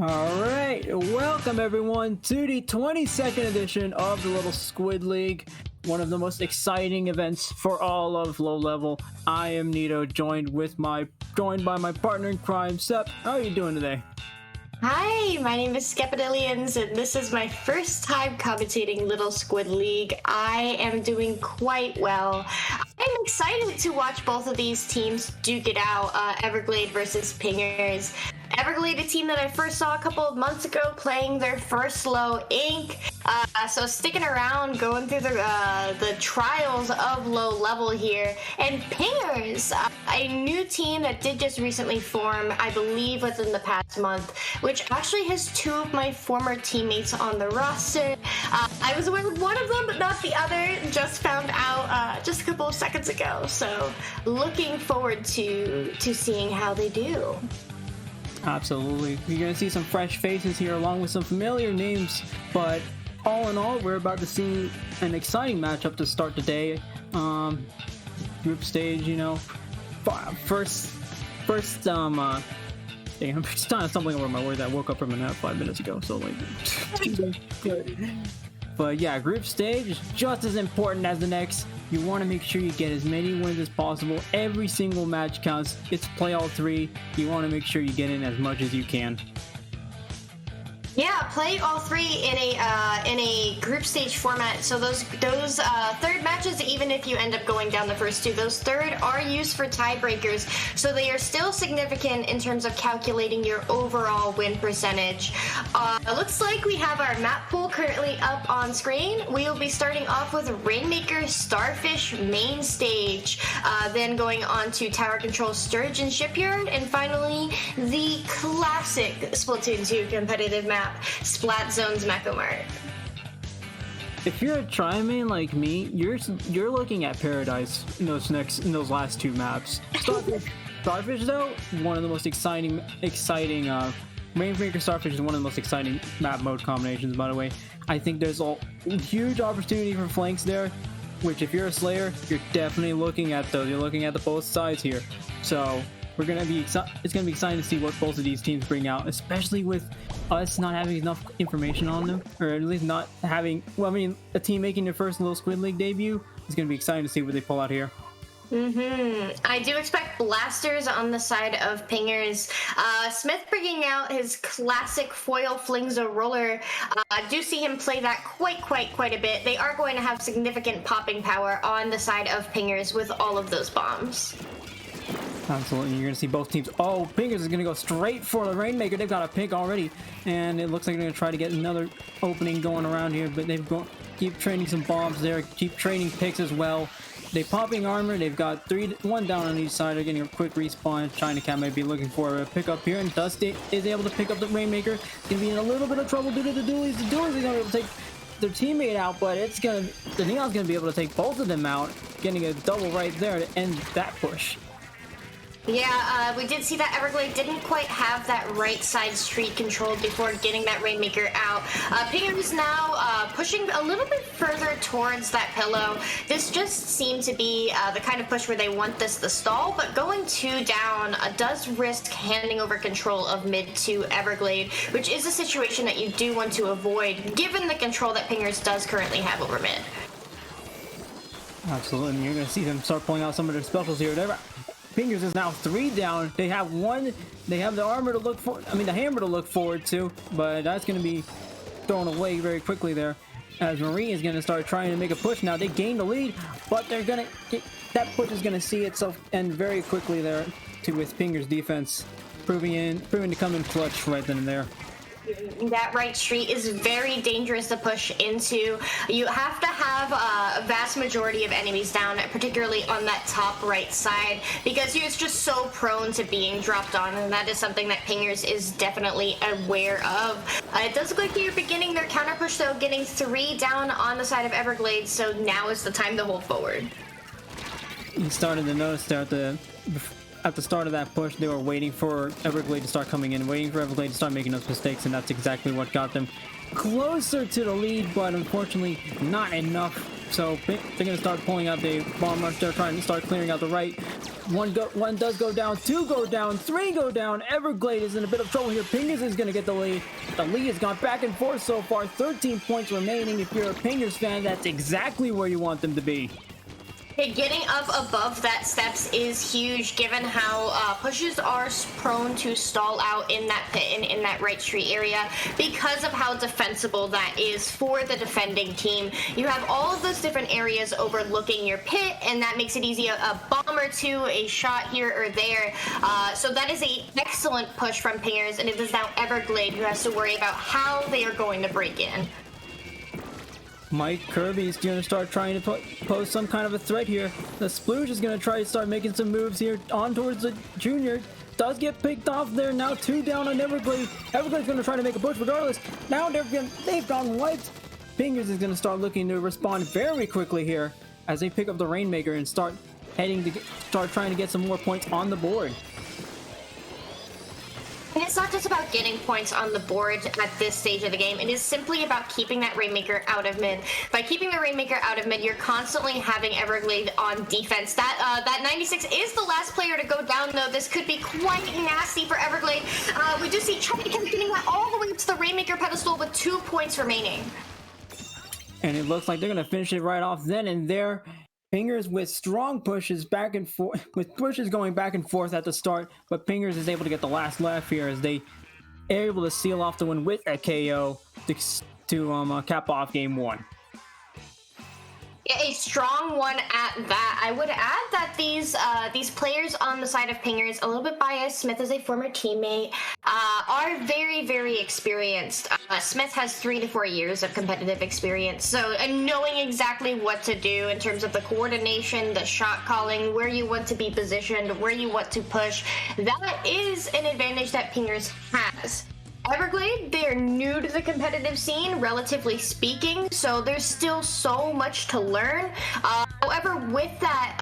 Alright, welcome everyone to the 22nd edition of the Little Squid League, one of the most exciting events for all of low level. I am Nito, joined by my partner in crime, Sep. How are you doing today? Hi, my name is Skepadillions, and this is my first time commentating Little Squid League. I am doing quite well. I'm excited to watch both of these teams duke it out, Everglade versus Pingers. Everglade, a team that I first saw a couple of months ago playing their first low ink. So sticking around, going through the trials of low level here. And Pingers, a new team that did just recently form, I believe within the past month, which actually has two of my former teammates on the roster. I was aware of one of them, but not the other. Just found out just a couple of seconds ago. So looking forward to seeing how they do. Absolutely. You're going to see some fresh faces here along with some familiar names, but all in all, we're about to see an exciting matchup to start the day. Group stage, you know, first, dang, I'm just stumbling over my words. I woke up from a nap 5 minutes ago, so like, but yeah, group stage is just as important as the next. You want to make sure you get as many wins as possible. Every single match counts. It's play all three. You want to make sure you get in as much as you can. Yeah, play all three in a group stage format. So those third matches, even if you end up going down the first two, those third are used for tiebreakers. So they are still significant in terms of calculating your overall win percentage. Looks like we have our map pool currently up on screen. We will be starting off with Rainmaker, Starfish, main stage, then going on to Tower Control, Sturgeon, Shipyard, and finally the classic Splatoon 2 competitive map, Splat Zone's Mecha Mart. If you're a tri-main like me, you're looking at Paradise in those last two maps. Starfish though, one of the most exciting Rainmaker Starfish is one of the most exciting map mode combinations, by the way. I think there's a huge opportunity for flanks there, which if you're a Slayer, you're definitely looking at those. You're looking at the both sides here. So it's gonna be exciting to see what both of these teams bring out, especially with us not having enough information on them, or at least not having, well, I mean, a team making their first Little Squid League debut. It's gonna be exciting to see what they pull out here. I do expect blasters on the side of Pingers. Smith bringing out his classic foil flings a roller. I do see him play that quite a bit. They are going to have significant popping power on the side of Pingers with all of those bombs. Absolutely, you're gonna see both teams. Oh, Pingers is gonna go straight for the Rainmaker. They've got a pick already, and it looks like they're gonna try to get another opening going around here. But keep training some bombs there, keep training picks as well. They popping armor. They've got one down on each side. They're getting a quick respawn. China Cat might be looking for a pickup here, and Dusty is able to pick up the Rainmaker. It's gonna be in a little bit of trouble due to the dualies. The dualies are gonna be able to take their teammate out, but the Neon's gonna be able to take both of them out, getting a double right there to end that push. Yeah, we did see that Everglade didn't quite have that right side street controlled before getting that Rainmaker out. Pingers is now pushing a little bit further towards that pillow. This just seemed to be the kind of push where they want the stall, but going two down does risk handing over control of mid to Everglade, which is a situation that you do want to avoid, given the control that Pingers does currently have over mid. Absolutely, and you're going to see them start pulling out some of their specials here. Pingers is now 3 down. They have the armor to look for, the hammer to look forward to, but that's going to be thrown away very quickly there, as Marine is going to start trying to make a push now. They gained the lead, but that push is going to see itself end very quickly there with Pingers defense proving to come in clutch right then and there. That right street is very dangerous to push into. You have to have a vast majority of enemies down, particularly on that top right side, because it's just so prone to being dropped on, and that is something that Pingers is definitely aware of. It does look like they're beginning their counter push, though, getting 3 down on the side of Everglade, so now is the time to hold forward. You started to notice there at the start of that push, they were waiting for Everglade to start coming in, waiting for Everglade to start making those mistakes, and that's exactly what got them closer to the lead, but unfortunately not enough So they're gonna start pulling out the bomb rush. They're trying to start clearing out the right. One does go down, two go down, three go down. Everglade is in a bit of trouble here. Pingers is gonna get the lead. The lead has gone back and forth so far. 13 points remaining. If you're a Pingers fan, that's exactly where you want them to be. Okay, getting up above that steps is huge, given how pushes are prone to stall out in that pit and in that right tree area because of how defensible that is for the defending team. You have all of those different areas overlooking your pit, and that makes it easy. A bomb or two, a shot here or there. So that is an excellent push from Pingers, and it is now Everglade who has to worry about how they are going to break in. Mike Kirby is going to start trying to pose some kind of a threat here. The Sploosh is going to try to start making some moves here on towards the Junior. Does get picked off there. Now 2 down on Everglade. Everglade's going to try to make a push regardless. Now they've gone wiped. Pingers is going to start looking to respond very quickly here as they pick up the Rainmaker and start trying to get some more points on the board. And it's not just about getting points on the board at this stage of the game. It is simply about keeping that Rainmaker out of mid. By keeping the Rainmaker out of mid, you're constantly having Everglade on defense. That 96 is the last player to go down, though. This could be quite nasty for Everglade. We do see Charlie getting that all the way up to the Rainmaker pedestal with 2 points remaining. And it looks like they're going to finish it right off then and there. Pingers with strong pushes back and forth, with pushes going back and forth at the start, but Pingers is able to get the last laugh here as they are able to seal off the win with a KO to cap off game 1. Yeah, a strong one at that. I would add that these players on the side of Pingers, a little bit biased. Smith is a former teammate, are very, very experienced. Smith has 3 to 4 years of competitive experience, and knowing exactly what to do in terms of the coordination, the shot calling, where you want to be positioned, where you want to push. That is an advantage that Pingers has. Everglade, they're new to the competitive scene, relatively speaking, so there's still so much to learn. However, with that,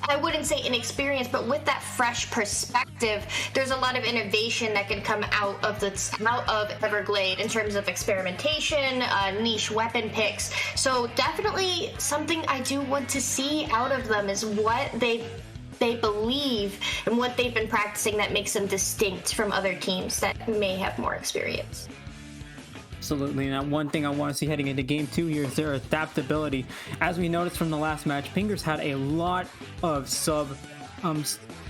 I wouldn't say inexperience, but with that fresh perspective, there's a lot of innovation that can come out of Everglade in terms of experimentation, niche weapon picks. So definitely something I do want to see out of them is what they believe and what they've been practicing that makes them distinct from other teams that may have more experience. Absolutely. Now, one thing I want to see heading into game 2 here is their adaptability. As we noticed from the last match, Pingers had a lot of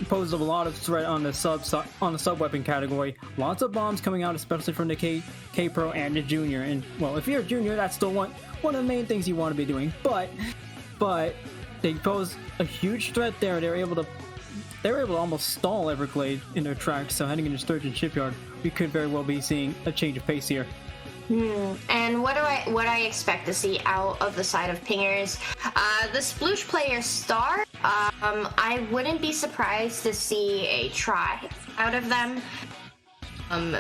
posed a lot of threat on the sub weapon category. Lots of bombs coming out, especially from the K Pro and the Junior. And well, if you're a Junior, that's still one of the main things you want to be doing. But they pose a huge threat there. They were able to almost stall Everglade in their tracks. So heading into Sturgeon Shipyard, we could very well be seeing a change of pace here. And what I expect to see out of the side of Pingers, the Sploosh player Star, I wouldn't be surprised to see a try out of them.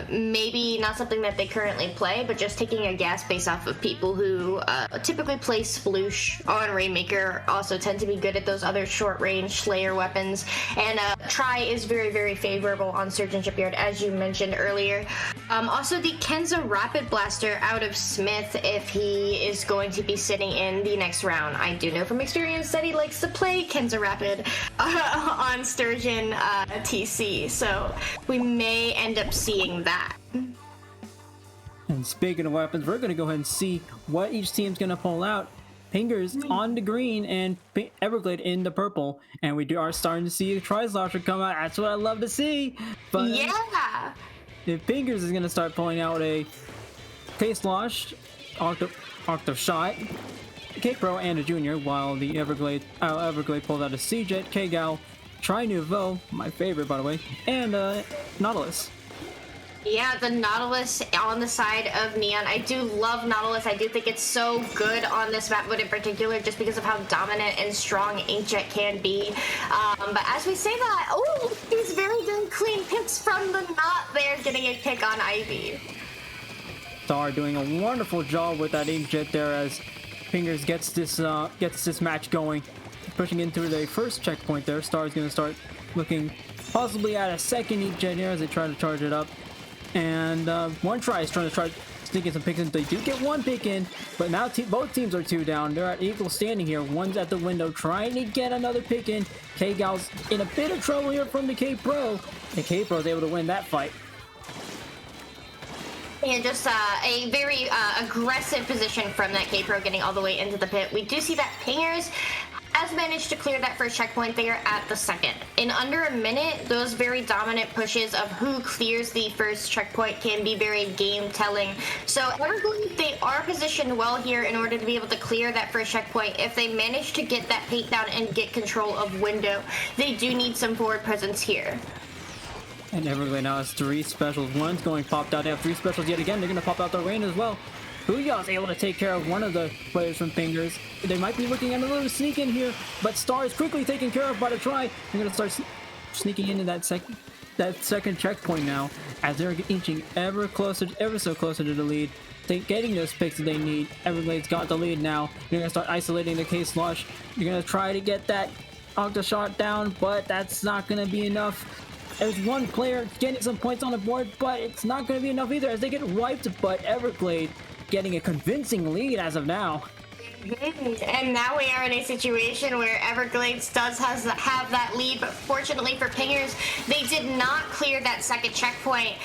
Maybe not something that they currently play, but just taking a guess based off of people who typically play Sploosh on Rainmaker, also tend to be good at those other short-range Slayer weapons. And try is very, very favorable on Sturgeon Shipyard, as you mentioned earlier. Also, the Kenza Rapid Blaster out of Smith, if he is going to be sitting in the next round. I do know from experience that he likes to play Kenza Rapid on Sturgeon TC, so we may end up seeing that. And speaking of weapons, we're going to go ahead and see what each team's going to pull out. Pingers on the green and Everglade in the purple, and we are starting to see a Tri-Slosher come out. That's what I love to see. But yeah, if Pingers is going to start pulling out a K-Slosh, Octo Shot, K-Pro, and a Junior, while the Everglade pulls out a C-Jet, K-Gal, Tri-Nouveau, my favorite by the way, and Nautilus. Yeah, the Nautilus on the side of Neon. I do love Nautilus. I do think it's so good on this map, but in particular just because of how dominant and strong Inkjet can be. But as we say that, oh, these very, very clean picks from the Knot there, getting a pick on Ivy. Star doing a wonderful job with that Inkjet there as Pingers gets this match going. Pushing into the first checkpoint there. Star is going to start looking possibly at a second Inkjet here as they try to charge it up. And one try is trying to sneaking some picks in. They do get one pick in, but now both teams are 2 down. They're at equal standing here. One's at the window trying to get another pick in. K-Gal's in a bit of trouble here from the K-Pro, and K-Pro is able to win that fight. And just a very aggressive position from that K-Pro getting all the way into the pit. We do see that Pingers has managed to clear that first checkpoint. They are at the second. In under a minute, those very dominant pushes of who clears the first checkpoint can be very game-telling. So Everglade, they are positioned well here in order to be able to clear that first checkpoint. If they manage to get that paint down and get control of window, they do need some forward presence here. And Everglade now has 3 specials. One's going popped out. They have 3 specials yet again. They're going to pop out the rain as well. Booyah's able to take care of one of the players from Fingers. They might be looking at a little sneak in here, but Star is quickly taken care of by the try. They're going to start sneaking into that second checkpoint now, as they're inching ever so closer to the lead. They're getting those picks that they need. Everglade's got the lead now. They're going to start isolating the K-Slush. You're going to try to get that Octa shot down, but that's not going to be enough. There's one player getting some points on the board, but it's not going to be enough either as they get wiped, but Everglade getting a convincing lead as of now. And now we are in a situation where Everglades does have that lead, but fortunately for Pingers, they did not clear that second checkpoint.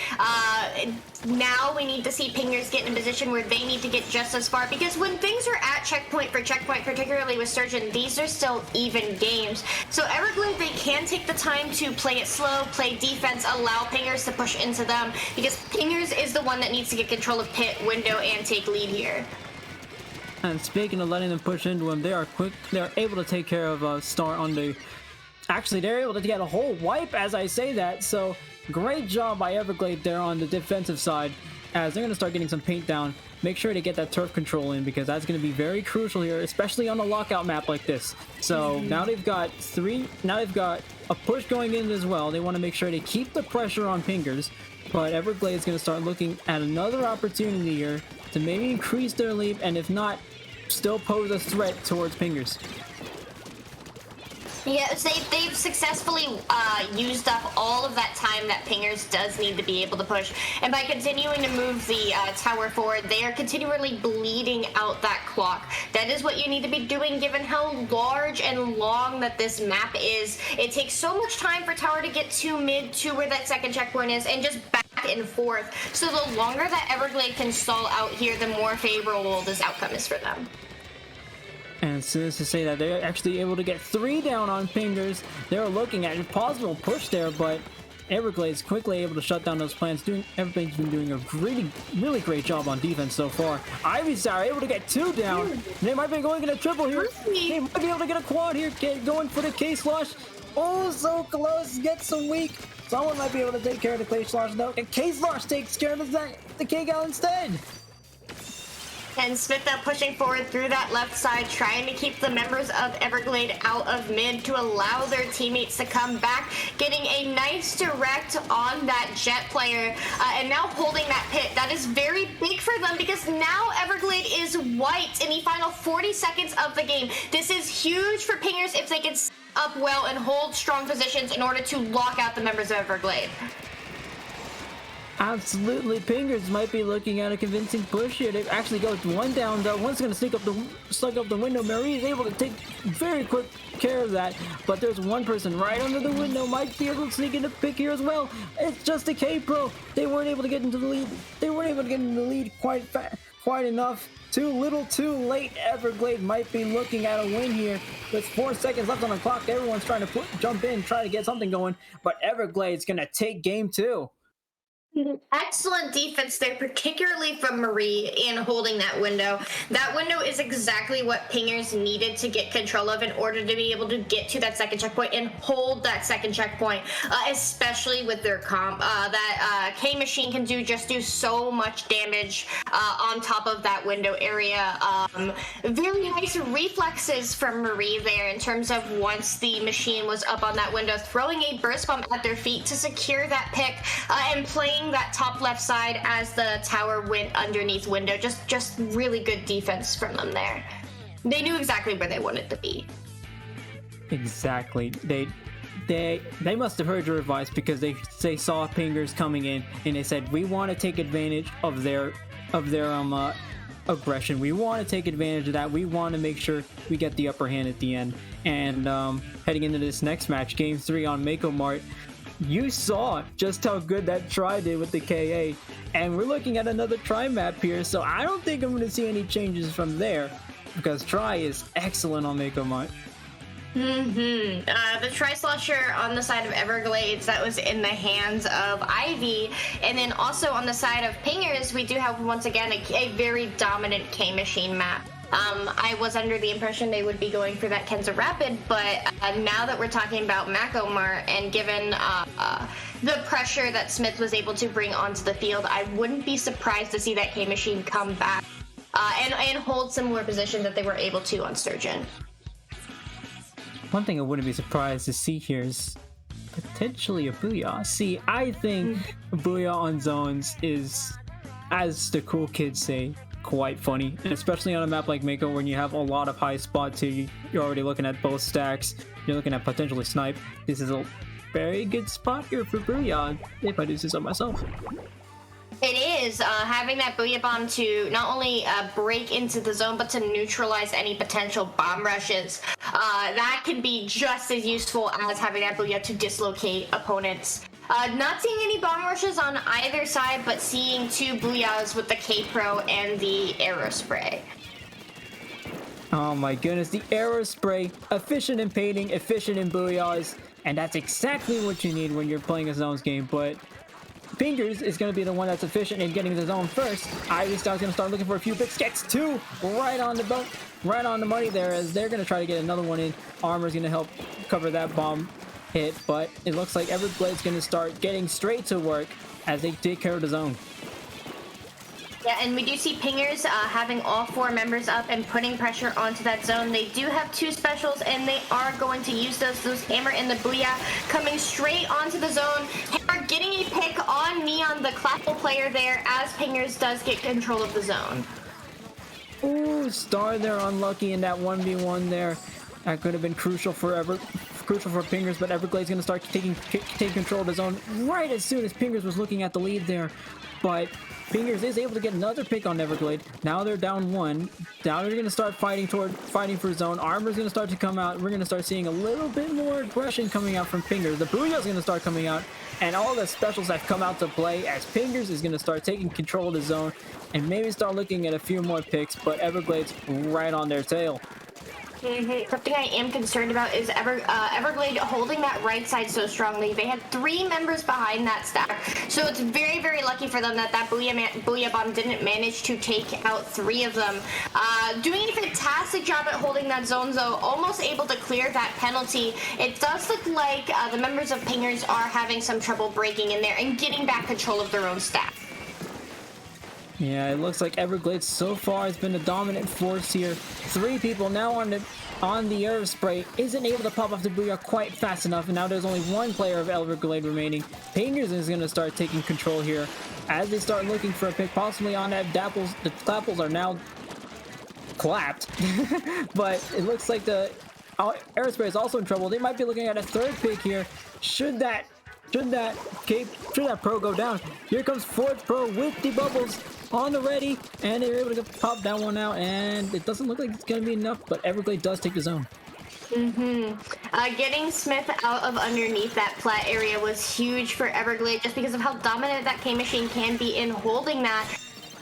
Now we need to see Pingers get in a position where they need to get just as far, because when things are at checkpoint for checkpoint, particularly with Surgeon, these are still even games. So Everglade, they can take the time to play it slow, play defense, allow Pingers to push into them, because Pingers is the one that needs to get control of pit, window, and take lead here. And speaking of letting them push into him, they are quick. They're able to take care of Star on the... Actually, they're able to get a whole wipe as I say that. So great job by Everglade there on the defensive side, as they're going to start getting some paint down. Make sure to get that turf control in, because that's going to be very crucial here, especially on a lockout map like this. So now they've got a push going in as well. They want to make sure to keep the pressure on Pingers, but Everglade is going to start looking at another opportunity here to maybe increase their lead, and if not, still pose a threat towards Pingers. Yes, they've successfully used up all of that time that Pingers does need to be able to push. And by continuing to move the tower forward, they are continually bleeding out that clock. That is what you need to be doing, given how large and long that this map is. It takes so much time for tower to get to mid to where that second checkpoint is, and just back and forth. So the longer that Everglade can stall out here, the more favorable this outcome is for them. And as soon as to say that they're actually able to get 3 down on Pingers, they're looking at a possible push there, but Everglade's quickly able to shut down those plans. Everything's been doing a really great job on defense so far. Ivysaur able to get 2 down. They might be going in a triple here. They might be able to get a quad here. Going for the K-Slush. Oh, so close. Gets some weak. Someone might be able to take care of the K-Slush though. And K-Slush takes care of the K-Gal instead. And Smith now pushing forward through that left side, trying to keep the members of Everglade out of mid to allow their teammates to come back, getting a nice direct on that Jet player, and now holding that pit. That is very big for them, because now Everglade is wiped in the final 40 seconds of the game. This is huge for Pingers if they can set up well and hold strong positions in order to lock out the members of Everglade. Absolutely, Pingers might be looking at a convincing push here. They actually go 1 down though. One's going to slug up the window. Marie is able to take very quick care of that, but there's one person right under the window. Might be able to sneak into pick here as well. It's just a K-Pro. They weren't able to get into the lead. They weren't able to get into the lead quite enough. Too little, too late. Everglade might be looking at a win here. With 4 seconds left on the clock, everyone's trying to jump in, try to get something going, but Everglade's going to take game 2. Excellent defense there, particularly from Marie in holding that window. That window is exactly what Pingers needed to get control of in order to be able to get to that second checkpoint and hold that second checkpoint, especially with their comp. That K-Machine can do so much damage on top of that window area. Very nice reflexes from Marie there in terms of once the machine was up on that window, throwing a burst bomb at their feet to secure that pick, and playing that top left side as the tower went underneath window. Just really good defense from them there. They knew exactly where they wanted to be. Exactly. They must have heard your advice, because they saw Pingers coming in and they said, we want to take advantage of their of their aggression. We want to take advantage of that. We want to make sure we get the upper hand at the end. And heading into this next match, Game 3 on Mako Mart, you saw just how good that try did with the KA. And we're looking at another try map here, so I don't think I'm going to see any changes from there, because try is excellent on Mako Mart. The Tri-Slusher on the side of Everglades, that was in the hands of Ivy. And then also on the side of Pingers, we do have, once again, a very dominant K-Machine map. I was under the impression they would be going for that Kenza Rapid, but now that we're talking about Mako Mart, and given the pressure that Smith was able to bring onto the field, I wouldn't be surprised to see that K-Machine come back and hold similar position that they were able to on Sturgeon. One thing I wouldn't be surprised to see here is potentially a Booyah. See, I think Booyah on zones is, as the cool kids say, quite funny. And especially on a map like Mako, when you have a lot of high spots here, you're already looking at both stacks, you're looking at potentially snipe. This is a very good spot here for Booyah, if I do say so myself. It is, having that Booyah Bomb to not only break into the zone, but to neutralize any potential bomb rushes. That can be just as useful as having that Booyah to dislocate opponents. Not seeing any bomb rushes on either side, but seeing two Booyahs with the K-Pro and the Aerospray. Oh my goodness, the Aerospray, efficient in painting, efficient in Booyahs, and that's exactly what you need when you're playing a zones game, but Fingers is going to be the one that's efficient in getting the zone first. Ivy Style's going to start looking for a few picks. Gets two right on the boat, right on the money there, as they're going to try to get another one in. Armor's going to help cover that bomb hit, but it looks like Everglade's going to start getting straight to work as they take care of the zone. Yeah, and we do see Pingers having all four members up and putting pressure onto that zone. They do have two specials, and they are going to use those Hammer and the Booyah coming straight onto the zone. Hammer getting a pick on Neon, the Clapple player there, as Pingers does get control of the zone. Ooh, Star there unlucky in that 1v1 there. That could have been crucial for Pingers, but Everglade's going to start taking control of the zone right as soon as Pingers was looking at the lead there. But Pingers is able to get another pick on Everglade. Now they're down one. Now they're going to start fighting for zone. Armor's going to start to come out. We're going to start seeing a little bit more aggression coming out from Pingers. The Booyah's going to start coming out, and all the specials have come out to play as Pingers is going to start taking control of the zone and maybe start looking at a few more picks, but Everglade's right on their tail. Something I am concerned about is Everglade holding that right side so strongly. They had three members behind that stack, so it's very, very lucky for them that Booyah Bomb didn't manage to take out three of them. Doing a fantastic job at holding that zone, though, almost able to clear that penalty. It does look like the members of Pingers are having some trouble breaking in there and getting back control of their own stack. Yeah, it looks like Everglade so far has been a dominant force here. Three people now on the Aerospray isn't able to pop off the Booyah quite fast enough, and now there's only one player of Everglade remaining. Pingers is going to start taking control here as they start looking for a pick, possibly on that Dapples. The Dapples are now clapped, but it looks like the Aerospray is also in trouble. They might be looking at a third pick here. Should that Pro go down? Here comes fourth Pro with the bubbles on the ready, and they're able to pop that one out, and it doesn't look like it's going to be enough, but Everglade does take the zone. Getting Smith out of underneath that flat area was huge for Everglade, just because of how dominant that K-Machine can be in holding that.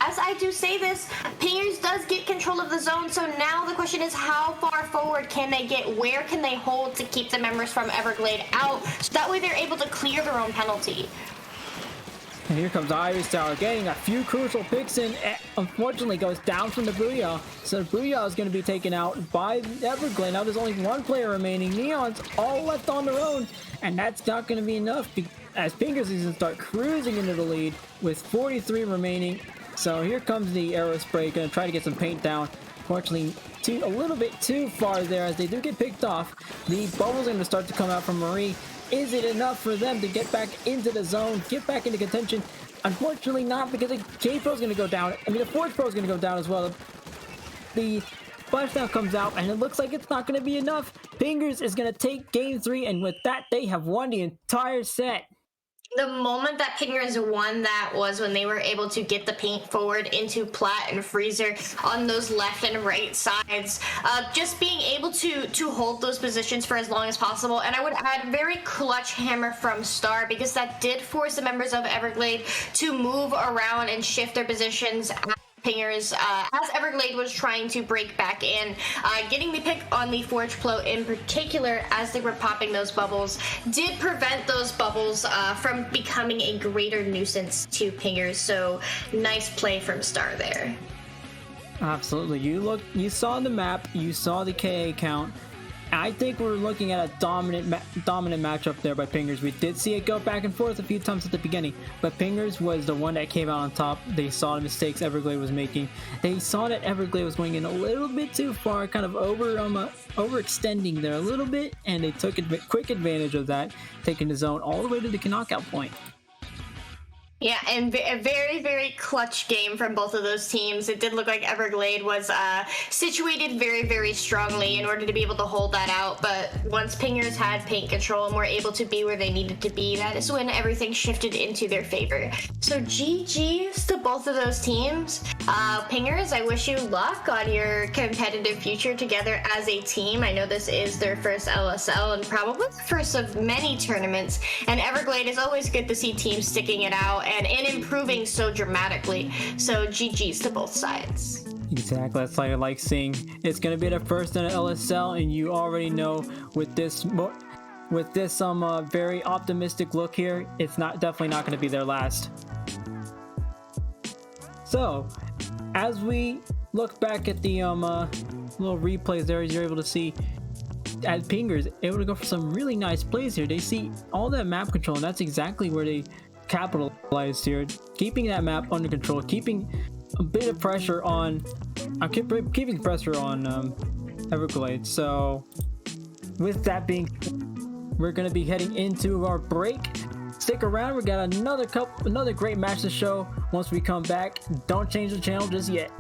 As I do say this, Pingers does get control of the zone, so now the question is how far forward can they get? Where can they hold to keep the members from Everglade out, so that way they're able to clear their own penalty? And here comes Ivy Star getting a few crucial picks in. Unfortunately goes down from the Booyah. So the Booyah is going to be taken out by Everglade. Now there's only one player remaining. Neon's all left on their own. And that's not going to be enough as Pingers is going to start cruising into the lead with 43 remaining. So here comes the Aerospray, going to try to get some paint down. Fortunately, a little bit too far there as they do get picked off. The bubbles are going to start to come out from Marie. Is it enough for them to get back into the zone, get back into contention? Unfortunately not, because the K-Pro is going to go down. I mean, the Forge Pro is going to go down as well. The splashdown comes out, and it looks like it's not going to be enough. Pingers is going to take game 3, and with that, they have won the entire set. The moment that Pingers won that was when they were able to get the paint forward into Plat and Freezer on those left and right sides. Just being able to hold those positions for as long as possible. And I would add very clutch hammer from Star, because that did force the members of Everglade to move around and shift their positions Pingers as Everglade was trying to break back in. Getting the pick on the Forge Plo in particular as they were popping those bubbles did prevent those bubbles from becoming a greater nuisance to Pingers, so nice play from Star there. Absolutely. You saw the map, you saw the KA count. I think we're looking at a dominant matchup there by Pingers. We did see it go back and forth a few times at the beginning, but Pingers was the one that came out on top. They saw the mistakes Everglade was making. They saw that Everglade was going in a little bit too far, kind of overextending there a little bit, and they took quick advantage of that, taking the zone all the way to the knockout point. Yeah, and a very, very clutch game from both of those teams. It did look like Everglade was situated very, very strongly in order to be able to hold that out. But once Pingers had paint control and were able to be where they needed to be, that is when everything shifted into their favor. So GG's to both of those teams. Pingers, I wish you luck on your competitive future together as a team. I know this is their first LSL and probably the first of many tournaments. And Everglade is always good to see teams sticking it out and improving so dramatically. So GG's to both sides. Exactly, that's like I like seeing. It's gonna be their first in an LSL, and you already know with this very optimistic look here, it's definitely not gonna be their last. So, as we look back at the little replays there, you're able to see as Pingers able to go for some really nice plays here. They see all that map control, and that's exactly where they capitalized here, keeping that map under control, keeping a bit of pressure on Everglade. So with that being, we're going to be heading into our break. Stick around, we got another great match to show once we come back. Don't change the channel just yet.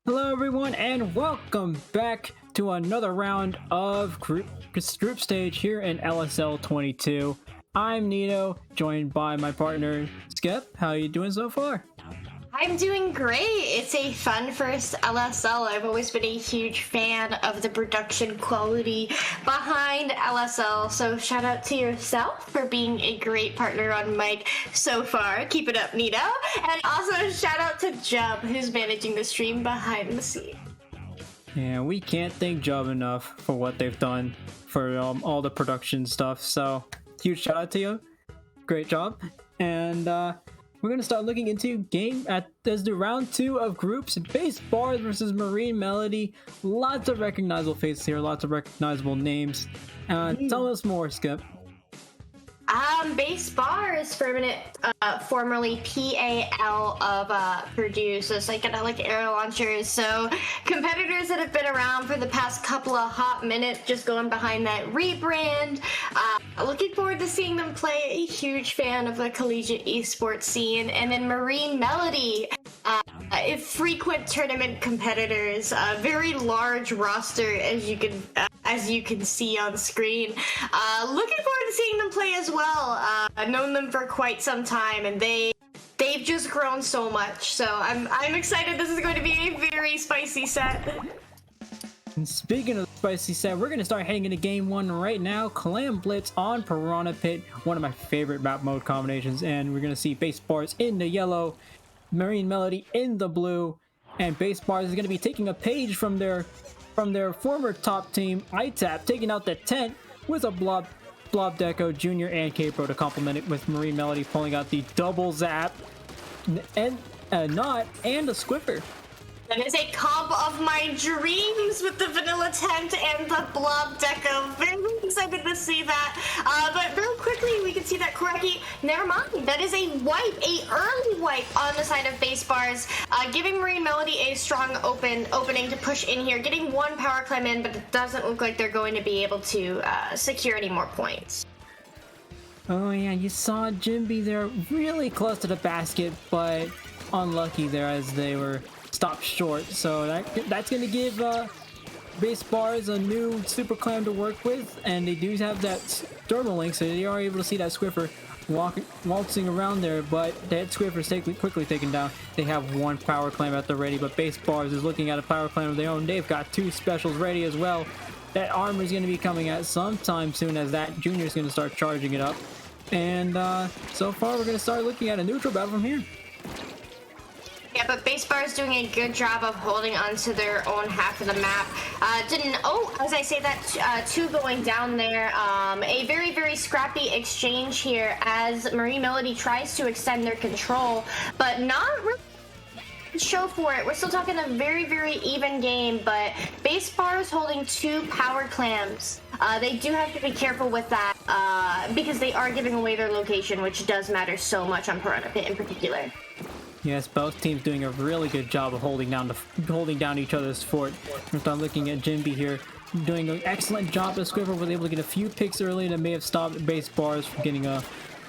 Hello, everyone, and welcome back to another round of group stage here in LSL 22. I'm Nito, joined by my partner Skip. How are you doing so far? I'm doing great. It's a fun first LSL. I've always been a huge fan of the production quality behind LSL, so shout out to yourself for being a great partner on mic so far. Keep it up, Nito. And also shout out to Jub, who's managing the stream behind the scenes. Yeah, we can't thank Job enough for what they've done for all the production stuff, so huge shout out to you. Great job. And we're going to start looking into game as the round 2 of groups. Base Bars versus Marine Melody. Lots of recognizable faces here, lots of recognizable names. Tell us more, Skip. Base Bars, formerly PAL of Purdue, so psychedelic air launchers. So competitors that have been around for the past couple of hot minutes, just going behind that rebrand. Looking forward to seeing them play. A huge fan of the collegiate esports scene. And then Marine Melody, frequent tournament competitors, very large roster as you can see on screen. Looking forward to seeing them play as well. I've known them for quite some time, and they've just grown so much. So I'm excited. This is going to be a very spicy set. And speaking of spicy set, we're going to start heading into game 1 right now. Clam Blitz on Piranha Pit, one of my favorite map mode combinations, and we're going to see Base Bars in the yellow, Marine Melody in the blue, and Base Bars is going to be taking a page from their former top team, ITAP, taking out the tent with a Blob Deco Jr. and K-Pro to complement it, with Marine Melody pulling out the double zap and a knot and a squiffer. That is a comp of my dreams with the vanilla tent and the blob deco. Very excited to see that. But real quickly, we can see that Koreki, never mind. That is a early wipe on the side of Base Bars, giving Marine Melody a strong opening to push in here, getting one power climb in, but it doesn't look like they're going to be able to secure any more points. Oh yeah, you saw Jimby there really close to the basket, but unlucky there as they were stopped short. So that's going to give Base Bars a new super clam to work with, and they do have that thermal link, so they are able to see that Squiffer waltzing around there, but that Squiffer's quickly taken down. They have one power clam at the ready, but Base Bars is looking at a power clam of their own. They've got 2 specials ready as well. That armor is going to be coming out sometime soon, as that Junior is going to start charging it up. And so far, we're going to start looking at a neutral battle from here. Yeah, but Base Bar is doing a good job of holding onto their own half of the map. As I say that, 2 going down there. A very, very scrappy exchange here as Marine Melody tries to extend their control, but not really show for it. We're still talking a very, very even game, but Base Bar is holding 2 power clams. They do have to be careful with that because they are giving away their location, which does matter so much on Piranha Pit in particular. Yes, both teams doing a really good job of holding down each other's fort. We're start looking at Jimby here, doing an excellent job. The Squiffer was able to get a few picks early that may have stopped Base Bars from getting a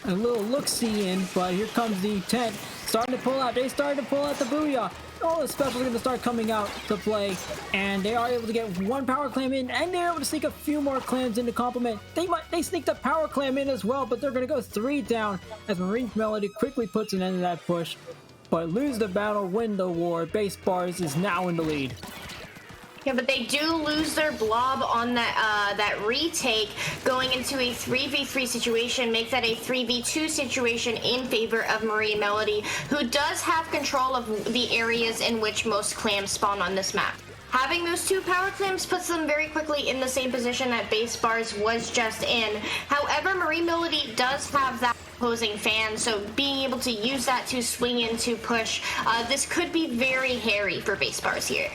little look-see in, but here comes the tent. Starting to pull out. They started to pull out the Booyah. All the specials are going to start coming out to play, and they are able to get 1 power clam in, and they're able to sneak a few more clams in to complement. They sneaked a power clam in as well, but they're going to go 3 down as Marine Melody quickly puts an end to that push. But lose the battle, win the war. Base Bars is now in the lead. Yeah, but they do lose their blob on that retake, going into a 3v3 situation, make that a 3v2 situation in favor of Marine Melody, who does have control of the areas in which most clams spawn on this map. Having those 2 power clams puts them very quickly in the same position that Base Bars was just in. However, Marine Melody does have that opposing fan, so being able to use that to swing in to push, this could be very hairy for Base Bars here.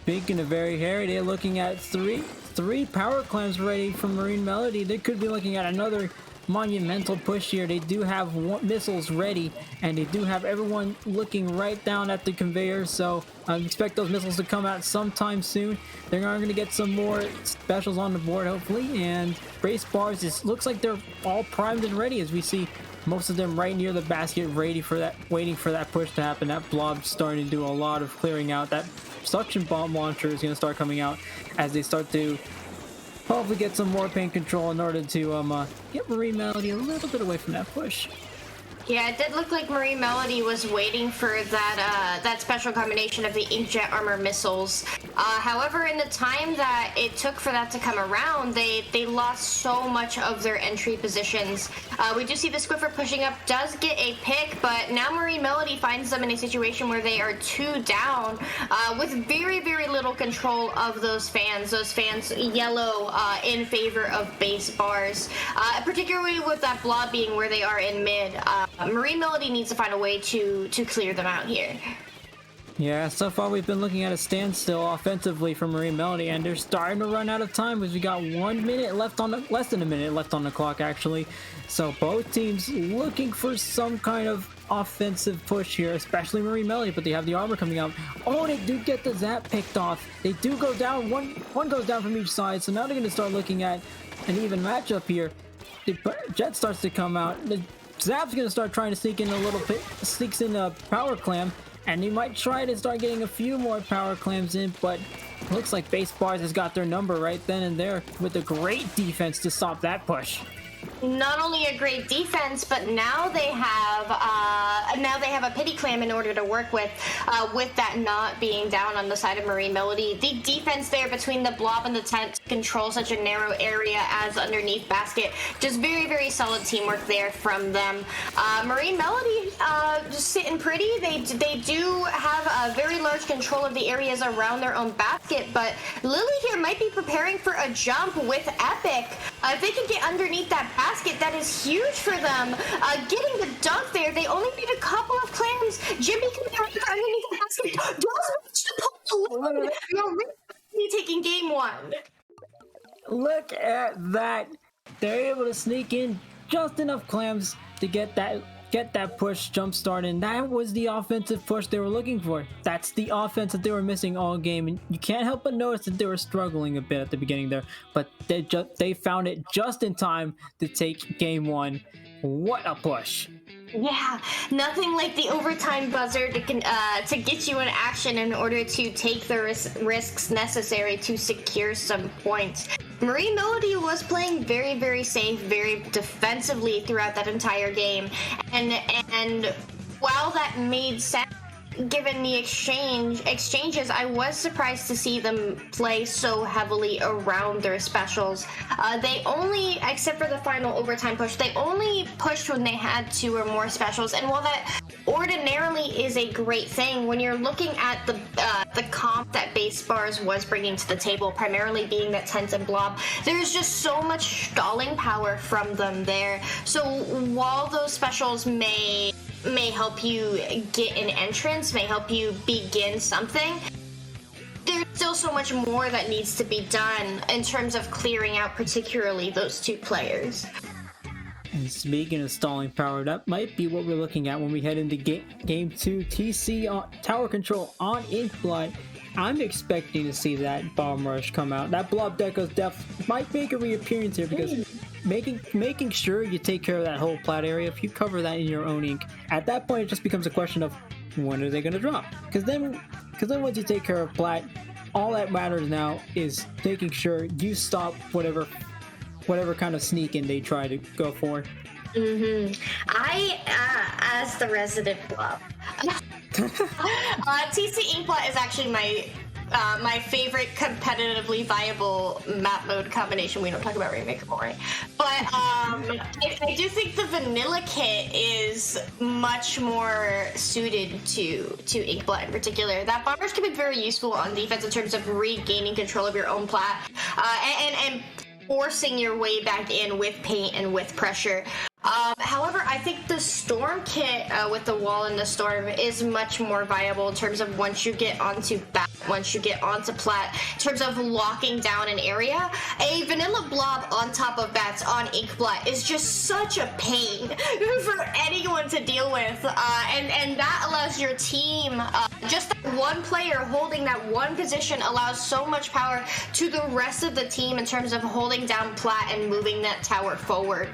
Speaking of very hairy, they're looking at three power clams ready from Marine Melody. They could be looking at another monumental push here. They do have missiles ready, and they do have everyone looking right down at the conveyor, so I expect those missiles to come out sometime soon. They're going to get some more specials on the board, hopefully, and Base Bars looks like they're all primed and ready as we see Most of them right near the basket, ready for that, waiting for that push to happen. That blob starting to do a lot of clearing out. That suction bomb launcher is going to start coming out as they start to hopefully get some more paint control in order to get Marine Melody a little bit away from that push. Yeah, it did look like Marine Melody was waiting for that special combination of the Inkjet armor missiles. However, in the time that it took for that to come around, they lost so much of their entry positions. We do see the Squiffer pushing up does get a pick, but now Marine Melody finds them in a situation where they are 2 down with very, very little control of those fans. Those fans yellow in favor of base bars, particularly with that blob being where they are in mid. Marine Melody needs to find a way to clear them out here. Yeah, so far we've been looking at a standstill offensively for Marine Melody, and they're starting to run out of time because we got 1 minute left on the, less than a minute left on the clock actually. So both teams looking for some kind of offensive push here, especially Marine Melody, but they have the armor coming out. Oh, they do get the zap picked off. They do go down. One goes down from each side, so now they're going to start looking at an even matchup here. The Jet starts to come out. The Zap's gonna start trying to sneak in a little bit, sneaks in a power clam, and he might try to start getting a few more power clams in, but looks like base bars has got their number right then and there with a great defense to stop that push. Not only a great defense, but now they have a pity clam in order to work with that not being down on the side of Marine Melody. The defense there between the blob and the tent to control such a narrow area as underneath basket, just very, very solid teamwork there from them. Marine Melody just sitting pretty. They do have a very large control of the areas around their own basket, but Lily here might be preparing for a jump with Epic. If they can get underneath that basket, that is huge for them. Getting the dunk there, they only need a couple of clams. Jimmy can be right underneath the basket. Does reach the pull. You're really taking game 1. Look at that. They're able to sneak in just enough clams to get that push jump start, and that was the offensive push they were looking for. That's the offense that they were missing all game, and you can't help but notice that they were struggling a bit at the beginning there, but they found it just in time to take game 1. What a push. Yeah, nothing like the overtime buzzer to get you in action in order to take the risks necessary to secure some points. Marine Melody was playing very, very safe, very defensively throughout that entire game, and while that made sense given the exchanges, I was surprised to see them play so heavily around their specials. They only, except for the final overtime push, they only pushed when they had 2 or more specials. And while that ordinarily is a great thing, when you're looking at the comp that base bars was bringing to the table, primarily being that tent and blob, there's just so much stalling power from them there. So while those specials may help you get an entrance, may help you begin something, there's still so much more that needs to be done in terms of clearing out particularly those 2 players. And speaking of stalling power, that might be what we're looking at when we head into game 2. TC on tower control on Inkblood. I'm expecting to see that bomb rush come out. That blob deco's depth might make a reappearance here because making sure you take care of that whole plat area. If you cover that in your own ink, at that point it just becomes a question of when are they going to drop? Because then once you take care of plat, all that matters now is making sure you stop whatever kind of sneak in they try to go for. I, as the resident blob, TC Inkblot is actually my favorite competitively viable map mode combination. We don't talk about Rainmaker more, right? But I do think the vanilla kit is much more suited to Inkblot in particular. That bomb rush can be very useful on defense in terms of regaining control of your own plat and forcing your way back in with paint and with pressure. However, I think the Storm kit with the wall and the Storm is much more viable in terms of once you get onto bat, once you get onto plat, in terms of locking down an area. A vanilla blob on top of bats on Inkblot is just such a pain for anyone to deal with, and that allows because your team, just that one player holding that one position allows so much power to the rest of the team in terms of holding down plat and moving that tower forward.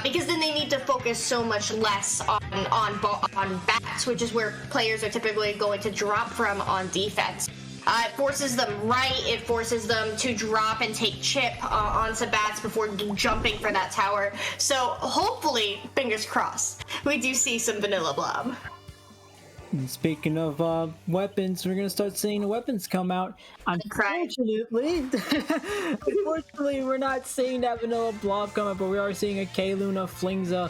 Because then they need to focus so much less on bats, which is where players are typically going to drop from on defense. It forces them it forces them to drop and take chip onto bats before jumping for that tower. So hopefully, fingers crossed, we do see some Vanilla Blob. And speaking of weapons, we're gonna start seeing the weapons come out. Unfortunately, we're not seeing that Vanilla Blob come out, but we are seeing a K-Luna flings a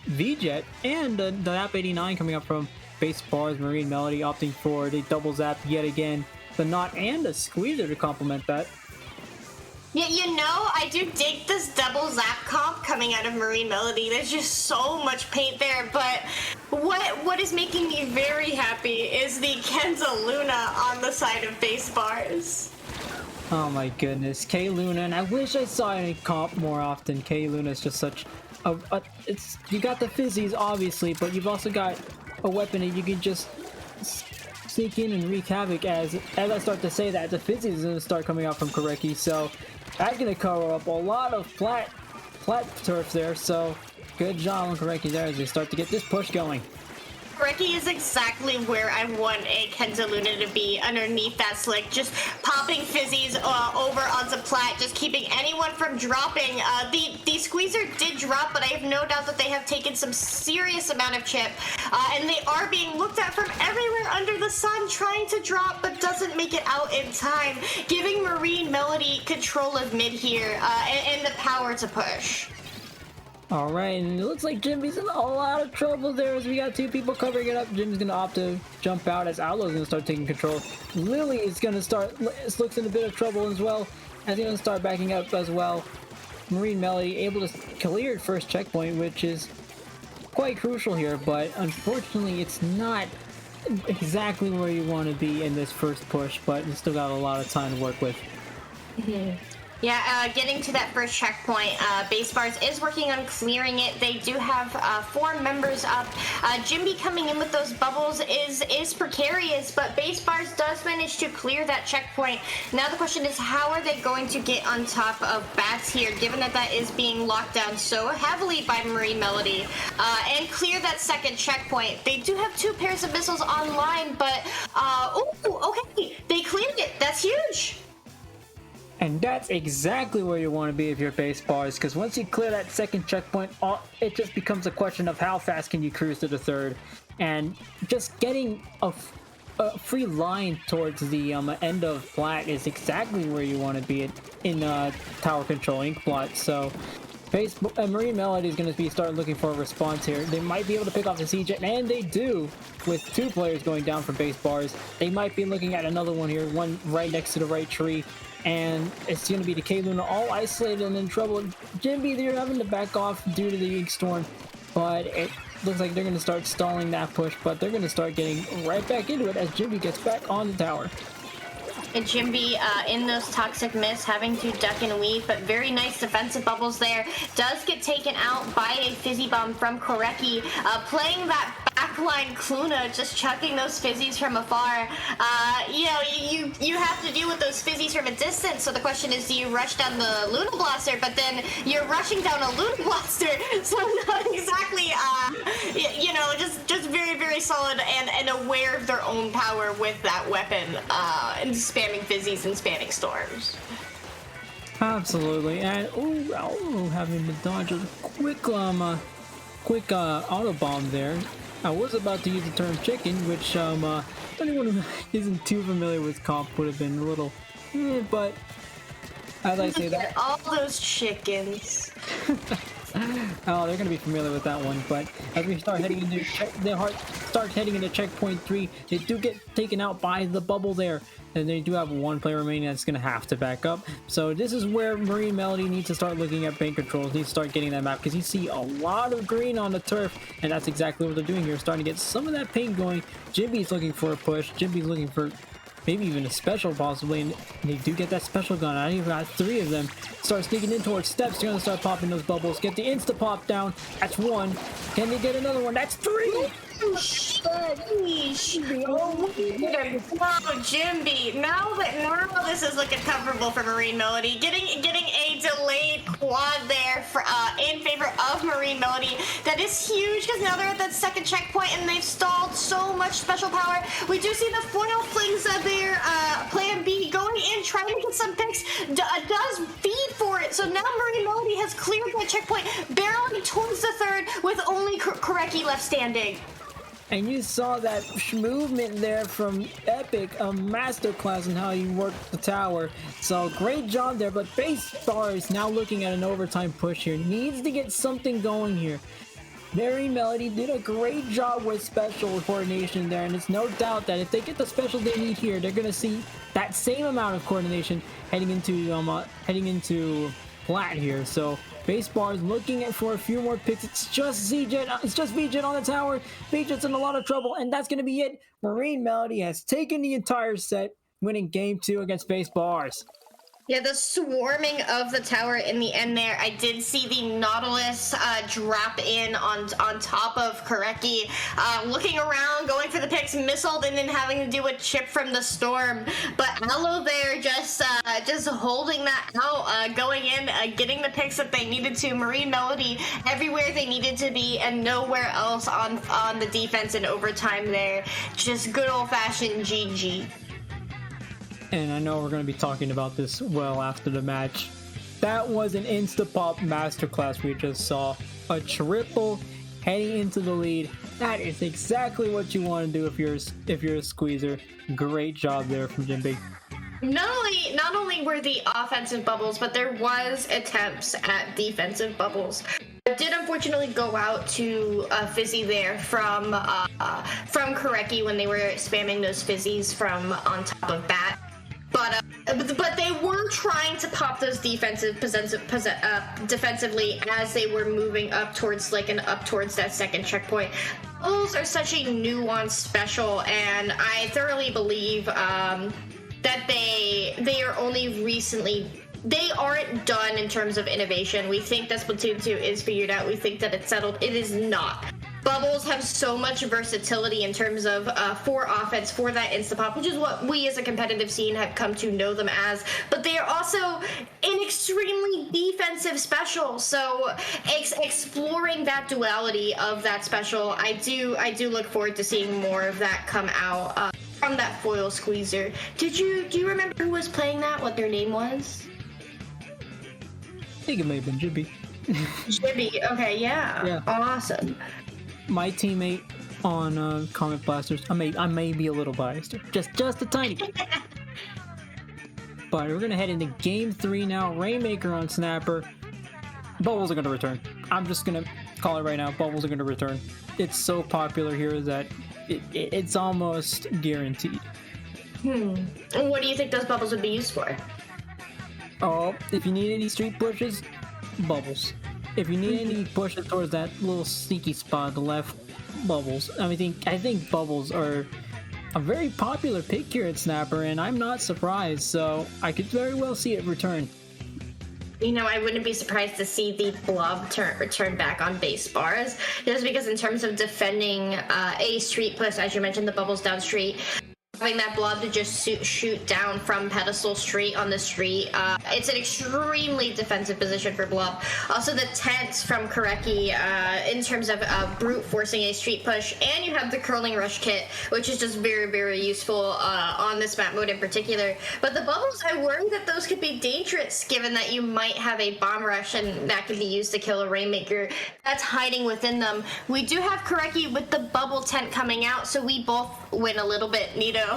V-Jet and the Nap89 coming up from Base Bars. Marine Melody opting for the double zap yet again, the Knot and a Squeezer to complement that. Yeah, you know, I do dig this double zap comp coming out of Marine Melody. There's just so much paint there, but what is making me very happy is the Kenza Luna on the side of Base Bars. Oh my goodness, K-Luna, and I wish I saw it in comp more often. K-Luna is just such it's, you got the fizzies obviously, but you've also got a weapon that you can just sneak in and wreak havoc. As I start to say that, the fizzies is going to start coming out from Koreki, so that's going to cover up a lot of flat turf there, so good job on Koreki there as they start to get this push going. Koreki is exactly where I want a Kenza Luna to be, underneath that slick, just popping fizzies over onto plat, just keeping anyone from dropping. The Squeezer did drop, but I have no doubt that they have taken some serious amount of chip, and they are being looked at from everywhere under the sun, trying to drop, but doesn't make it out in time, giving Marine Melody control of mid here, and the power to push. Alright, and it looks like Jimby's in a lot of trouble there as we got two people covering it up. Jimmy's going to opt to jump out as Outlaw's going to start taking control. Lily is going to start, looks in a bit of trouble as well, as he's going to start backing up as well. Marine Melody able to clear first checkpoint, which is quite crucial here, but unfortunately it's not exactly where you want to be in this first push, but you still got a lot of time to work with. Yeah, getting to that first checkpoint, Base Bars is working on clearing it. They do have 4 members up. Jimby coming in with those bubbles is precarious, but Base Bars does manage to clear that checkpoint. Now the question is, how are they going to get on top of bats here, given that that is being locked down so heavily by Marine Melody, and clear that second checkpoint? They do have 2 pairs of missiles online, but, okay, they cleared it. That's huge. And that's exactly where you want to be if you're Base Bars, because once you clear that second checkpoint, it just becomes a question of how fast can you cruise to the third. And just getting a free line towards the end of plat is exactly where you want to be in tower control Inkblot. So Marine Melody is going to be starting looking for a response here. They might be able to pick off the CJ, and they do, with 2 players going down for Base Bars. They might be looking at another one here, one right next to the right tree. And it's going to be the K-Luna all isolated and in trouble. Jimby, they're having to back off due to the Ink Storm, but it looks like they're going to start stalling that push, but they're going to start getting right back into it as Jimby gets back on the tower. And Jimby in those toxic mists, having to duck and weave, but very nice defensive bubbles there. Does get taken out by a fizzy bomb from Koreki, playing that backline Kluna, just chucking those fizzies from afar. You know, you have to deal with those fizzies from a distance, so the question is, do you rush down the Luna Blaster? But then you're rushing down a Luna Blaster, so not exactly, you know, just very, very solid and aware of their own power with that weapon, and spamming fizzies and spamming storms. Absolutely, and having to dodge a quick auto bomb there. I was about to use the term chicken, which anyone who isn't too familiar with comp would have been a little, but as I say that, all those chickens. Oh, they're gonna be familiar with that one. But as we start heading into checkpoint 3, they do get taken out by the bubble there, and they do have 1 player remaining that's gonna have to back up. So this is where Marine Melody needs to start looking at bank controls. Needs to start getting that map, because you see a lot of green on the turf, and that's exactly what they're doing here, starting to get some of that paint going. Jimby's looking for a push. Jimby's looking for maybe even a special possibly, and they do get that special gun. I even got 3 of them. Start sneaking in towards steps. They're gonna start popping those bubbles. Get the insta pop down. That's 1. Can they get another one? That's 3. Oh, Jimby. Now this is looking comfortable for Marine Melody. Getting a delayed quad there for, in favor of Marine Melody. That is huge because now they're at that second checkpoint and they've stalled so much special power. We do see the foil flings there. Plan B going in, trying to get some picks. Does feed for it. So now Marine Melody has cleared that checkpoint, barreling towards the third with only Koreki left standing. And you saw that movement there from Epic, a masterclass in how you work the tower. So great job there, but Base Bar is now looking at an overtime push here. Needs to get something going here. Marine Melody did a great job with special coordination there, and it's no doubt that if they get the special they need here, they're gonna see that same amount of coordination heading into Plat here. So Base Bar is looking for a few more picks. It's just VJet on the tower. VJet's in a lot of trouble, and that's gonna be it. Marine Melody has taken the entire set, winning game 2 against Base Bars. Yeah, the swarming of the tower in the end there. I did see the Nautilus drop in on top of Koreki, looking around, going for the picks, missiled, and then having to do a chip from the storm. But Aloe there just holding that out, going in, getting the picks that they needed to. Marine Melody everywhere they needed to be, and nowhere else on the defense in overtime there. Just good old-fashioned GG. And I know we're going to be talking about this well after the match. That was an Instapop masterclass we just saw. A triple heading into the lead. That is exactly what you want to do if you're a squeezer. Great job there from Jimby. Not only were the offensive bubbles, but there was attempts at defensive bubbles. It did unfortunately go out to Fizzy there from Koreki when they were spamming those Fizzies from on top of Bat. But they were trying to pop those defensively as they were moving up towards that second checkpoint. Those are such a nuanced special, and I thoroughly believe that they are only recently. They aren't done in terms of innovation. We think that Splatoon 2 is figured out. We think that it's settled. It is not. Bubbles have so much versatility in terms of for offense, for that Instapop, which is what we as a competitive scene have come to know them as. But they are also an extremely defensive special. So exploring that duality of that special, I do look forward to seeing more of that come out from that foil squeezer. Do you remember who was playing that? What their name was? I think it may have been Jibby. Jibby, okay, yeah. Awesome. My teammate on Comet Blasters, I may be a little biased here. Just a tiny bit. But we're gonna head into game 3 now. Rainmaker on Snapper. Bubbles are gonna return. I'm just gonna call it right now. Bubbles are gonna return. It's so popular here that it's almost guaranteed. What do you think those bubbles would be used for? Oh, if you need any street pushes, Bubbles. If you need any pushes towards that little sneaky spot on the left, Bubbles. I think Bubbles are a very popular pick here at Snapper, and I'm not surprised, so I could very well see it return. You know, I wouldn't be surprised to see the blob return back on Base Bars, just because in terms of defending a street push, as you mentioned, the Bubbles down street, having that blob to just shoot down from pedestal straight on the street. It's an extremely defensive position for blob. Also the tents from Koreki in terms of brute forcing a street push, and you have the curling rush kit, which is just very, very useful on this map mode in particular. But the bubbles, I worry that those could be dangerous given that you might have a bomb rush and that could be used to kill a Rainmaker that's hiding within them. We do have Koreki with the bubble tent coming out, so we both win a little bit, Nito.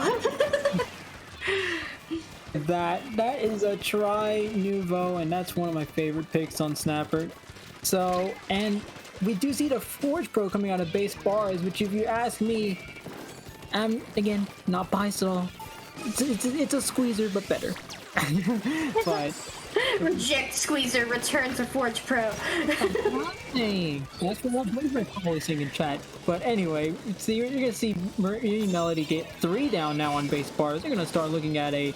That is a try nouveau, and that's one of my favorite picks on Snapper. So, and we do see the Forge Pro coming out of Base Bars, which if you ask me, I'm again not biased at all. It's a squeezer, but better. But reject squeezer, return to Forge Pro. That's what I'm probably saying in chat. But anyway, so you're gonna see Marine Melody get 3 down now on Base Bars. They're gonna start looking at a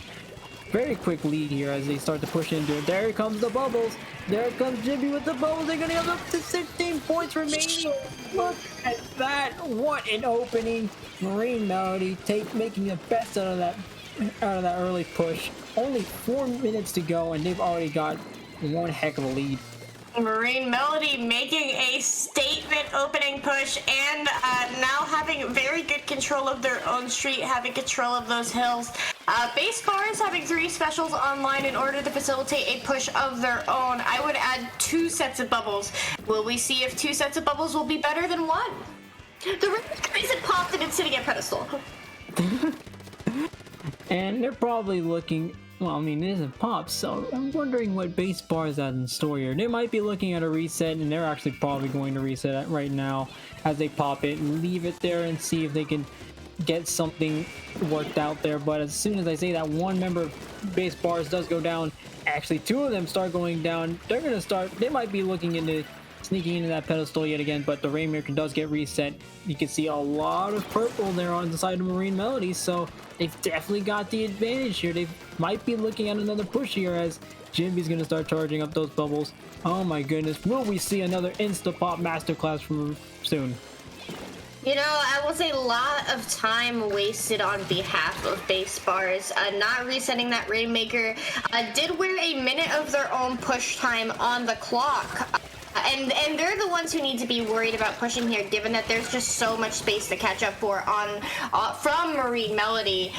very quick lead here as they start to push into it. There comes the bubbles. There comes Jimmy with the bubbles. They're gonna have up to 16 points remaining. Look at that! What an opening! Marine Melody making the best out of that early push. Only 4 minutes to go, and they've already got one heck of a lead. Marine Melody making a statement opening push and now having very good control of their own street, having control of those hills. Base Bars having 3 specials online in order to facilitate a push of their own. I would add 2 sets of bubbles. Will we see if 2 sets of bubbles will be better than 1? The Rainmaker isn't popped and it's sitting at pedestal. And they're probably looking... Well, I mean, it isn't popped, so I'm wondering what Base Bars has in store here. They might be looking at a reset, and they're actually probably going to reset it right now as they pop it and leave it there and see if they can get something worked out there. But as soon as I say that, one member of Base Bars does go down, actually 2 of them start going down. They're going to start... They might be looking into sneaking into that pedestal yet again, but the Rainmaker does get reset. You can see a lot of purple there on the side of Marine Melody, so they've definitely got the advantage here. They might be looking at another push here as Jimby's going to start charging up those bubbles. Oh my goodness, will we see another Insta-Pop Masterclass from soon? You know, I will say a lot of time wasted on behalf of Base Bars. Not resetting that Rainmaker. Did wear a minute of their own push time on the clock. And they're the ones who need to be worried about pushing here, given that there's just so much space to catch up for from Marine Melody.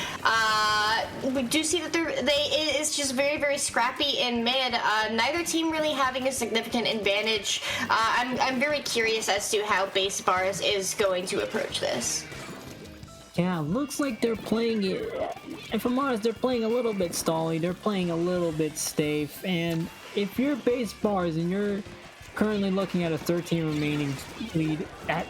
We do see that it's just very, very scrappy in mid. Neither team really having a significant advantage. I'm very curious as to how Base Bars is going to approach this. Yeah, looks like they're playing it. If I'm honest, they're playing a little bit stally. They're playing a little bit safe. And if you're Base Bars and you're currently looking at a 13 remaining lead, that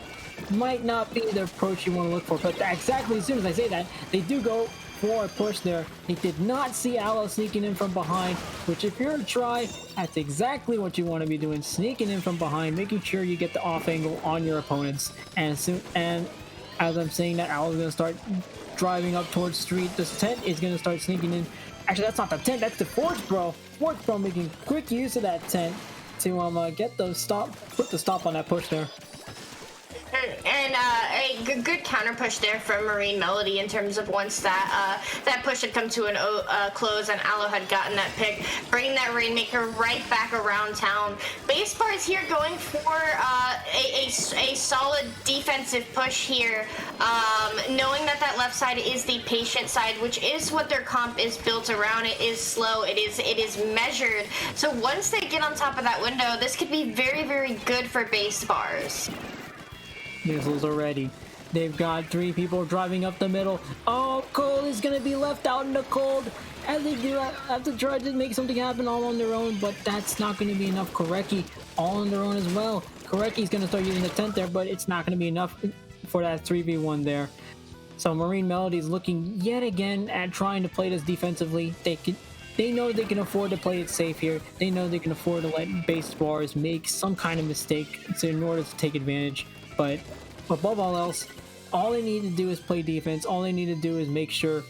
might not be the approach you want to look for. But exactly as soon as I say that, they do go for a push there. They did not see Aloe sneaking in from behind, which if you're a try, that's exactly what you want to be doing. Sneaking in from behind, making sure you get the off angle on your opponents. And as I'm saying that, Aloe's going to start driving up towards street. This tent is going to start sneaking in. Actually, that's not the tent, that's the Forge Bro. Forge Bro making quick use of that tent to get the stop, put the stop on that push there. And a good counter push there from Marine Melody in terms of once that push had come to a close and Aloe had gotten that pick, bringing that Rainmaker right back around town. Base Bars here going for a solid defensive push here, knowing that left side is the patient side, which is what their comp is built around. It is slow, it is measured. So once they get on top of that window, this could be very, very good for Base Bars. Missiles are ready. They've got 3 people driving up the middle. Oh, Cole is going to be left out in the cold as they do have to try to make something happen all on their own, but that's not going to be enough. Koreki all on their own as well. Koreki's going to start using the tent there, but it's not going to be enough for that 3v1 there. So Marine Melody is looking yet again at trying to play this defensively. They know they can afford to play it safe here. They know they can afford to let Base Bars make some kind of mistake in order to take advantage. But above all else, all they need to do is play defense. All they need to do is make sure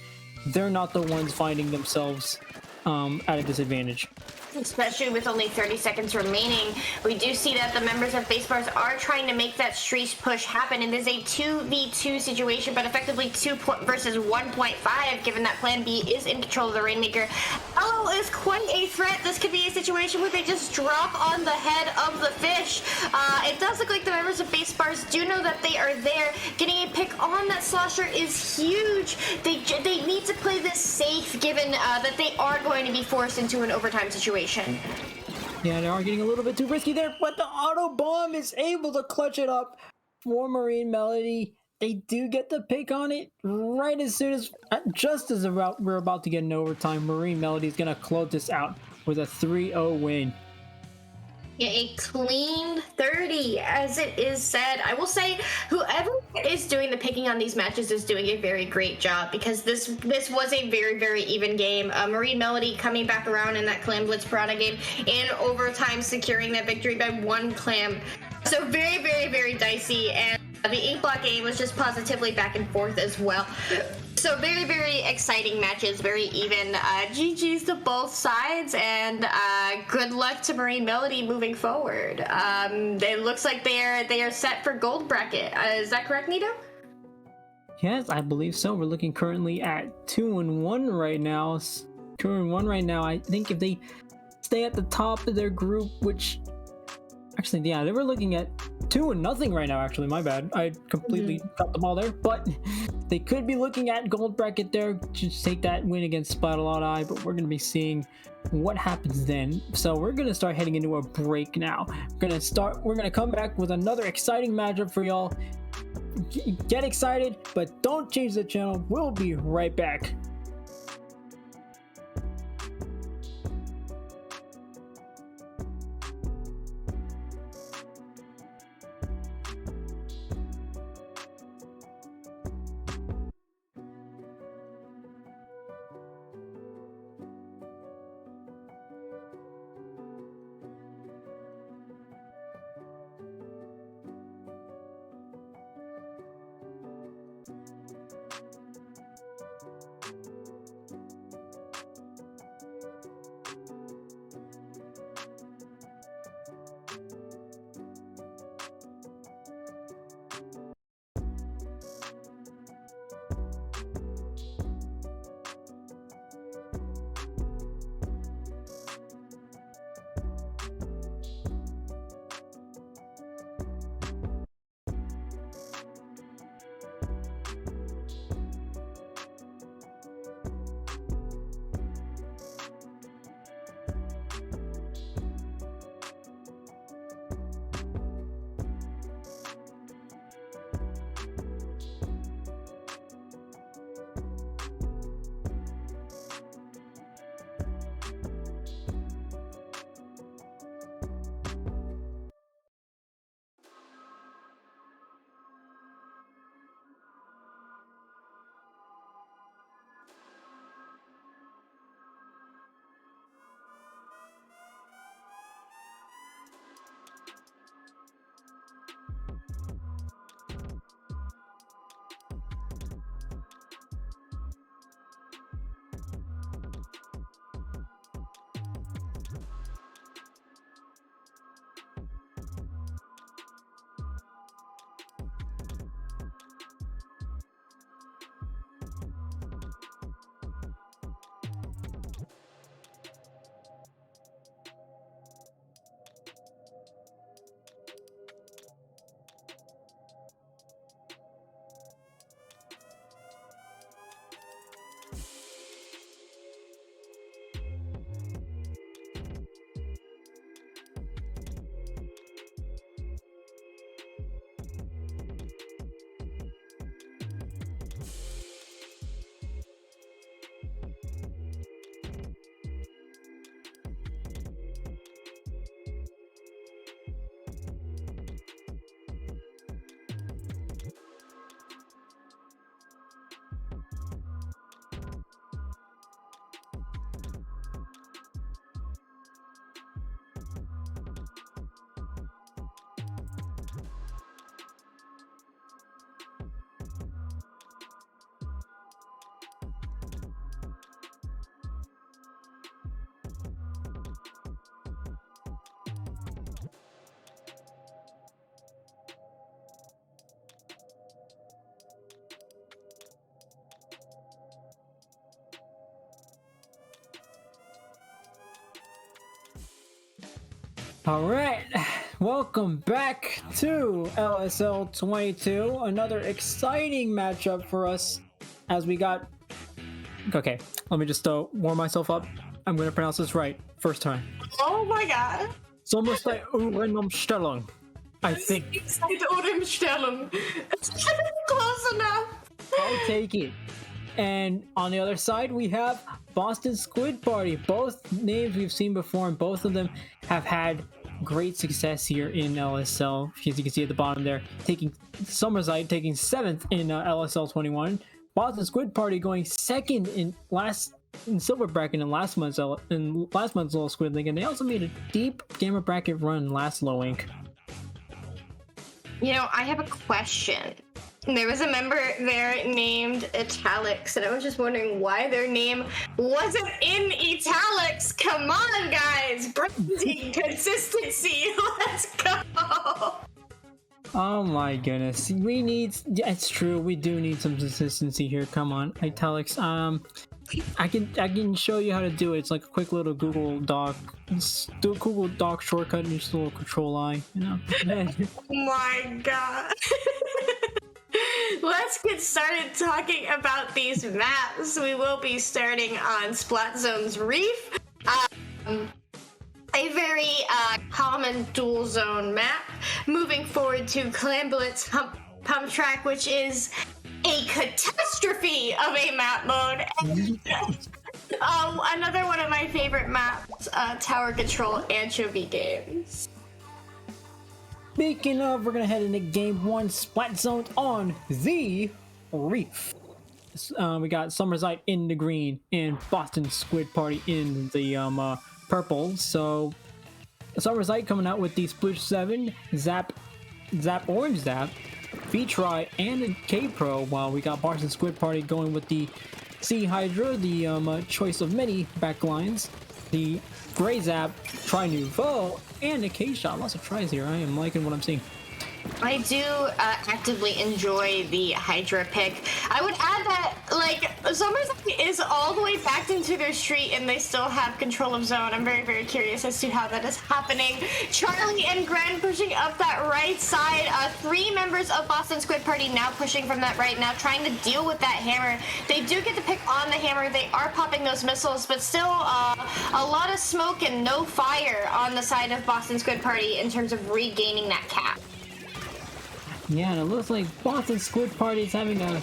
they're not the ones finding themselves at a disadvantage. Especially with only 30 seconds remaining, we do see that the members of Base Bars are trying to make that street push happen. It is a 2v2 situation, but effectively 2 versus 1.5, given that Plan B is in control of the Rainmaker. Aloe is quite a threat. This could be a situation where they just drop on the head of the fish. It does look like the members of Base Bars do know that they are there. Getting a pick on that Slosher is huge. They need to play this safe, given that they are going to be forced into an overtime situation. Yeah, they are getting a little bit too risky there, but the auto bomb is able to clutch it up for Marine Melody. They do get the pick on it right as soon as, just as we're about to get an overtime. Marine Melody is going to close this out with a 3-0 win. Yeah, a clean 30, as it is said. I will say, whoever is doing the picking on these matches is doing a very great job, because this was a very, very even game. Marine Melody coming back around in that Clam Blitz Piranha game in overtime, securing that victory by 1 clam. So very, very, very dicey. And The ink block game was just positively back and forth as well. So very, very exciting matches, very even. GG's to both sides, and good luck to Marine Melody moving forward. It looks like they are set for gold bracket. Is that correct, Nito? Yes, I believe so. We're looking currently at 2-1 right now. 2-1 right now. I think if they stay at the top of their group, which actually, yeah, they were looking at 2-0 right now. Actually, my bad. I completely got the ball there, but they could be looking at gold bracket there. Just take that win against Splatalot, but we're gonna be seeing what happens then. So we're gonna start heading into a break now. We're gonna come back with another exciting matchup for y'all. Get excited, but don't change the channel. We'll be right back. All right, welcome back to LSL 22. Another exciting matchup for us as we got... Okay, let me just warm myself up. I'm going to pronounce this right. First time. Oh my god. Sommerzeit Umstellung. I think. Umstellung. Close enough. I'll take it. And on the other side, we have Boston Squid Party. Both names we've seen before, and both of them have had great success here in LSL. As you can see at the bottom there, taking Sommerzeit taking 7th in LSL 21. Boston Squid Party going 2nd in silver bracket in last month's Little Squid League, and they also made a deep gamer bracket run last low ink. You know, I have a question. There was a member there named Italics, and I was just wondering why their name wasn't in italics. Come on, guys! Branding consistency. Let's go. Oh my goodness. We need. It's true. We do need some consistency here. Come on, italics. I can show you how to do it. It's like a quick little Google Doc. Do a Google Doc shortcut and just a little Control I. You know. Oh my god. Let's get started talking about these maps. We will be starting on Splat Zone's Reef. A very common dual zone map. Moving forward to Clamblit's Pump Track, which is a catastrophe of a map mode. And, another one of my favorite maps, Tower Control Anchovy Games. Speaking of, we're gonna head into Game 1 Splat Zone on the Reef. We got Sommerzeit in the green and Boston Squid Party in the purple. So Sommerzeit coming out with the Sploosh 7, Zap Orange Zap, V-Try, and a K-Pro, while we got Boston Squid Party going with the Sea Hydra, the choice of many backlines, the Gray Zap, Try Nouveau, and a K-Shot. Lots of tries here. I am liking what I'm seeing. I do actively enjoy the Hydra pick. I would add that, like, Sommerzeit is all the way backed into their street and they still have control of zone. I'm very, very curious as to how that is happening. Charlie and Gren pushing up that right side. 3 members of Boston Squid Party now pushing from that right, now trying to deal with that hammer. They do get the pick on the hammer. They are popping those missiles, but still a lot of smoke and no fire on the side of Boston Squid Party in terms of regaining that cap. Yeah, and it looks like Boston Squid Party is having a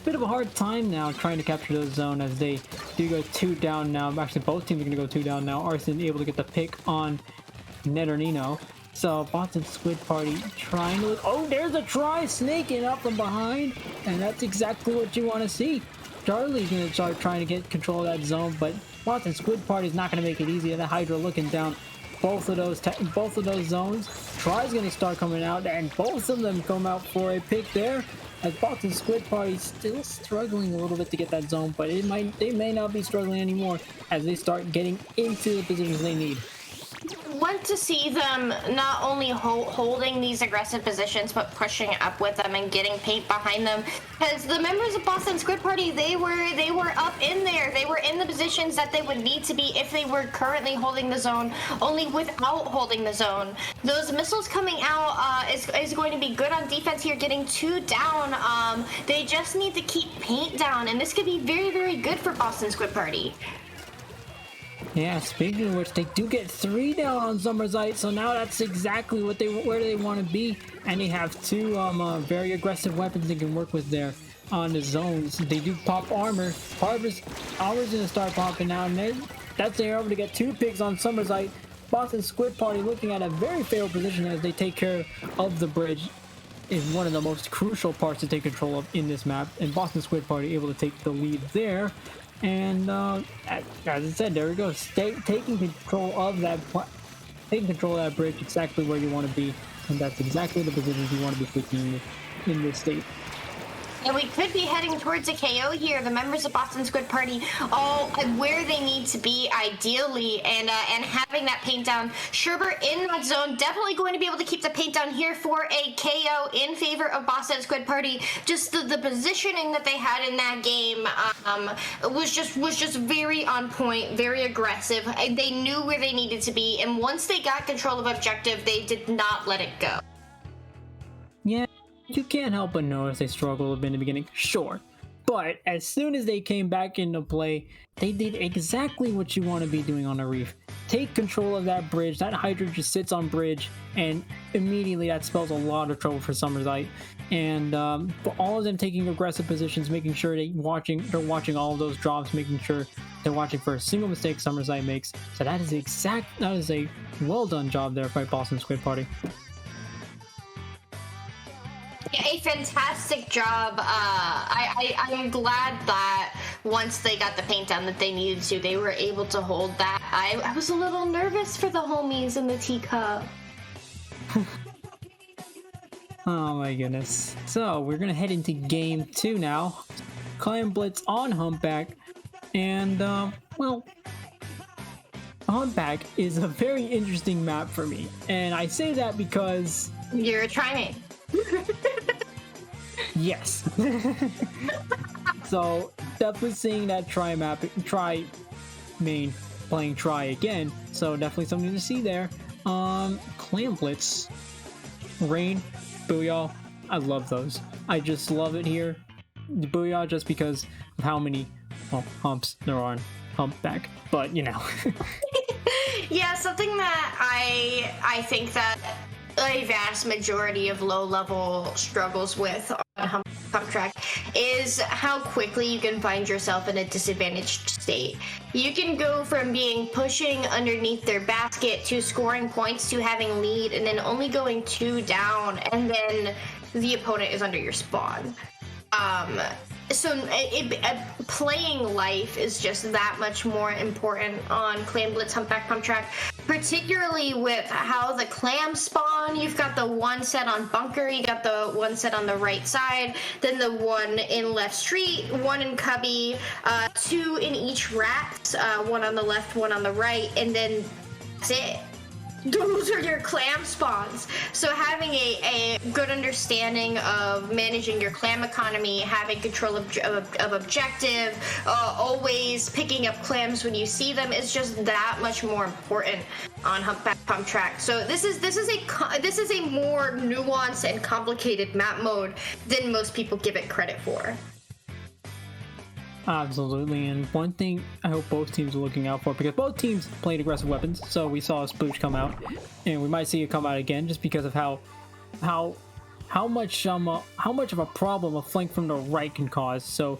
bit of a hard time now trying to capture those zone, as they do go 2 down now. Actually, both teams are going to go 2 down now. Arson able to get the pick on Ned or Nino. So Boston Squid Party trying to look. Oh, there's a try snaking up from behind, and that's exactly what you want to see. Charlie's going to start trying to get control of that zone, but Boston Squid Party is not going to make it easy. The Hydra looking down both of those zones. Try's gonna start coming out, and both of them come out for a pick there. As Boston Squid Party still struggling a little bit to get that zone, but they may not be struggling anymore as they start getting into the positions they need. Want to see them not only holding these aggressive positions, but pushing up with them and getting paint behind them. Because the members of Boston Squid Party, they were up in there. They were in the positions that they would need to be if they were currently holding the zone, only without holding the zone. Those missiles coming out is going to be good on defense here, getting 2 down. They just need to keep paint down, and this could be very, very good for Boston Squid Party. Yeah, speaking of which, they do get 3 down on Sommerzeit, so now that's exactly where they want to be, and they have 2 very aggressive weapons they can work with there on the zones. They do pop armor. Armor's gonna start popping now, and that's they're able to get 2 picks on Sommerzeit. Boston Squid Party looking at a very favorable position as they take care of the bridge. Is one of the most crucial parts to take control of in this map, and Boston Squid Party able to take the lead there. And as I said, there we go. Taking control of that bridge exactly where you want to be, and that's exactly the positions you want to be taking in this state. And we could be heading towards a KO here. The members of Boston Squid Party all where they need to be ideally, and having that paint down. Sherbert in that zone, definitely going to be able to keep the paint down here for a KO in favor of Boston Squid Party. Just the positioning that they had in that game was just very on point, very aggressive. They knew where they needed to be, and once they got control of objective, they did not let it go. Yeah. You can't help but notice they struggled a bit in the beginning, sure. But as soon as they came back into play, they did exactly what you want to be doing on a reef. Take control of that bridge. That Hydra just sits on bridge, and immediately that spells a lot of trouble for Sommerzeit. And for all of them taking aggressive positions, making sure they're watching all of those drops, making sure they're watching for a single mistake Sommerzeit makes. So that is a well done job there by Boston Squid Party. A fantastic job. I'm glad that once they got the paint down that they needed to, they were able to hold that. I was a little nervous for the homies in the teacup. Oh my goodness. So we're gonna head into game 2 now. Clam Blitz on Humpback, and well, Humpback is a very interesting map for me, and I say that because You're a trimate. yes. So definitely seeing that try main playing try again. So definitely something to see there. Clam Blitz, Rain, Booyah. I love those. I just love it here. The Booyah just because of how many humps there are on Humpback. But you know. Yeah, something that I think that a vast majority of low-level struggles with on Hump Track is how quickly you can find yourself in a disadvantaged state. You can go from being pushing underneath their basket to scoring points to having lead and then only going 2 down, and then the opponent is under your spawn. So playing life is just that much more important on Clam Blitz Humpback Pump Track, particularly with how the clams spawn. You've got the one set on bunker, you got the one set on the right side, then the one in left street, one in cubby, 2 in each rat, one on the left, one on the right, and then that's it. Those are your clam spawns. So having a good understanding of managing your clam economy, having control of objective, always picking up clams when you see them is just that much more important on Humpback Pump Track. So this is a more nuanced and complicated map mode than most people give it credit for. Absolutely, and one thing I hope both teams are looking out for, because both teams played aggressive weapons, so we saw a sploosh come out, and we might see it come out again just because of how much of a problem a flank from the right can cause. So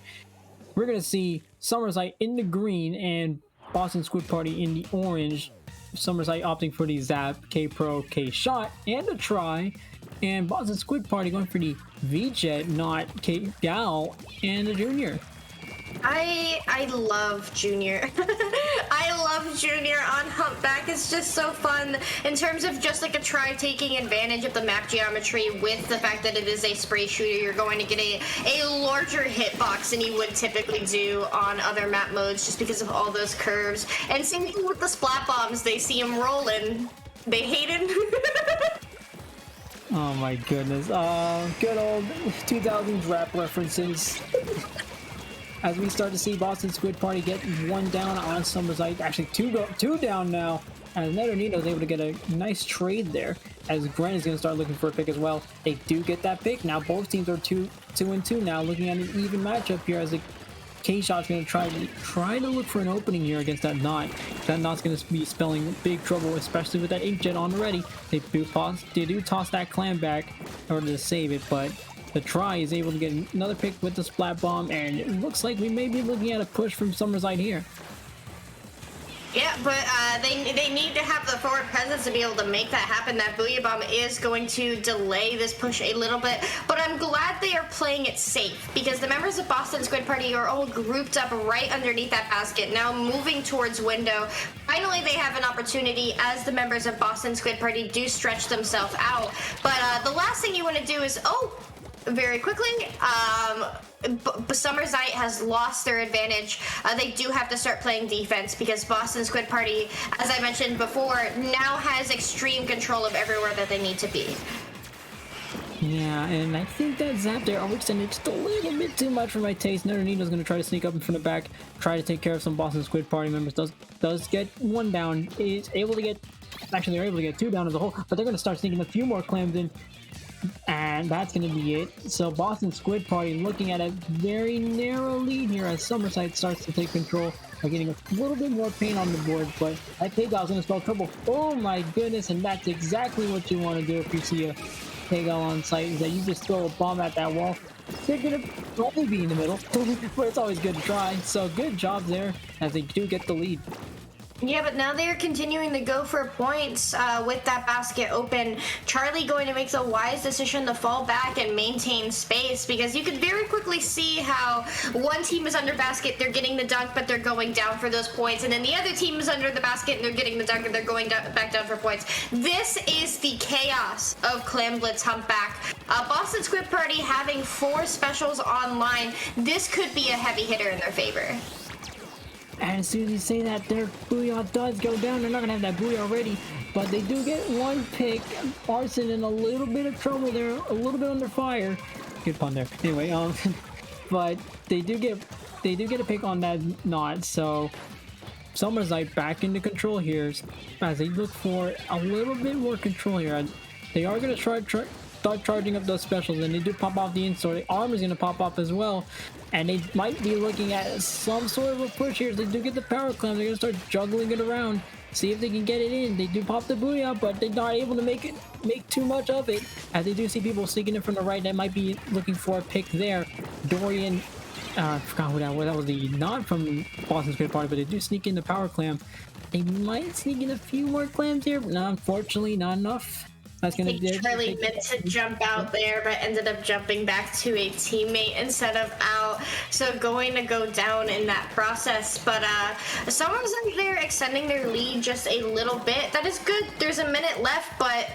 we're gonna see Sommerzeit in the green and Boston Squid Party in the orange. Sommerzeit opting for the Zap, K-Pro, K-Shot, and a try, and Boston Squid Party going for the V-Jet, not K-Gal, and a Junior. I love Junior. I love Junior on Humpback. It's just so fun in terms of just like a try taking advantage of the map geometry with the fact that it is a spray shooter. You're going to get a larger hitbox than you would typically do on other map modes just because of all those curves. And same thing with the splat bombs. They see him rolling. They hate him. Oh my goodness. Good old 2000s rap references. As we start to see Boston Squid Party get 1 down on Sommerzeit, actually 2 down now, as Neternito is able to get a nice trade there, as Gren is going to start looking for a pick as well. They do get that pick. Now both teams are 2-2 now, looking at an even matchup here, as the K-Shot's going to try to look for an opening here against that Knot. That Knot's going to be spelling big trouble, especially with that Inkjet on already. They do toss that clam back in order to save it, but the try is able to get another pick with the splat bomb, and it looks like we may be looking at a push from Sommerzeit here. Yeah, but they need to have the forward presence to be able to make that happen. That Booyah Bomb is going to delay this push a little bit, but I'm glad they are playing it safe because the members of Boston Squid Party are all grouped up right underneath that basket, now moving towards window. Finally, they have an opportunity as the members of Boston Squid Party do stretch themselves out. But the last thing you want to do is, very quickly, Sommerzeit has lost their advantage. They do have to start playing defense because Boston Squid Party, as I mentioned before, now has extreme control of everywhere that they need to be. Yeah, and I think that Zap there overextended just a little bit too much for my taste. Neternito's going to try to sneak up in from the back, try to take care of some Boston Squid Party members. Does get 1 down. Is able to get, actually they're able to get 2 down as a whole, but they're going to start sneaking a few more clams in. And that's going to be it. So Boston Squid Party looking at a very narrow lead here as Sommerzeit starts to take control by getting a little bit more paint on the board, but that K-Gal is going to spell trouble. Oh my goodness, and that's exactly what you want to do if you see a K-Gal on site, is that you just throw a bomb at that wall. They're going to probably be in the middle, but it's always good to try. So good job there as they do get the lead. Yeah, but now they are continuing to go for points with that basket open. Charlie going to make the wise decision to fall back and maintain space, because you could very quickly see how one team is under basket, they're getting the dunk, but they're going down for those points, and then the other team is under the basket and they're getting the dunk and they're going back down for points. This is the chaos of Clam Blitz Humpback. Boston Squid Party having 4 specials online. This could be a heavy hitter in their favor. And as soon as you say that, their Booyah does go down. They're not going to have that Booyah ready, but they do get one pick. Arson in a little bit of trouble there, a little bit under fire. Good pun there. Anyway, but they do get a pick on that knot, so Sommerzeit back into control here as they look for a little bit more control here. They are going to start charging up those specials, and they do pop off the in-store. The arm is going to pop off as well, and they might be looking at some sort of a push here. They do get the power clamp. They're going to start juggling it around, see if they can get it in. They do pop the Booyah, but they're not able to make too much of it, as they do see people sneaking in from the right that might be looking for a pick there. Dorian, I forgot who that was. That was the not from Boston Squid Party, but they do sneak in the power clamp. They might sneak in a few more clamps here, but unfortunately not enough. That's gonna Charlie meant to jump out there, but ended up jumping back to a teammate instead of out. So going to go down in that process. But someone's out there extending their lead just a little bit. That is good. There's a minute left, but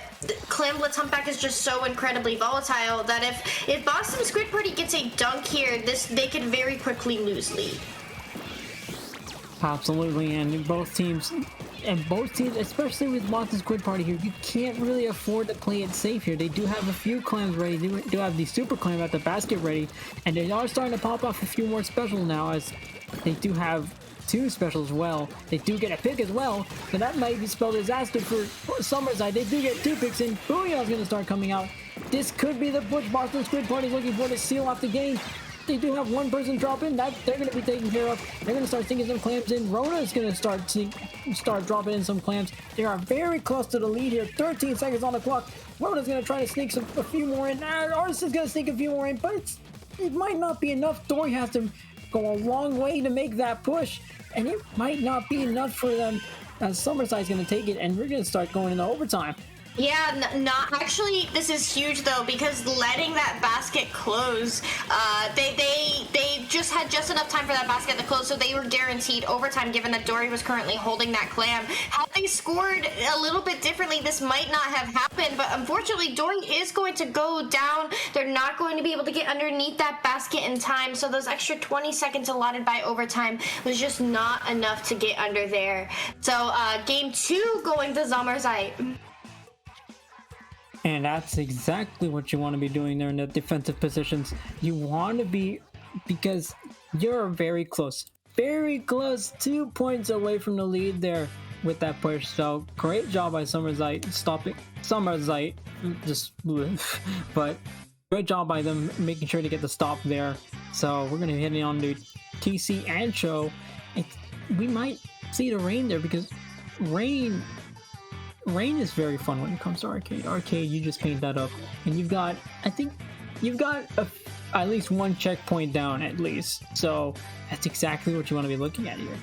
Clam Blitz Humpback is just so incredibly volatile that if Boston Squid Party gets a dunk here, they could very quickly lose lead. Absolutely, and both teams, especially with Boston Squid Party here, you can't really afford to play it safe here. They do have a few clams ready. They do have the super clam at the basket ready, and they are starting to pop off a few more specials now, as they do have 2 specials as well. They do get a pick as well, so that might be spell disaster for Sommerzeit. They do get 2 picks, and Booyah is going to start coming out. This could be the push Boston Squid Party is looking for to seal off the game. They do have one person drop in that they're going to be taken care of. They're going to start sinking some clamps in. Rona is going to start dropping in some clamps. They are very close to the lead here. 13 seconds on the clock. Rona's going to try to sneak a few more in. Artis is going to sneak a few more in, but it might not be enough. Dory has to go a long way to make that push, and it might not be enough for them, as Sommerzeit's going to take it, and we're going to start going into overtime. Yeah, not actually. This is huge though, because letting that basket close, they just had just enough time for that basket to close, so they were guaranteed overtime. Given that Dory was currently holding that clam, had they scored a little bit differently, this might not have happened. But unfortunately, Dory is going to go down. They're not going to be able to get underneath that basket in time. So those extra 20 seconds allotted by overtime was just not enough to get under there. So game 2 going to Sommerzeit. And that's exactly what you want to be doing there in the defensive positions. You want to be, because you're very close, 2 points away from the lead there with that push. So great job by Sommerzeit stopping Sommerzeit, but great job by them making sure to get the stop there. So we're gonna be heading on to TC and Show. We might see the rain there, because rain is very fun when it comes to arcade. You just paint that up, and I think you've got at least one checkpoint down at least. So that's exactly what you want to be looking at here.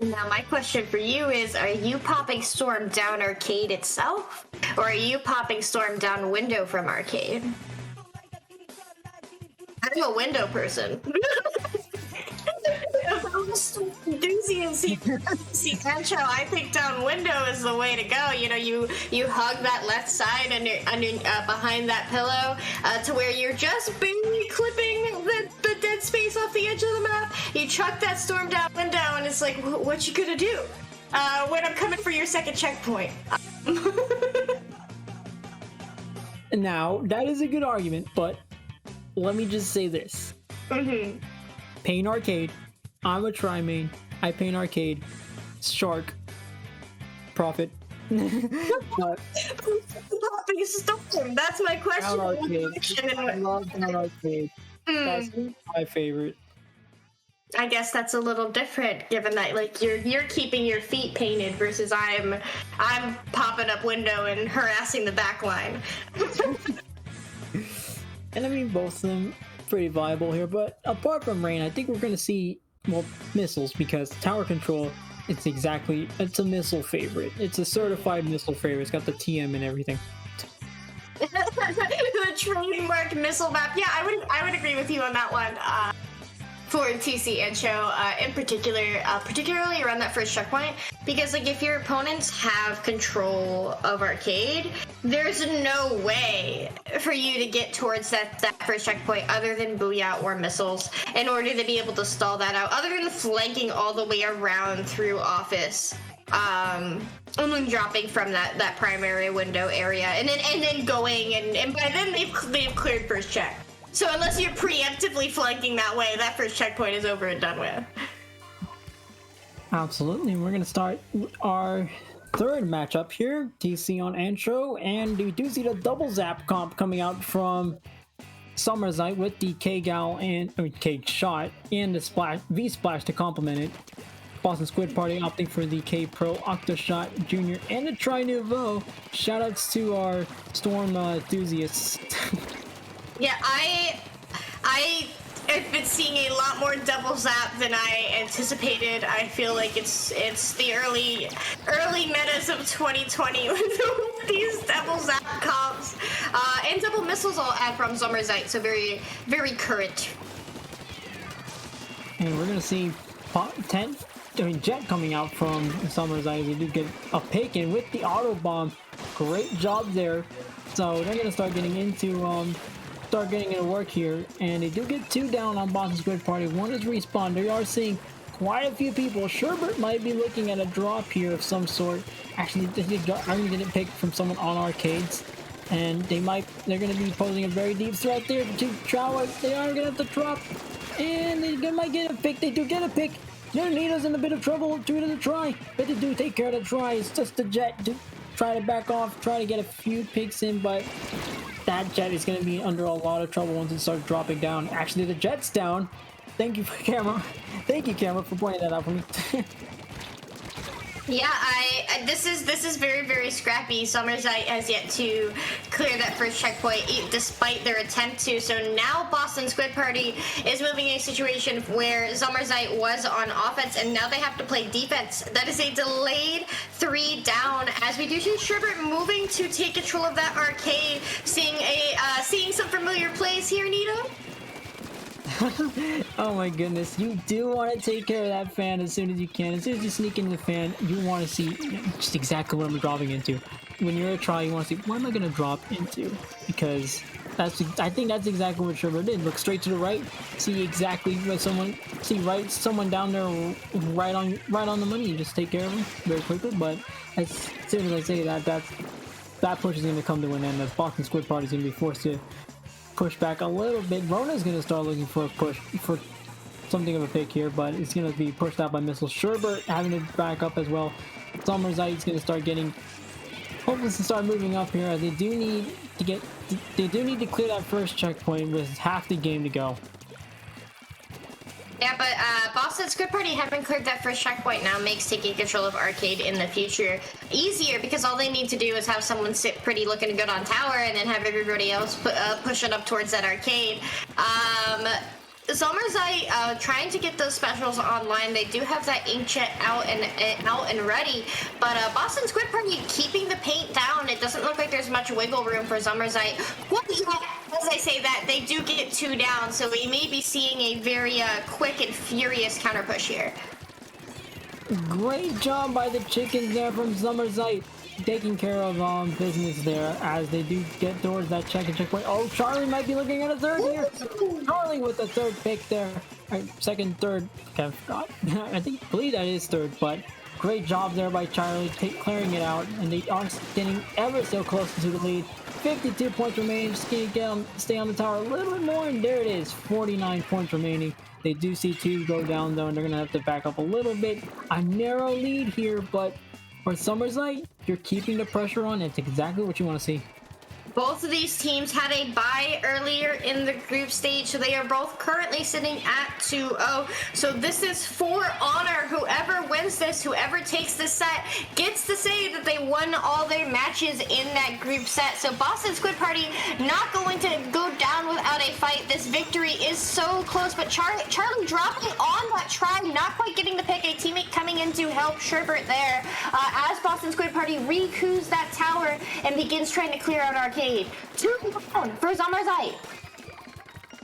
Now my question for you is, are you popping Storm down arcade itself, or are you popping Storm down window from arcade? I'm a window person. Doozy and see I think down window is the way to go. You know, you hug that left side under behind that pillow to where you're just barely clipping the dead space off the edge of the map. You chuck that storm down window, and it's like, what you gonna do when I'm coming for your second checkpoint? Now that is a good argument, but let me just say this. Pain arcade. I'm a tri-main. I paint arcade. Shark. Profit. But popping storm. That's my question. I love arcade. That's my favorite. I guess that's a little different, given that like you're keeping your feet painted versus I'm popping up window and harassing the back line. And I mean, both of them pretty viable here, but apart from rain, I think we're going to see missiles, because tower control It's a missile favorite. It's a certified missile favorite. It's got the TM and everything. The trademark missile map. Yeah, I would agree with you on that one. For TC and Show, in particular, particularly around that first checkpoint, because like if your opponents have control of arcade, there's no way for you to get towards that first checkpoint other than booyah or missiles in order to be able to stall that out, other than flanking all the way around through office. And then dropping from that primary window area, and then going, and by then they've cleared first check. So unless you're preemptively flanking that way, that first checkpoint is over and done with. Absolutely. We're going to start our third matchup here, TC on Antro, and we do see the double zap comp coming out from Sommerzeit with the K-Gal and K-Shot and the V-Splash to complement it. Boston Squid Party opting for the K-Pro, Octoshot Jr., and the Tri-Nouveau. Shoutouts to our Storm enthusiasts. Yeah, I've been seeing a lot more double zap than I anticipated. I feel like it's the early metas of 2020 with these double zap comps and double missiles all add from Sommerzeit, so very, very current. And we're gonna see Jet coming out from Sommerzeit. They do get a pick, and with the auto bomb, great job there. So they're gonna start getting into work here, and they do get 2 down on Boston Squid Party. 1 is respawn. They are seeing quite a few people. Sherbert might be looking at a drop here of some sort. Actually, I didn't pick from someone on arcades, and they're going to be posing a very deep threat there to Trower. They are going to have to drop, and they might get a pick. They do get a pick. Nito's in a bit of trouble due to the try, but they do take care of the try. It's just the Jet to try to back off, try to get a few picks in, but that Jet is going to be under a lot of trouble once it starts dropping down. Actually, the Jet's down. Thank you, camera. Thank you, camera, for pointing that out for me. Yeah, this is very, very scrappy. Sommerzeit has yet to clear that first checkpoint despite their attempt to. So now Boston Squid Party is moving in a situation where Sommerzeit was on offense and now they have to play defense. That is a delayed 3 down as we do see Sherbert moving to take control of that arcade, seeing some familiar plays here, Nito. Oh my goodness, you do want to take care of that fan as soon as you can. As soon as you sneak into the fan, you want to see just exactly what I'm dropping into. When you're a try, you want to see, what am I going to drop into? Because I think that's exactly what Sherbert did. Look straight to the right, see exactly what someone down there right on the money. You just take care of them very quickly. But as soon as I say that push is going to come to an end. The Boston Squid Party is going to be forced to push back a little bit. Rona's going to start looking for a push for something of a pick here, but it's going to be pushed out by missiles. Sherbert having to back up as well. Sommerzeit's going to start hopefully to start moving up here, as they do need to clear that first checkpoint with half the game to go. Yeah, but Boston Squid Party having cleared that first checkpoint now makes taking control of arcade in the future easier, because all they need to do is have someone sit pretty looking good on tower and then have everybody else pushing up towards that arcade. Sommerzeit trying to get those specials online. They do have that inkjet out and ready, but Boston Squid Party keeping the paint down. It doesn't look like there's much wiggle room for Sommerzeit. As I say that, they do get 2 down, so we may be seeing a very quick and furious counter push here. Great job by the chickens there from Sommerzeit, taking care of business there as they do get towards that checkpoint. Oh, Charlie might be looking at a third here. Charlie with the 3rd pick there. Second, third. Okay, I believe that is 3rd, but great job there by Charlie clearing it out, and they are getting ever so close to the lead. 52 points remaining. Just gonna stay on the tower a little bit more, and there it is. 49 points remaining. They do see 2 go down though, and they're gonna have to back up a little bit. A narrow lead here, but for Sommerzeit, you're keeping the pressure on. It's exactly what you want to see. Both of these teams had a bye earlier in the group stage, so they are both currently sitting at 2-0. So this is for honor. Whoever wins this, whoever takes this set, gets to say that they won all their matches in that group set. So Boston Squid Party not going to go down without a fight. This victory is so close, but Charlie dropping on that try, not quite getting the pick. A teammate coming in to help Sherbert there as Boston Squid Party recoups that tower and begins trying to clear out Arcade. 2 down for Sommerzeit.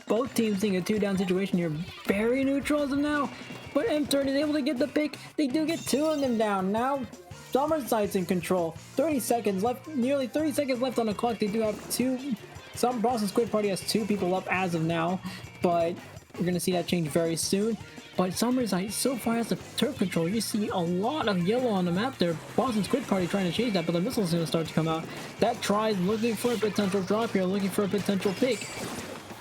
Both teams seeing a 2-down situation here. Very neutral as of now, but M30 is able to get the pick. They do get 2 of them down. Now Sommerzeit's in control. 30 seconds left, nearly 30 seconds left on the clock. They do have 2. Some Boston Squid Party has 2 people up as of now, but we're gonna see that change very soon. But Sommerzeit so far has the turf control. You see a lot of yellow on the map there. Boston Squid Party trying to change that, but the missile's gonna start to come out. That tries looking for a potential drop here, looking for a potential pick.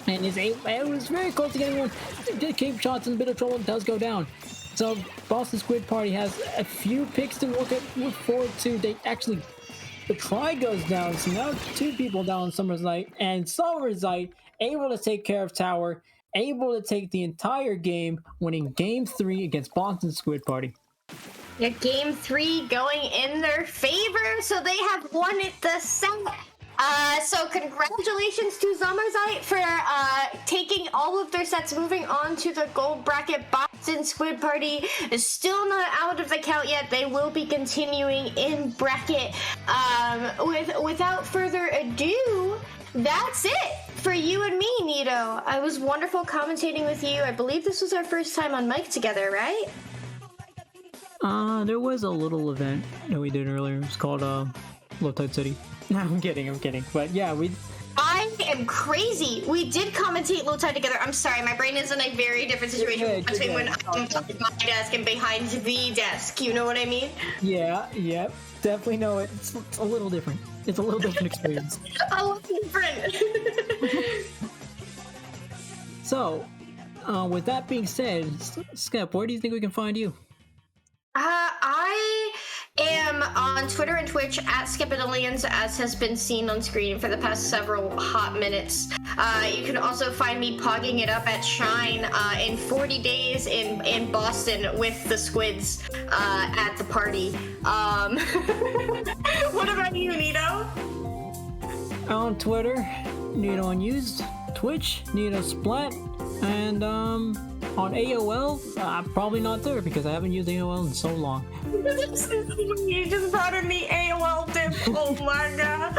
And it was very close to getting one. It did keep shots in a bit of trouble. It does go down. So Boston Squid Party has a few picks to look forward to. They actually, the try goes down. So now 2 people down on Sommerzeit, and Sommerzeit able to take care of tower, able to take the entire game, winning game 3 against Boston Squid Party. Yeah, game 3 going in their favor, so they have won it the set. So congratulations to Sommerzeit for taking all of their sets, moving on to the gold bracket. Boston Squid Party is still not out of the count yet. They will be continuing in bracket. Without further ado, that's it for you and me, Nito. I was wonderful commentating with you. I believe this was our first time on mic together, right? There was a little event that we did earlier. It's called Low Tide City. No, I'm kidding. But yeah, I am crazy. We did commentate Low Tide together. I'm sorry, my brain is in a very different situation between when I'm behind my desk and behind the desk. You know what I mean? Yeah, definitely know it. It's a little different. It's a little different experience. A little different. So, with that being said, Skep, where do you think we can find you? I am on Twitter and Twitch at Squidalians, as has been seen on screen for the past several hot minutes. You can also find me pogging it up at Shine in 40 days in Boston with the Squids at the party. What about you, Nito? On Twitter, Nito Unused, Twitch, Nito Splat, and on AOL, probably not there because I haven't used AOL in so long. You just brought in the AOL dip. Oh my god.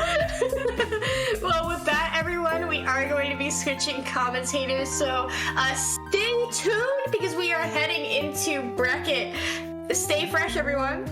Well, with that, everyone, we are going to be switching commentators, so stay tuned because we are heading into bracket. Stay fresh, everyone.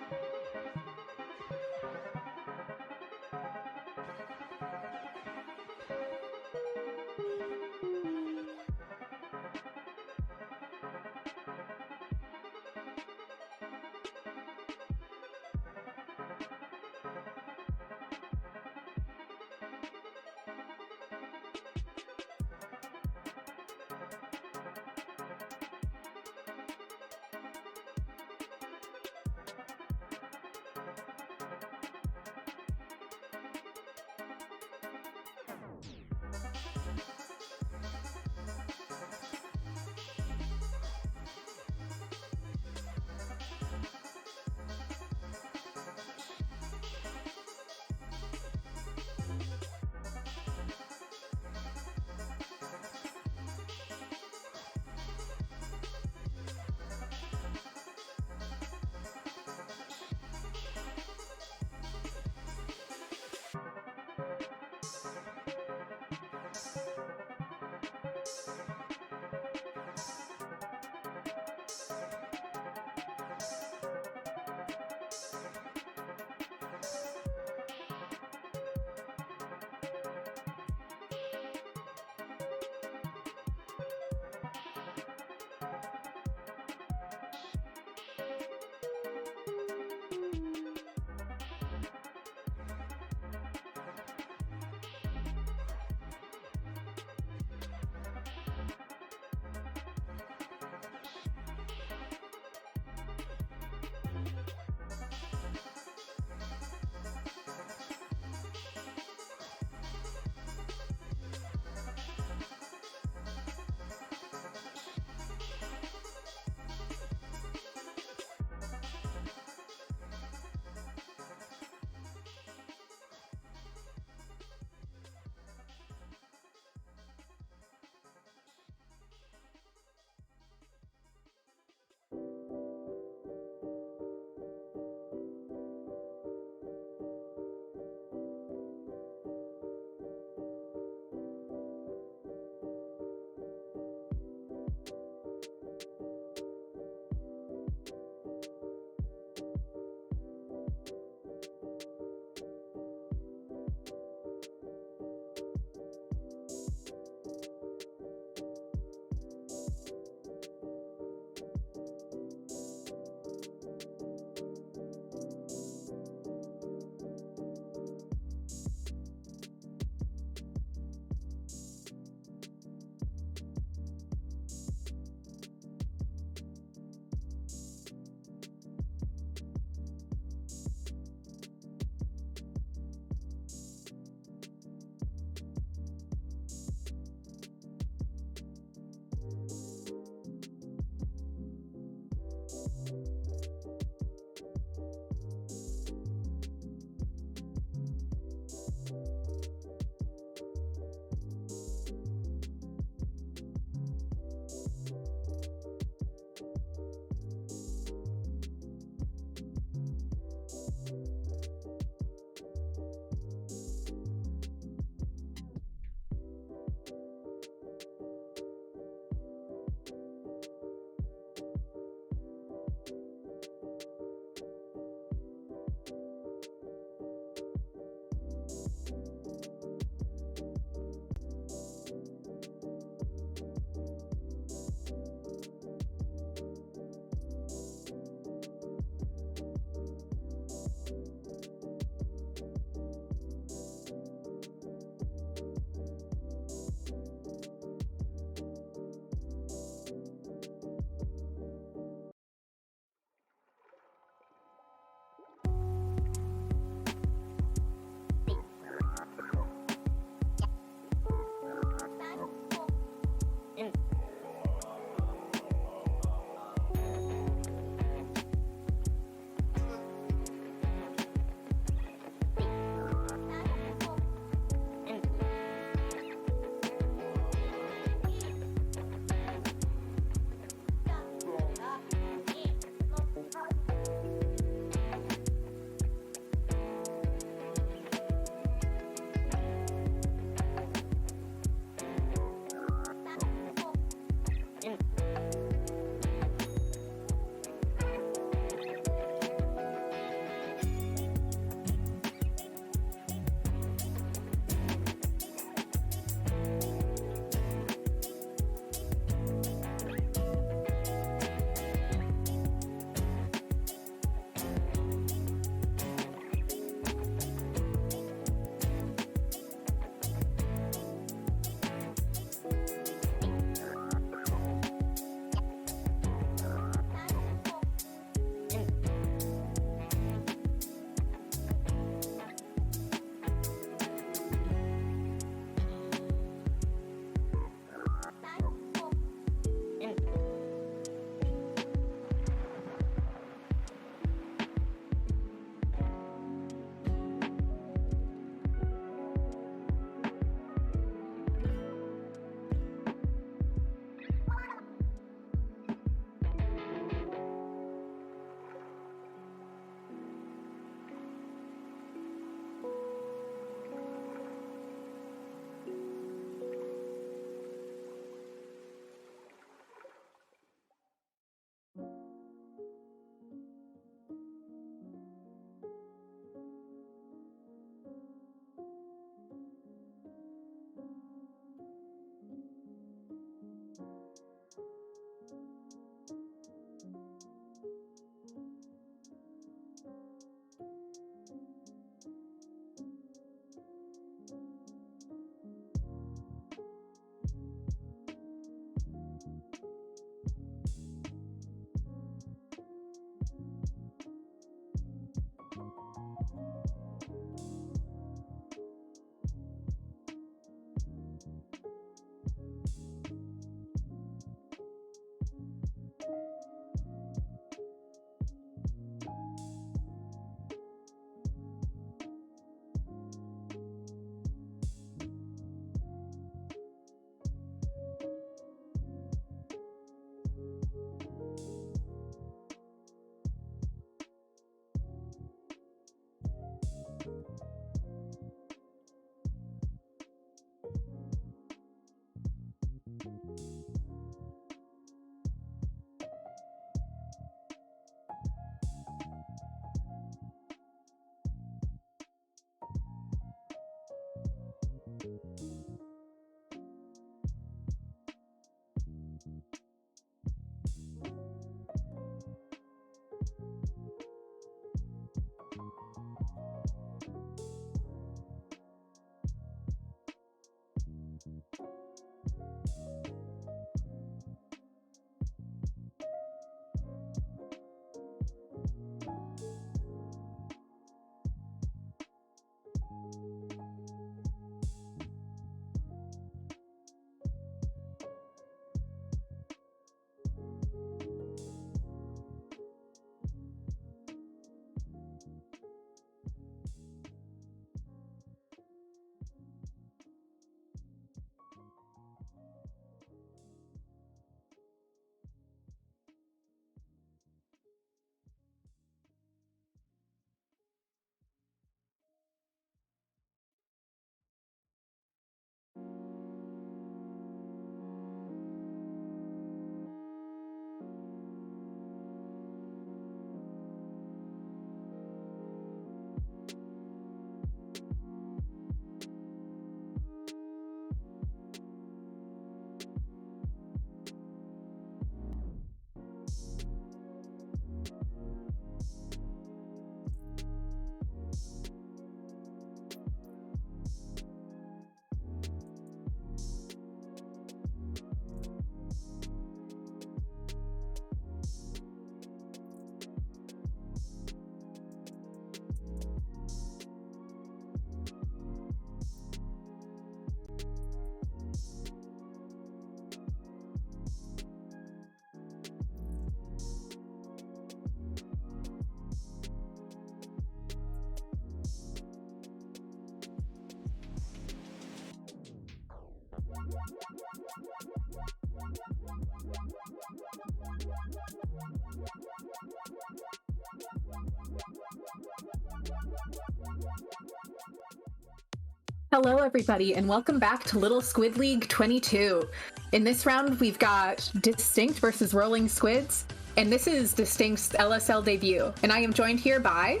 Hello, everybody, and welcome back to Little Squid League 22. In this round, we've got DistInkt versus Rolling Squids, and this is DistInkt's LSL debut. And I am joined here by...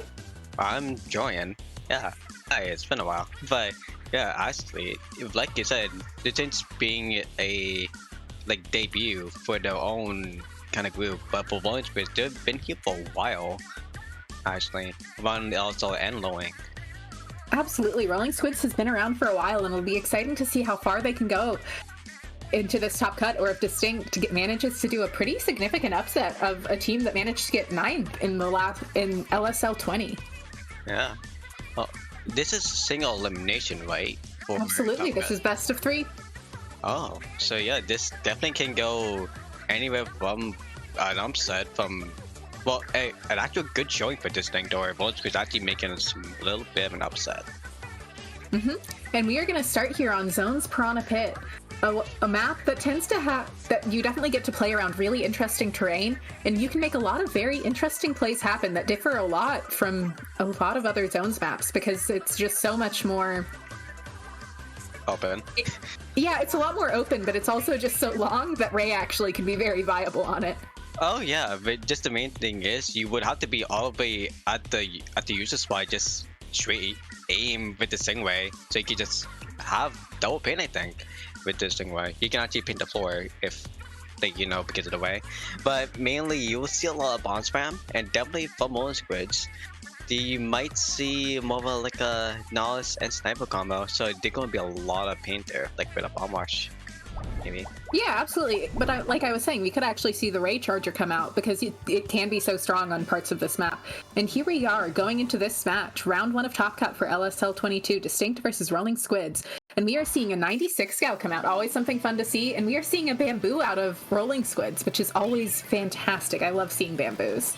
I'm Joyan. Yeah, hi, it's been a while. But yeah, actually, like you said, DistInkt's being a debut for their own kind of group, but for Rolling Squids, they've been here for a while, actually, around also and Lowing. Absolutely, Rolling Squids has been around for a while, and it'll be exciting to see how far they can go into this top cut, or if DistInkt manages to do a pretty significant upset of a team that managed to get 9th in LSL 20. Yeah. Well, this is single elimination, right? Absolutely, this is best of 3. Oh, so yeah, this definitely can go anywhere from an upset from, well, an actual good showing for DistInkt, or Rolling Squids actually making a little bit of an upset. And we are going to start here on Zones Piranha Pit, a map that tends to have, that you definitely get to play around really interesting terrain, and you can make a lot of very interesting plays happen that differ a lot from a lot of other Zones maps, because it's just so much more... Open. Yeah, it's a lot more open, but it's also just so long that Ray actually can be very viable on it. Oh yeah, but just the main thing is you would have to be all the way at the user spot, just straight aim with the Stingray, so you can just have double pin. I think with this Stingray, you can actually pin the floor if, because of the way. But mainly you will see a lot of bomb spam, and definitely from Rolling Squids, you might see more of a Nahus and Sniper combo. So there's gonna be a lot of pain there, like with a bomb rush. Maybe. Yeah, absolutely. But like I was saying, we could actually see the Ray Charger come out because it can be so strong on parts of this map. And here we are going into this match, round 1 of Top Cut for LSL 22, DistInkt versus Rolling Squids. And we are seeing a 96 scout come out, always something fun to see. And we are seeing a bamboo out of Rolling Squids, which is always fantastic. I love seeing bamboos.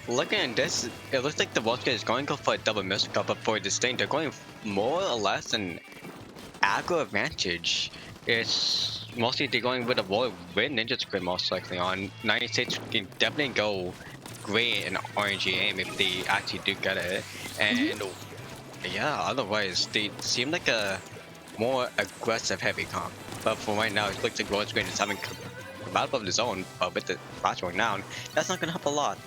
Looking at this, it looks like the Vulcan is going to go for a double mystical, but for DistInkt, they're going more or less an aggro advantage. It's mostly they're going with a Void with Ninja Squid most likely on. 96 can definitely go great in RNG aim if they actually do get it. And yeah, otherwise they seem like a more aggressive heavy comp. But for right now, it looks like Rolling Squid is having combat of his own, but with the flash going down, that's not going to help a lot.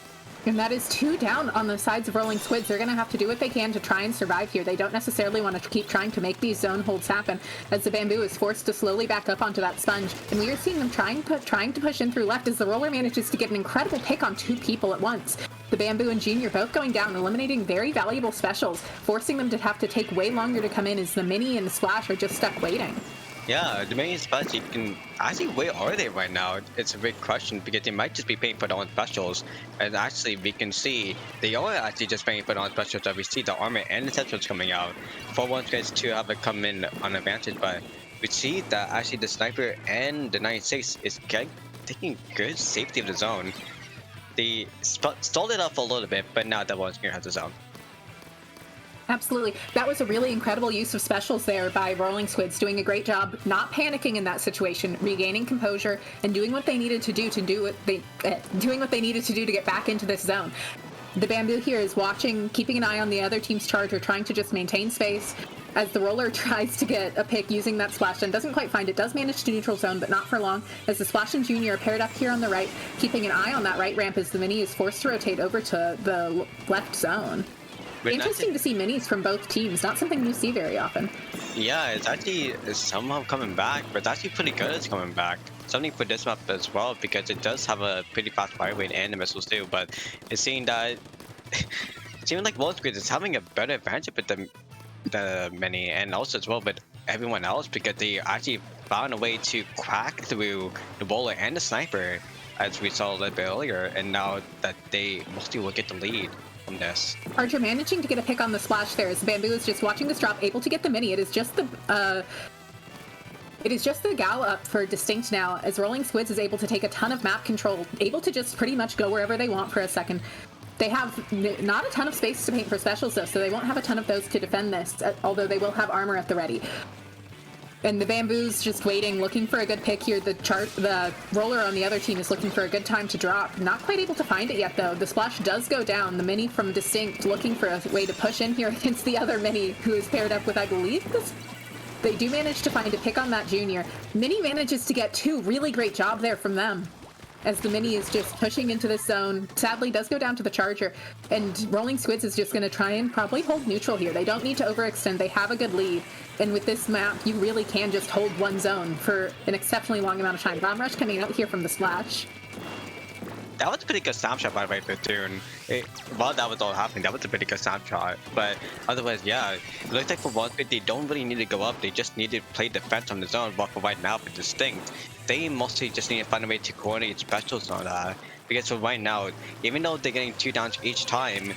And that is 2 down on the sides of Rolling Squids. They're going to have to do what they can to try and survive here. They don't necessarily want to keep trying to make these zone holds happen, as the bamboo is forced to slowly back up onto that sponge. And we are seeing them trying to push in through left as the roller manages to get an incredible pick on 2 people at once. The bamboo and Junior both going down, eliminating very valuable specials, forcing them to have to take way longer to come in as the Mini and the Splash are just stuck waiting. Yeah, the main special, you can actually, where are they right now? It's a big question because they might just be paying for their own specials, and actually we can see they are actually just paying for their own specials. That we see the armor and the essentials coming out for one guys to have it come in on advantage, but we see that actually the sniper and the 96 is taking good safety of the zone. They stalled it up a little bit, but now that one's gonna have the zone. Absolutely. That was a really incredible use of specials there by Rolling Squids, doing a great job not panicking in that situation, regaining composure, and doing what they needed to do to get back into this zone. The bamboo here is watching, keeping an eye on the other team's charger, trying to just maintain space as the roller tries to get a pick using that splash and doesn't quite find it. Does manage to neutral zone, but not for long, as the Splash and Junior are paired up here on the right, keeping an eye on that right ramp as the Mini is forced to rotate over to the left zone. Interesting to see minis from both teams, not something you see very often. Yeah, it's actually somehow coming back, but it's actually pretty good it's coming back. Something for this map as well, because it does have a pretty fast fire rate and the missiles too, but it's seeing that it seems like Rolling Squids is having a better advantage with the Mini, and also as well with everyone else, because they actually found a way to crack through the bowler and the sniper, as we saw a little bit earlier, and now that they mostly will get the lead from this. Archer managing to get a pick on the Splash there as Bamboo is just watching this drop, able to get the Mini. It is just the gal up for DistInkt now, as Rolling Squids is able to take a ton of map control, able to just pretty much go wherever they want for a second. They have not a ton of space to paint for specials though, so they won't have a ton of those to defend this, although they will have armor at the ready. And the Bamboo's just waiting, looking for a good pick here. The roller on the other team is looking for a good time to drop. Not quite able to find it yet, though. The Splash does go down. The Mini from DistInkt looking for a way to push in here against the other Mini, who is paired up with, I believe, They do manage to find a pick on that junior. Mini manages to get 2. Really great job there from them, as the Mini is just pushing into this zone. Sadly, does go down to the Charger, and Rolling Squids is just going to try and probably hold neutral here. They don't need to overextend. They have a good lead, and with this map, you really can just hold one zone for an exceptionally long amount of time. Bomb Rush coming out here from the splash. That was a pretty good snapshot by the way, Platoon. While that was all happening, that was a pretty good snapshot. But otherwise, yeah, it looks like for Squid, they don't really need to go up. They just need to play defense on the zone. But for right now, for DistInkt, they mostly just need to find a way to coordinate specials on that. Because for right now, even though they're getting 2 downs each time,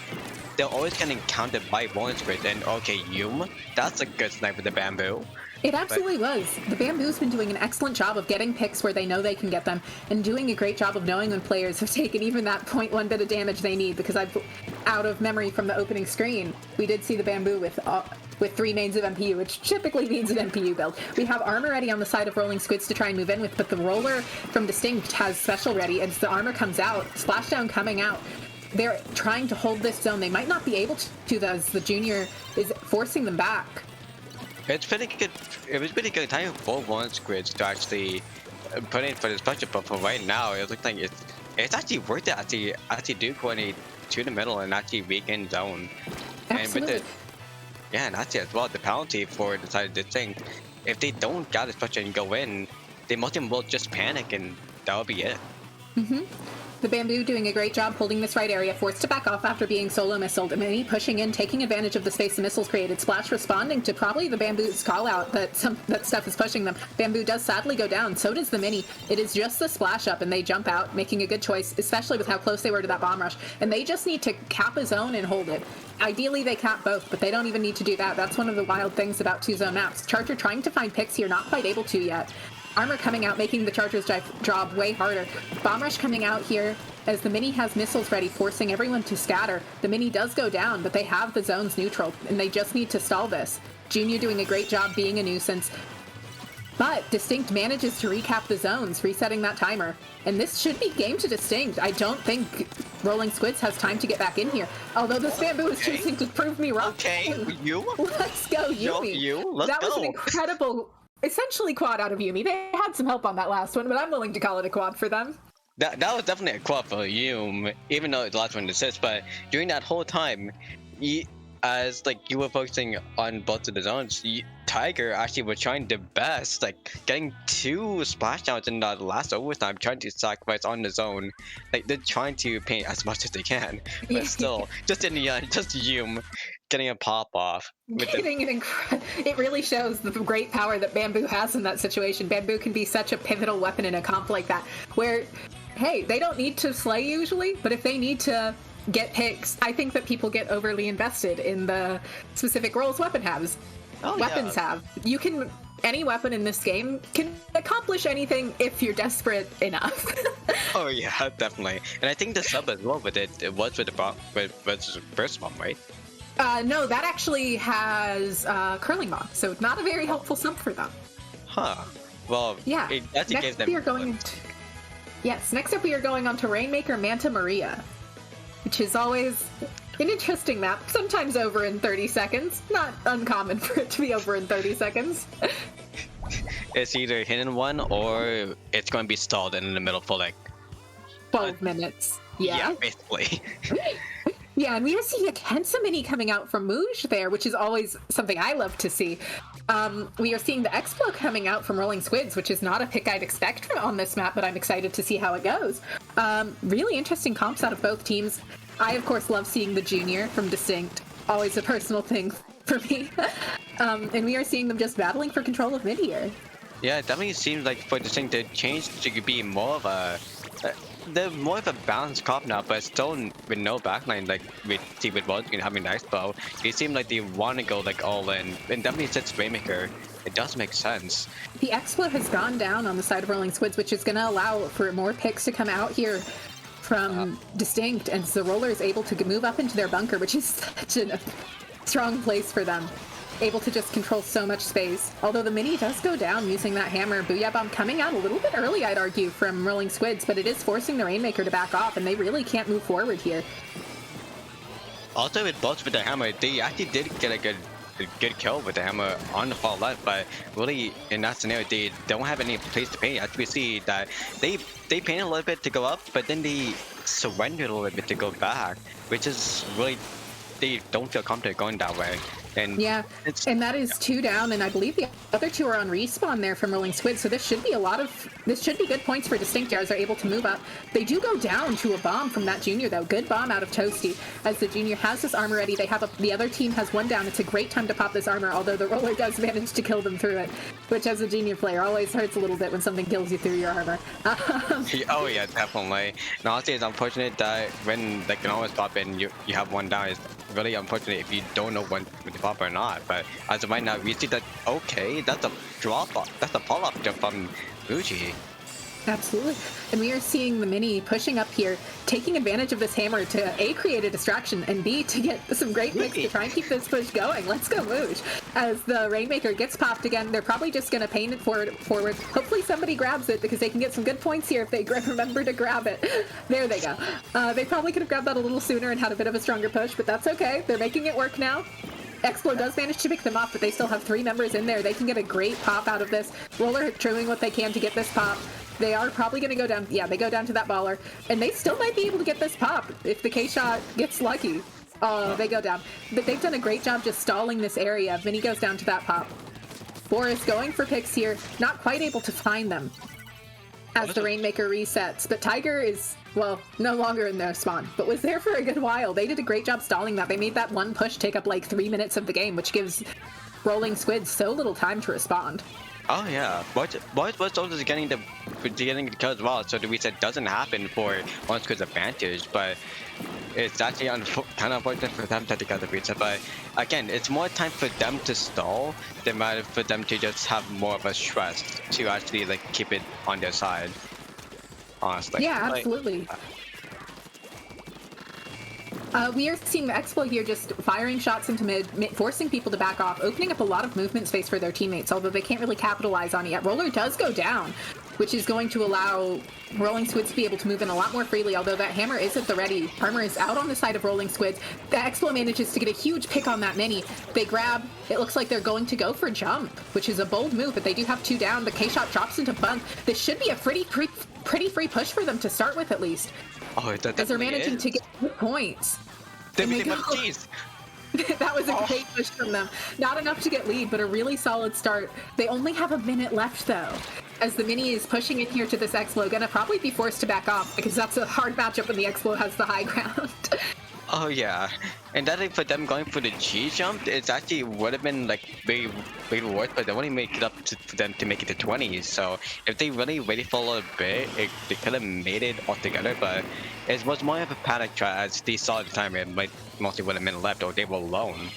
they're always getting counted by Squid. And okay, Yum, that's a good snipe with the bamboo. It absolutely was. The Bamboo's been doing an excellent job of getting picks where they know they can get them, and doing a great job of knowing when players have taken even that 0.1 bit of damage they need, because I've, out of memory from the opening screen, we did see the Bamboo with 3 mains of MPU, which typically means an MPU build. We have armor ready on the side of Rolling Squids to try and move in with, but the roller from DistInkt has special ready, and as the armor comes out, splashdown coming out. They're trying to hold this zone. They might not be able to, as the junior is forcing them back. It's pretty good. It was pretty good time for Squids to actually put in for the special, but for right now, it looks like it's actually worth it. Actually do coordinate to the middle and actually weaken zone. Absolutely. And with and that's it as well. The penalty for the side of this thing, if they don't get the special and go in, they most will just panic and that'll be it. The Bamboo doing a great job holding this right area, forced to back off after being solo missiled. Mini pushing in, taking advantage of the space the missiles created. Splash responding to probably the Bamboo's call out that stuff is pushing them. Bamboo does sadly go down, so does the Mini. It is just the splash up, and they jump out, making a good choice, especially with how close they were to that bomb rush. And they just need to cap a zone and hold it. Ideally, they cap both, but they don't even need to do that. That's one of the wild things about 2-zone maps. Charger trying to find picks here, not quite able to yet. Armor coming out, making the Charger's job way harder. Bomb rush coming out here as the Mini has missiles ready, forcing everyone to scatter. The Mini does go down, but they have the zones neutral, and they just need to stall this. Junior doing a great job being a nuisance. But DistInkt manages to recap the zones, resetting that timer. And this should be game to DistInkt. I don't think Rolling Squids has time to get back in here. Although this Bamboo is choosing to prove me wrong. Okay, you. Let's go, Yumi. Let's go. Was an incredible, essentially quad out of Yumi. They had some help on that last one, but I'm willing to call it a quad for them. That was definitely a quad for you, even though the last one assists. But during that whole time, you were focusing on both of the zones, Tiger actually was trying the best, like getting 2 splashdowns in the last overtime, trying to sacrifice on the zone. Like they're trying to paint as much as they can, but still, just in the end, just Yum getting a pop off. It really shows the great power that Bamboo has in that situation. Bamboo can be such a pivotal weapon in a comp like that, where, hey, they don't need to slay usually, but if they need to get picks, I think that people get overly invested in the specific roles weapons have. You can, any weapon in this game can accomplish anything if you're desperate enough. Oh yeah, definitely. And I think the sub as well with it was with the first one, right? No, that actually has curling ball, so not a very helpful sub for them. Huh. Well, yeah. Next up we are going on to Rainmaker Manta Maria, which is always an interesting map, sometimes over in 30 seconds. Not uncommon for it to be over in 30 seconds. It's either hidden one or it's going to be stalled in the middle for like 12 minutes. Yeah, basically. Yeah, and we are seeing a Kensa Mini coming out from Mouge there, which is always something I love to see. We are seeing the Explo coming out from Rolling Squids, which is not a pick I'd expect on this map, but I'm excited to see how it goes. Really interesting comps out of both teams. I, of course, love seeing the Junior from DistInkt. Always a personal thing for me. And we are seeing them just battling for control of mid here. Yeah, it definitely seems like for DistInkt to change to be more of a... they're more of a balanced comp now, but still with no backline, like we see with Wolfskin having nice bow. They seem like they want to go like all in, and definitely sets Rainmaker. It does make sense. The Explo has gone down on the side of Rolling Squids, which is going to allow for more picks to come out here from DistInkt, and the Roller is able to move up into their bunker, which is such a strong place for them. Able to just control so much space. Although the Mini does go down using that hammer. Booyah Bomb coming out a little bit early, I'd argue, from Rolling Squids, but it is forcing the Rainmaker to back off, and they really can't move forward here. Also, with both with the hammer, they actually did get a good a good kill with the hammer on the far left, but really in that scenario they don't have any place to paint. As we see that they paint a little bit to go up, but then they surrendered a little bit to go back, which is really, they don't feel confident going that way. And yeah, and that is 2 down, and I believe the other 2 are on respawn there from Rolling Squid, so this should be good points for DistInkt as they're able to move up. They do go down to a bomb from that junior though. Good bomb out of Toasty as the junior has this armor ready. The other team has 1 down. It's a great time to pop this armor, although the roller does manage to kill them through it, which as a junior player always hurts a little bit when something kills you through your armor. Oh yeah, definitely. And honestly, it's unfortunate that when they can always pop in, you have 1 down. It's really unfortunate if you don't know when to pop or not. But as of right now, we see that okay, that's a drop off. That's a fall off jump from Fuji. Absolutely. And we are seeing the Mini pushing up here, taking advantage of this hammer to A, create a distraction, and B, to get some great picks to try and keep this push going. Let's go, Moosh. As the Rainmaker gets popped again, they're probably just going to paint it forward. Hopefully somebody grabs it because they can get some good points here if they remember to grab it. There they go. They probably could have grabbed that a little sooner and had a bit of a stronger push, but that's okay. They're making it work now. Explo does manage to pick them off, but they still have 3 members in there. They can get a great pop out of this. Roller doing what they can to get this pop. They are probably going to go down. Yeah, they go down to that baller. And they still might be able to get this pop if the K-Shot gets lucky. Oh, they go down. But they've done a great job just stalling this area. Mini goes down to that pop. Boris going for picks here. Not quite able to find them as the Rainmaker resets. But Tiger is, well, no longer in their spawn, but was there for a good while. They did a great job stalling that. They made that 1 push take up like 3 minutes of the game, which gives Rolling Squid so little time to respond. Oh yeah, but Stone is getting the kill as well, so the reset doesn't happen for Rolling Squid's advantage, but it's actually kind of unfortunate for them that they got the reset. But again, it's more time for them to stall than for them to just have more of a stress to actually like keep it on their side. Honestly. Yeah, absolutely. We are seeing the Explo here just firing shots into mid, forcing people to back off, opening up a lot of movement space for their teammates, although they can't really capitalize on it yet. Roller does go down, which is going to allow Rolling Squids to be able to move in a lot more freely, although that hammer is at the ready. Armor is out on the side of Rolling Squids. The Explo manages to get a huge pick on that Mini. They grab, it looks like they're going to go for jump, which is a bold move, but they do have 2 down. The K-Shot drops into bunk. This should be a pretty free push for them to start with, at least. Oh, as they're managing to get good points. That was a great push from them. Not enough to get lead, but a really solid start. They only have a minute left, though, as the Mini is pushing in here to this Explo. Gonna probably be forced to back off because that's a hard matchup when the Explo has the high ground. Oh yeah, and that for them going for the G jump, it actually would have been like very worth, but they only make it up for them to make it to 20s. So if they really waited for a little bit, they could have made it all together. But it was more of a panic try as they saw at the time it might mostly would have been left or they were alone.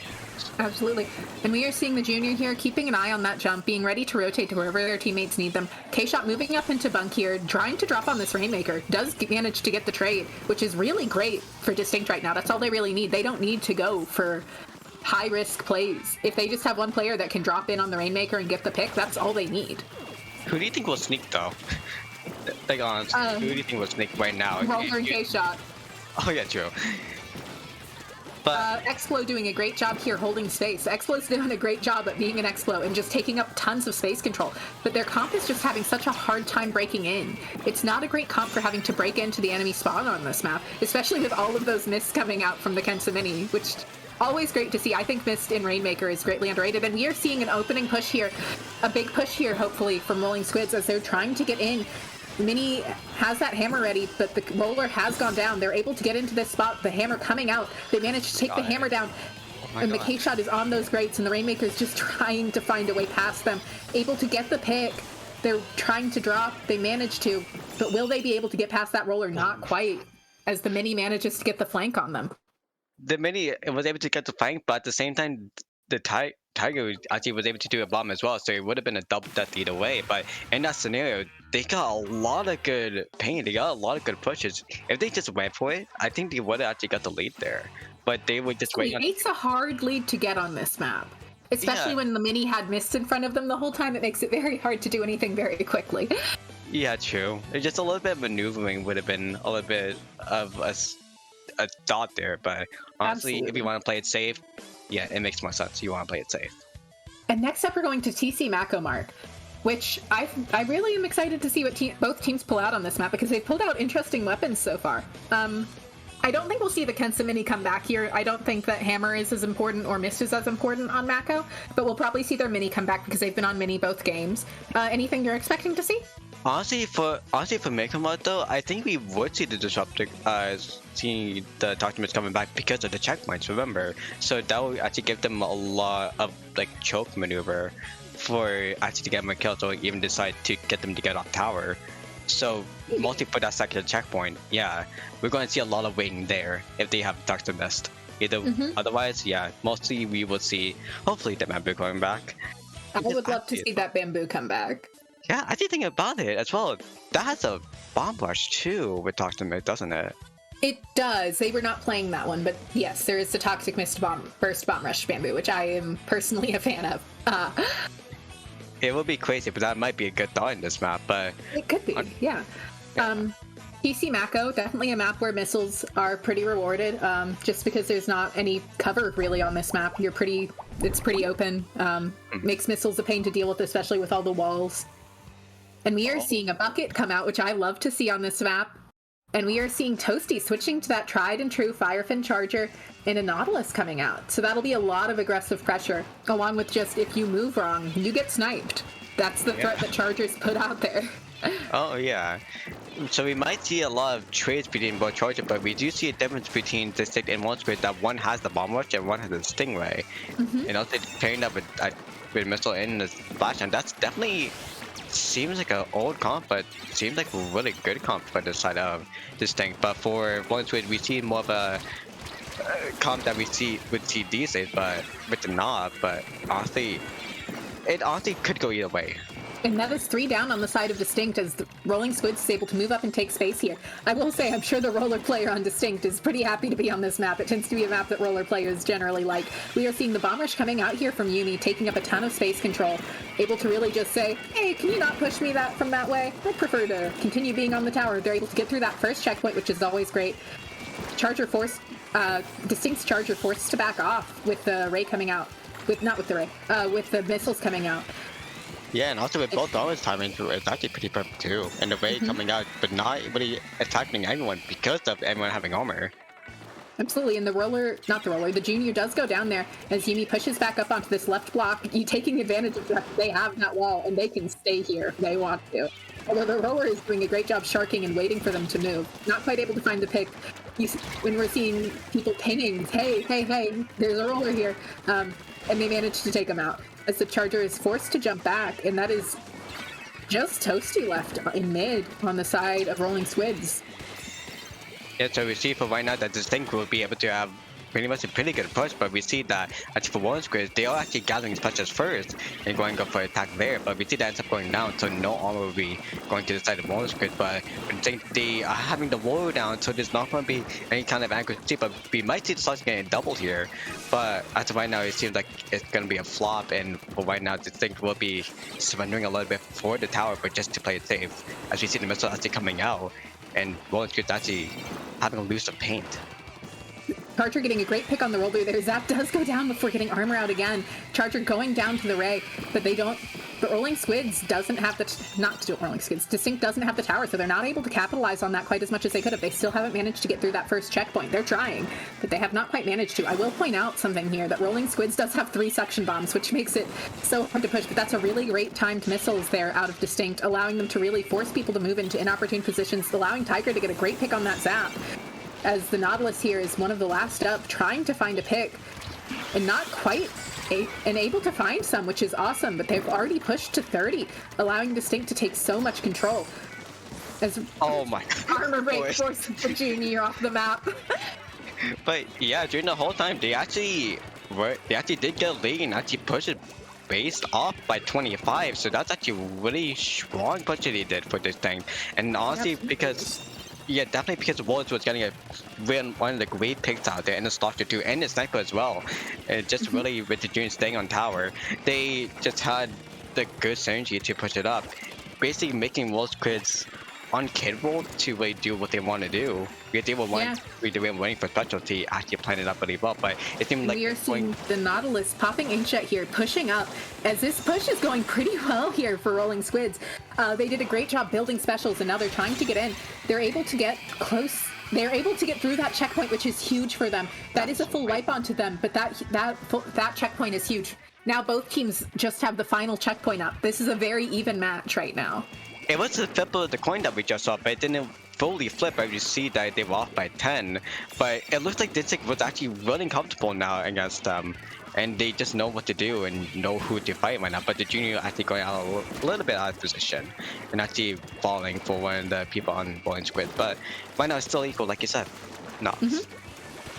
Absolutely. And we are seeing the junior here keeping an eye on that jump, being ready to rotate to wherever their teammates need them. K-Shot moving up into bunk here, trying to drop on this Rainmaker. Does manage to get the trade, which is really great for DistInkt right now. That's all they really need. They don't need to go for high-risk plays. If they just have 1 player that can drop in on the Rainmaker and get the pick, that's all they need. Who do you think will sneak, though? Like, honestly, who do you think will sneak right now? Roller and K-Shot. Oh, yeah, true. But Explo doing a great job here holding space. Explo's doing a great job at being an Explo and just taking up tons of space control. But their comp is just having such a hard time breaking in. It's not a great comp for having to break into the enemy spawn on this map, especially with all of those mists coming out from the Kensa Mini, which always great to see. I think Mist in Rainmaker is greatly underrated, and we are seeing an opening push here, a big push here, hopefully, from Rolling Squids as they're trying to get in. Mini has that hammer ready, but the roller has gone down. They're able to get into this spot. The hammer coming out. They managed to take the hammer down. And the K-Shot is on those grates, and the Rainmaker is just trying to find a way past them. Able to get the pick. They're trying to drop. They managed to. But will they be able to get past that roller? Not quite, as the Mini manages to get the flank on them. The Mini was able to get the flank, but at the same time, the Tiger actually was able to do a bomb as well, so it would have been a double death either way. But in that scenario, they got a lot of good paint. They got a lot of good pushes. If they just went for it, I think they would have actually got the lead there. But they would just wait. It's a hard lead to get on this map, especially when the Mini had mist in front of them the whole time. It makes it very hard to do anything very quickly. Yeah, true. Just a little bit of maneuvering would have been a little bit of a thought there, but honestly, if Absolutely. you want to play it safe, yeah, it makes more sense. You want to play it safe. And next up, we're going to TC Mako Mark, which I really am excited to see what both teams pull out on this map, because they've pulled out interesting weapons so far. I don't think we'll see the Kensa Mini come back here. I don't think that Hammer is as important or Mist is as important on Mako, but we'll probably see their Mini come back because they've been on Mini both games. Anything you're expecting to see? Honestly, for Megamod though, I think we would see the Disruptor, seeing the Documents coming back because of the checkpoints. Remember, so that will actually give them a lot of like choke maneuver for actually to get more kills, or even decide to get them to get off tower. So mostly for that second checkpoint, yeah, we're going to see a lot of waiting there if they have Doctor Mist. Either otherwise, yeah, mostly we will see hopefully the Bamboo going back. I would love to see that Bamboo come back. Yeah, I did think about it as well. That has a bomb rush too with Doctor Mist, doesn't it? It does. They were not playing that one, but yes, there is the Toxic Mist Burst Bomb Rush Bamboo, which I am personally a fan of. It would be crazy, but that might be a good thought in this map. But it could be, yeah. PC Mako, definitely a map where missiles are pretty rewarded, just because there's not any cover really on this map. It's pretty open. Makes missiles a pain to deal with, especially with all the walls. And we are seeing a Bucket come out, which I love to see on this map. And we are seeing Toasty switching to that tried and true Firefin Charger and a Nautilus coming out. So that'll be a lot of aggressive pressure, along with just if you move wrong, you get sniped. That's the threat that Chargers put out there. Oh yeah, so we might see a lot of trades between both Charger, but we do see a difference between DistInkt and Squid, that one has the Bomb Rush and one has the Stingray. And also pairing up with Missile and the Splash, and that's definitely seems like an old comp, but seems like a really good comp for the side of DistInkt. But for Squid, we see more of a comp that we would see these days, but with the knob. But honestly, it honestly could go either way. And that is 3 down on the side of DistInkt as the Rolling Squids is able to move up and take space here. I will say, I'm sure the roller player on DistInkt is pretty happy to be on this map. It tends to be a map that roller players generally like. We are seeing the Bomb Rush coming out here from Yumi, taking up a ton of space control, able to really just say, hey, can you not push me from that way? I'd prefer to continue being on the tower. They're able to get through that first checkpoint, which is always great. DistInkt's Charger forced to back off with the Ray coming out. With the missiles coming out. Yeah, and also with both Darwin's timing, it's actually pretty perfect too. And the way coming out, but not really attacking anyone because of everyone having armor. Absolutely, and the Junior does go down there as Yumi pushes back up onto this left block, you taking advantage of that they have that wall, and they can stay here if they want to. Although the roller is doing a great job sharking and waiting for them to move. Not quite able to find the pick. When we're seeing people pinging, hey, there's a roller here, and they manage to take him out. As the Charger is forced to jump back, and that is just Toasty left in mid on the side of Rolling Squids. Yeah, so we see for right now that DistInkt will be able to have pretty much a pretty good push, but we see that actually for Rolling Squids, they are actually gathering touches first and going up for attack there, but we see that ends up going down, so no armor will be going to the side of Rolling Squids, but I think they are having the wall down, so there's not going to be any kind of accuracy, but we might see the slots getting doubled here, but as of right now, it seems like it's going to be a flop, and for right now, DistInkt will be surrendering a little bit for the tower, but just to play it safe, as we see the missile actually coming out, and Rolling Squids actually having a loose of paint. Charger getting a great pick on the roller there. Zap does go down before getting armor out again. Charger going down to the Ray, but they don't. But Rolling Squids doesn't have DistInkt doesn't have the tower, so they're not able to capitalize on that quite as much as they could have. They still haven't managed to get through that first checkpoint. They're trying, but they have not quite managed to. I will point out something here, that Rolling Squids does have 3 suction bombs, which makes it so hard to push, but that's a really great timed missiles there out of DistInkt, allowing them to really force people to move into inopportune positions, allowing Tiger to get a great pick on that Zap. As the Nautilus here is one of the last up, trying to find a pick, and not quite able to find some, which is awesome, but they've already pushed to 30, allowing DistInkt to take so much control. As oh my armor break forces the Junior off the map. But yeah, during the whole time, they actually did get a lead and actually pushed it based off by 25, so that's actually really strong push that he did for this thing. And honestly, definitely because Wallace was getting one of the great picks out there, and the Stalker too, and the Sniper as well. And just really with the Junior staying on tower, they just had the good synergy to push it up, basically making Wallace Squids uncapable to really do what they want to do. They were waiting for specialty actually planning up really well, but it seemed like we are seeing the Nautilus popping Inkjet here, pushing up, as this push is going pretty well here for Rolling Squids. They did a great job building specials, and now they're trying to get in. They're able to get close. They're able to get through that checkpoint, which is huge for them. That is a full wipe onto them, but that checkpoint is huge. Now both teams just have the final checkpoint up. This is a very even match right now. It was the flip of the coin that we just saw, but it didn't fully flip. I just see that they were off by 10. But it looks like DistInkt was actually really comfortable now against them. And they just know what to do and know who to fight right now. But the junior actually going out a little bit out of position and actually falling for one of the people on Rolling Squid. But right now it's still equal, like you said. No.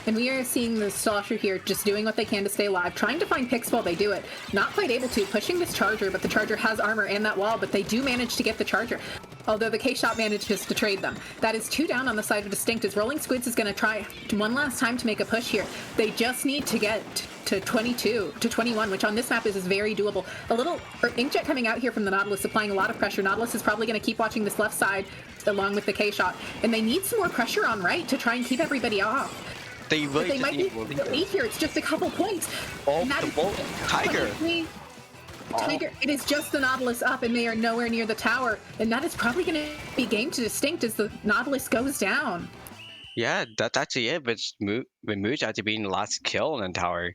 And we are seeing the Slosher here just doing what they can to stay alive, trying to find picks while they do it. Not quite able to, pushing this Charger, but the Charger has armor and that wall, but they do manage to get the Charger. Although the K-Shot manages to trade them. That is 2 down on the side of DistInkt, as Rolling Squids is going to try one last time to make a push here. They just need to get to 22, to 21, which on this map is very doable. Inkjet coming out here from the Nautilus, applying a lot of pressure. Nautilus is probably going to keep watching this left side along with the K-Shot. And they need some more pressure on right to try and keep everybody off. They might be able to lead here. It's just a couple points. Oh, Tiger. Tiger, it is just the Nautilus up, and they are nowhere near the tower. And that is probably going to be game to DistInkt as the Nautilus goes down. Yeah, that's actually it. But Mooj actually being the last kill in the tower.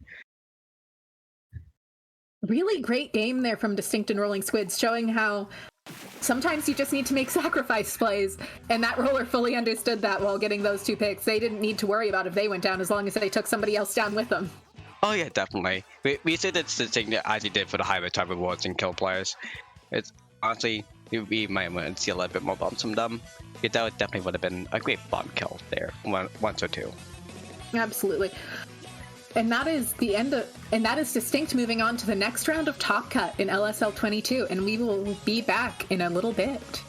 Really great game there from DistInkt and Rolling Squids, showing how sometimes you just need to make sacrifice plays, and that roller fully understood that while getting those 2 picks. They didn't need to worry about if they went down as long as they took somebody else down with them. Oh yeah, definitely. We said that's the thing that Ozzy did for the higher type rewards and kill players. It's honestly, we might want to see a little bit more bombs from them. That definitely would have been a great bomb kill there, once or two. Absolutely. And that is the end of, and that is DistInkt moving on to the next round of Top Cut in LSL 22, and we will be back in a little bit.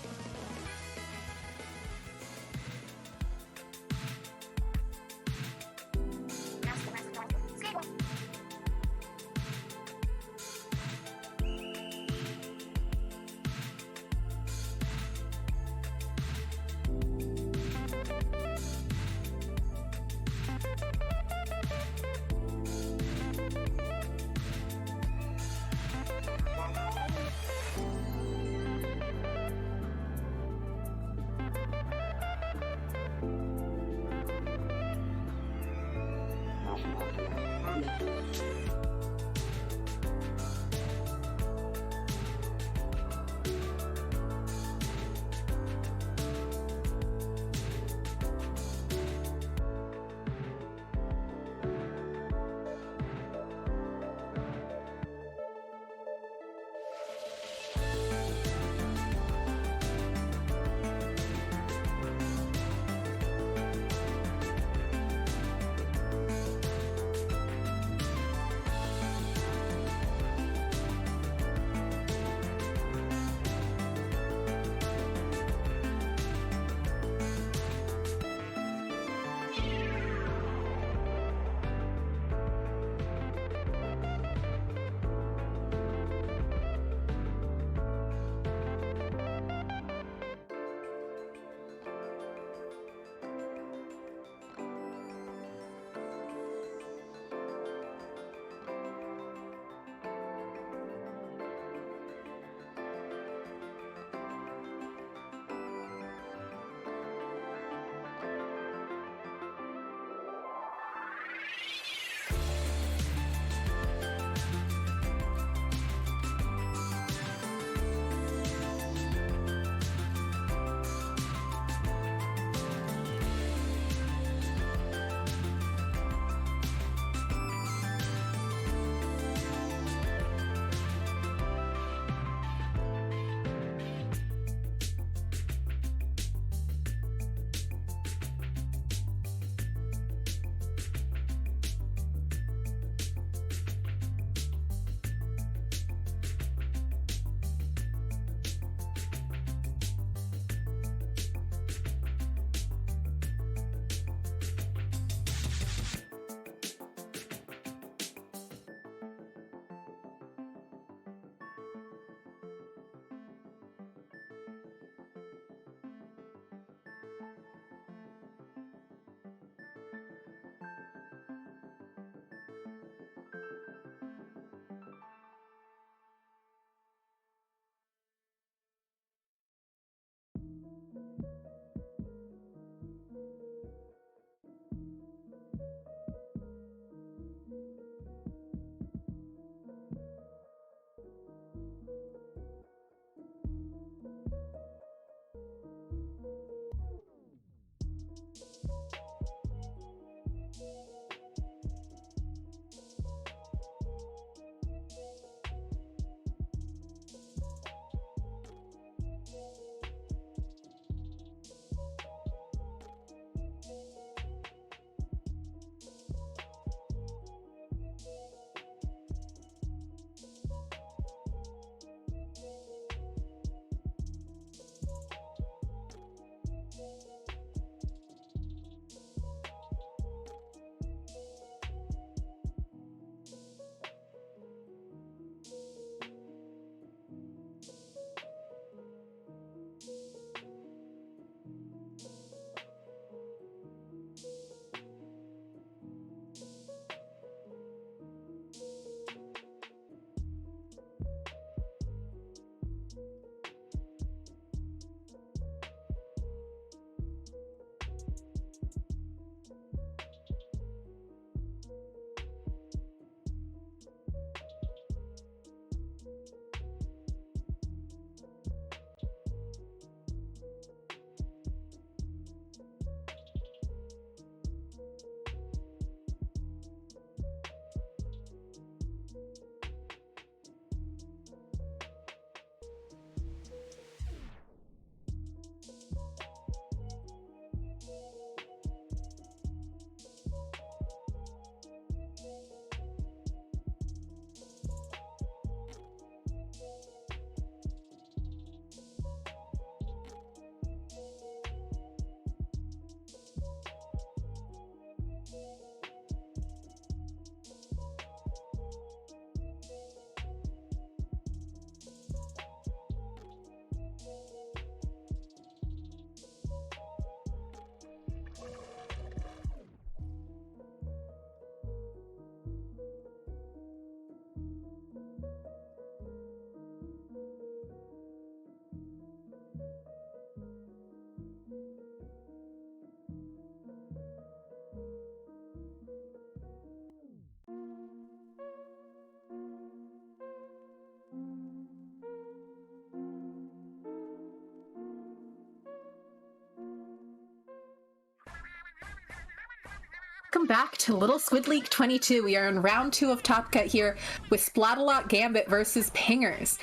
back to Little Squid League 22. We are in round 2 of Top Cut here with Splatalot Gambit versus Pingers.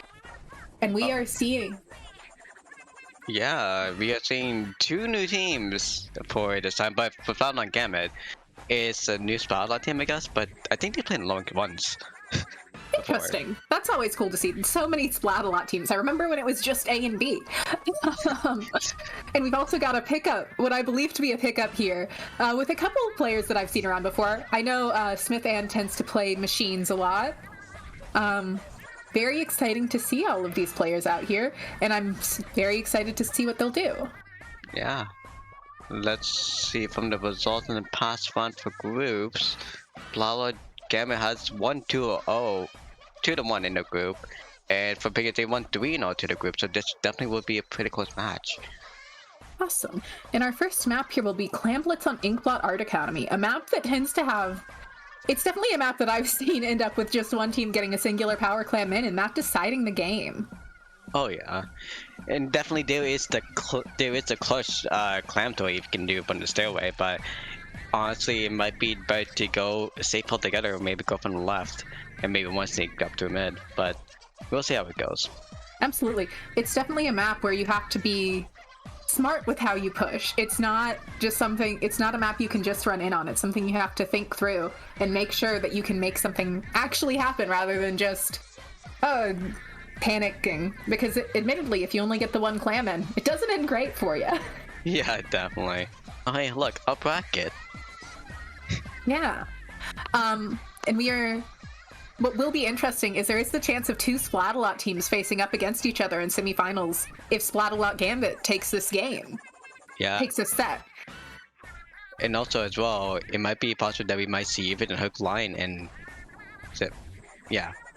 And we are seeing... Yeah, we are seeing 2 new teams for this time, but for Splatalot Gambit, it's a new Splatalot team, I guess, but I think they played long once. Interesting. That's always cool to see. So many Splatalot teams. I remember when it was just A and B. And we've also got a pickup, what I believe to be a pickup here, with a couple of players that I've seen around before. I know Smith Ann tends to play machines a lot. Very exciting to see all of these players out here, and I'm very excited to see what they'll do. Yeah. Let's see from the results in the past round for groups. Splatalot Gambit has 1-2-0, 2-1 in the group, and for Pingers they won 3-0 to the group, so this definitely will be a pretty close match. Awesome. And our first map here will be Clamblitz on Inkblot Art Academy, a map that tends to have... It's definitely a map that I've seen end up with just one team getting a singular power clam in and not deciding the game. Oh yeah, and definitely there is the clutch clam toy you can do up on the stairway, but honestly it might be better to go safe altogether, or maybe go from the left and maybe one sneak up to mid, but we'll see how it goes. Absolutely. It's definitely a map where you have to be smart with how you push. It's not just something, it's not a map you can just run in on. It's something you have to think through and make sure that you can make something actually happen rather than just panicking. Because admittedly, if you only get the one clam in, it doesn't end great for you. Yeah, definitely. Oh hey, look, a bracket. Yeah. And what will be interesting is there is the chance of 2 Splatalot teams facing up against each other in semifinals if Splatalot Gambit takes this game. Yeah. Takes this set. And also as well, it might be possible that we might see even a hook line and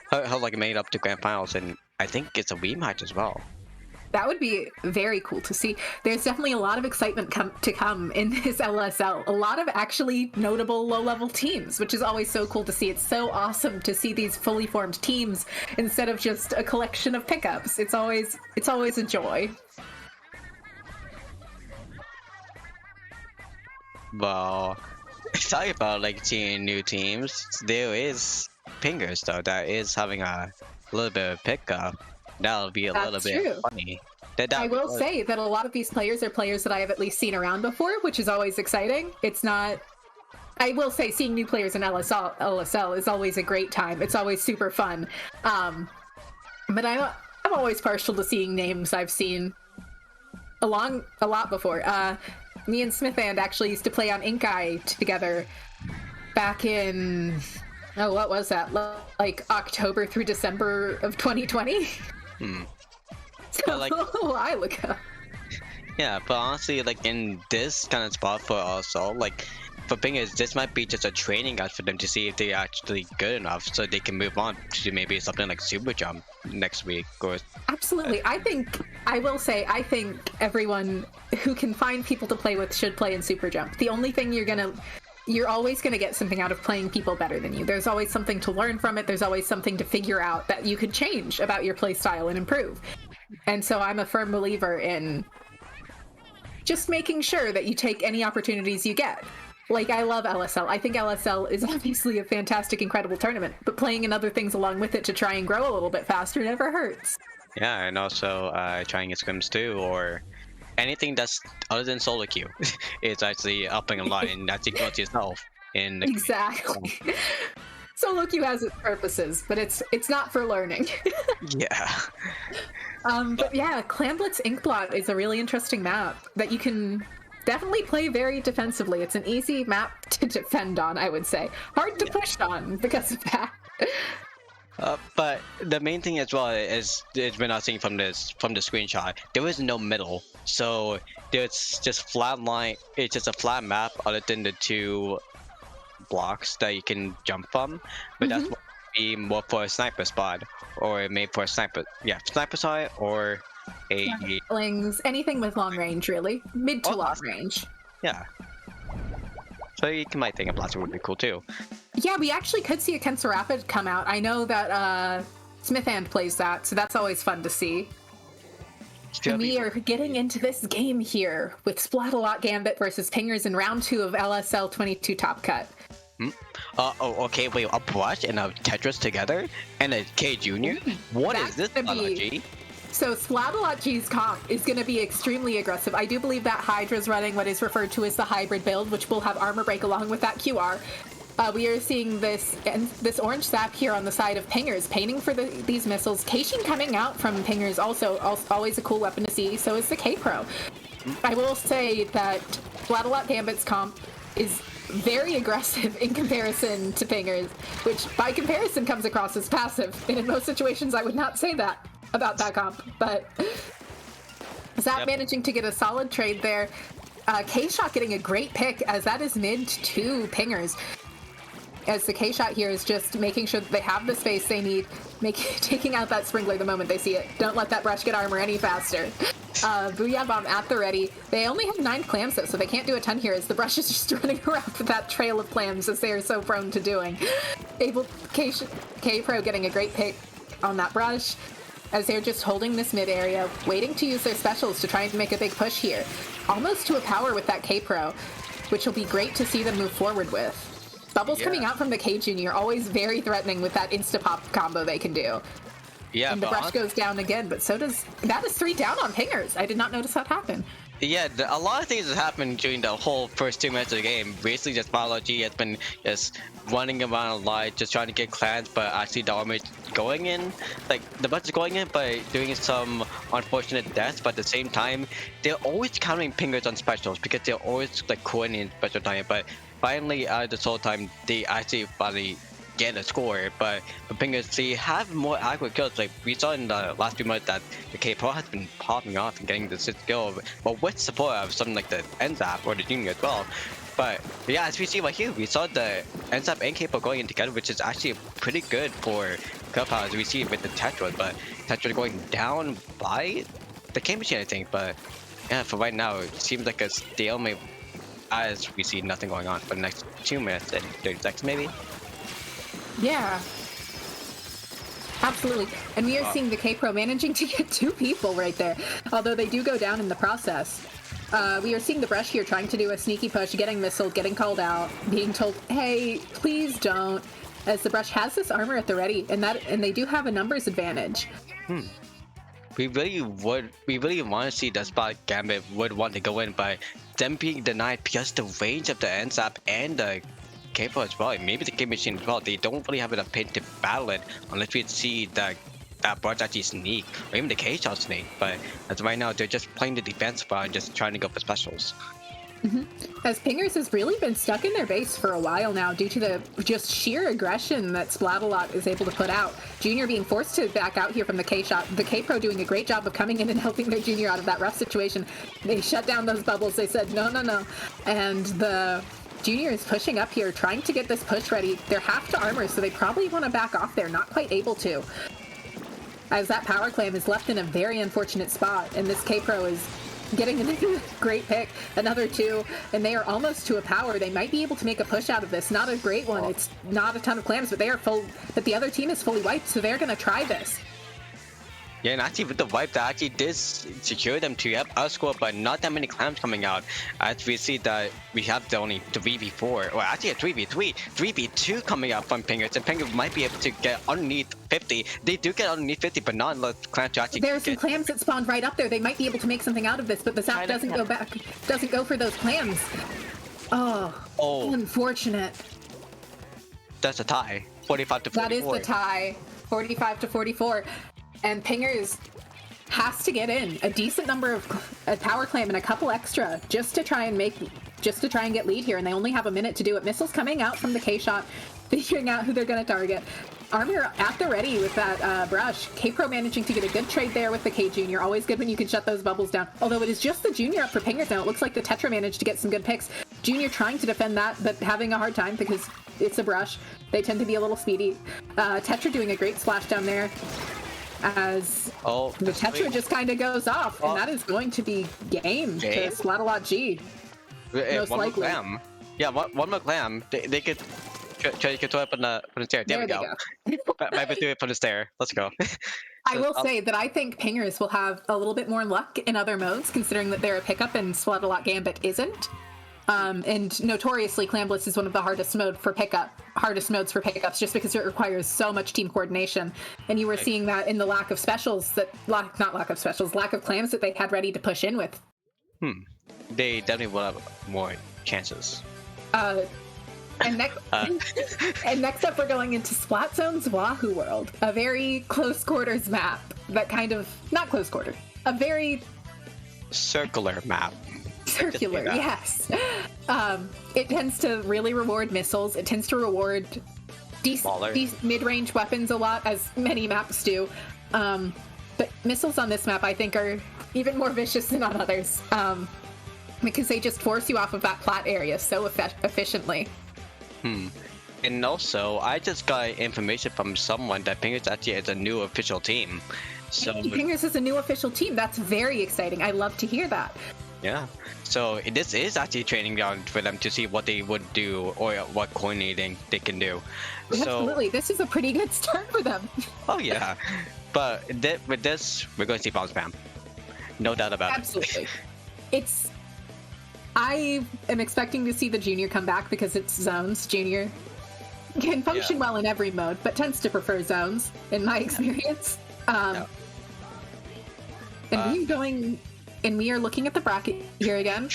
how like made up to grand finals, and I think it's a rematch as well. That would be very cool to see. There's definitely a lot of excitement to come in this LSL. A lot of actually notable low-level teams, which is always so cool to see. It's so awesome to see these fully formed teams instead of just a collection of pickups. It's always a joy. Well, sorry about like seeing new teams. There is Pingers though that is having a little bit of pickup. That'll be a little bit funny. I will say that a lot of these players are players that I have at least seen around before, which is always exciting. It's not... I will say seeing new players in LSL is always a great time. It's always super fun. But I'm always partial to seeing names I've seen a lot before. Me and Smith and actually used to play on Ink together back in... Oh, what was that? Like October through December of 2020? So like, a while ago. Yeah, but honestly, like in this kind of spot for also, like for Pingers, this might be just a training guide for them to see if they're actually good enough, so they can move on to maybe something like Super Jump next week. Or absolutely, I think everyone who can find people to play with should play in Super Jump. The only thing you're always going to get something out of playing people better than you. There's always something to learn from it. There's always something to figure out that you could change about your play style and improve. And so I'm a firm believer in just making sure that you take any opportunities you get. Like, I love LSL. I think LSL is obviously a fantastic, incredible tournament, but playing in other things along with it to try and grow a little bit faster never hurts. Yeah, and also trying your scrims too, or anything that's other than solo queue is actually upping a lot, and that's equal to yourself. Exactly. Solo queue has its purposes, but it's not for learning. Yeah. But yeah, Clamblitz Inkblot is a really interesting map that you can definitely play very defensively. It's an easy map to defend on, I would say. Hard to push on because of that. But the main thing as well is we're not seeing from the screenshot, there is no middle, so there's just flat line. It's just a flat map other than the 2 blocks that you can jump from, but that's what would be more for a sniper spot, or made for a sniper side, or a slings, anything with long range, really mid to long range. Yeah. So you might think a blaster would be cool too. Yeah, we actually could see a Kensa Rapid come out. I know that Smith Hand plays that, so that's always fun to see. And we are getting into this game here with Splatalot Gambit versus Pingers in round 2 of LSL 22 Top Cut. Okay, wait, a brush and a Tetris together? And a K Junior? What is this analogy? So Splatalot G's comp is going to be extremely aggressive. I do believe that Hydra's running what is referred to as the hybrid build, which will have armor break along with that QR. We are seeing this orange sap here on the side of Pingers, painting for these missiles. Keishin coming out from Pingers, also always a cool weapon to see. So is the K-Pro. I will say that Splatalot Gambit's comp is very aggressive in comparison to Pingers, which by comparison comes across as passive. And in most situations, I would not say that about that comp. But Zap managing to get a solid trade there. K-Shot getting a great pick, as that is mid to Pingers. As the K-Shot here is just making sure that they have the space they need, taking out that sprinkler the moment they see it. Don't let that brush get armor any faster. Booyah Bomb at the ready. They only have 9 clams though, so they can't do a ton here, as the brush is just running around with that trail of clams, as they are so prone to doing. K-Pro getting a great pick on that brush, as they're just holding this mid area, waiting to use their specials to try and make a big push here. Almost to a power with that K-Pro, which will be great to see them move forward with. Bubbles coming out from the K Junior, always very threatening with that insta-pop combo they can do. Yeah, and the brush goes down again, but so does... That is 3 down on Pingers. I did not notice that happen. Yeah, a lot of things has happened during the whole first 2 minutes of the game. Basically, just Biology has been just running around a lot, just trying to get clans, but actually the armor is going in. Like, the brush is going in, but doing some unfortunate deaths, but at the same time, they're always countering Pingers on specials, because they're always, like, coordinating special time, but finally, out of this whole time, they actually finally get a score. But the Pingers, they have more accurate kills. Like we saw in the last few months that the K-Pro has been popping off and getting the 6th kill, but with support of something like the NZAP or the Junior as well. But yeah, as we see right here, we saw the NZAP and K-Pro going in together, which is actually pretty good for Clubhouse, as we see with the Tetra, but Tetra going down by the K Machine, I think. But yeah, for right now, it seems like a stalemate, as we see nothing going on for the next 2 minutes and 30 seconds maybe. Yeah. Absolutely. And we are seeing the K-Pro managing to get 2 people right there, although they do go down in the process. We are seeing the brush here trying to do a sneaky push, getting missiled, getting called out, being told, hey, please don't, as the brush has this armor at the ready, and they do have a numbers advantage. We really want to see the spot Gambit would want to go in, but them being denied because the range of the NZAP and the K-Pro as well, and maybe the Game Machine as well, they don't really have enough pin to battle it unless we see that Bart's actually sneak, or even the K-Shot sneak. But as of right now, they're just playing the defense bar and just trying to go for specials. As Pingers has really been stuck in their base for a while now due to the just sheer aggression that Splatalot is able to put out. Junior being forced to back out here from the K-Shot. The K-Pro doing a great job of coming in and helping their Junior out of that rough situation. They shut down those bubbles. They said, no, no, no. And the Junior is pushing up here, trying to get this push ready. They're half to armor, so they probably want to back off there. Not quite able to, as that power clam is left in a very unfortunate spot, and this K-Pro is getting a great pick, another 2, and they are almost to a power. They might be able to make a push out of this. Not a great one. It's not a ton of clams, but they are full. But the other team is fully wiped, so they're going to try this. Yeah, and actually with the wipe, that actually did secure them to outscore, but not that many clams coming out. As we see that we have the only 3v4, or actually a 3v3, 3v2 coming out from Pingers, and Pingers might be able to get underneath 50. They do get underneath 50, but not enough clams to actually There's some clams that spawned right up there. They might be able to make something out of this, but the zap doesn't go back, doesn't go for those clams. Oh, unfortunate. That's a tie, 45 to 44. That is the tie, 45 to 44. And Pingers has to get in a decent number of a power clam and a couple extra just to try and get lead here, and they only have a minute to do it. Missiles coming out from the K-Shot, figuring out who they're going to target. Armor at the ready with that brush. K-Pro managing to get a good trade there with the K Junior. Always good when you can shut those bubbles down. Although it is just the Junior up for Pingers now. It looks like the Tetra managed to get some good picks. Junior trying to defend that, but having a hard time because it's a brush. They tend to be a little speedy. Tetra doing a great splash down there, as the Tetra just kind of goes off, and that is going to be game to Splatalot G. Most one likely. More clam. Yeah, one more clam. They could try to throw it on the stair. There we go. Maybe do it from the stair. Let's go. I will say that I think Pingers will have a little bit more luck in other modes, considering that they're a pickup and Splatalot Gambit isn't. And notoriously, Clambliss is one of the hardest modes for pickups, just because it requires so much team coordination. And you were seeing that in the lack of clams that they had ready to push in with. They definitely will have more chances. And next up, we're going into Splat Zone's Wahoo World, a very close quarters map that not close quarter, a very circular map. Circular, yes. It tends to really reward missiles. It tends to reward these mid-range weapons a lot, as many maps do. But missiles on this map, I think, are even more vicious than on others, because they just force you off of that plat area so efficiently. And also, I just got information from someone that Pingers actually is a new official team. So Pingers is a new official team. That's very exciting. I love to hear that. Yeah. So this is actually training ground for them to see what they would do or what coordinating they can do. Absolutely. This is a pretty good start for them. Oh yeah. But with this, we're going to see bomb spam. No doubt about it. Absolutely. I am expecting to see the Junior come back because it's zones. Junior can function well in every mode, but tends to prefer zones, in my experience. And we are looking at the bracket here again.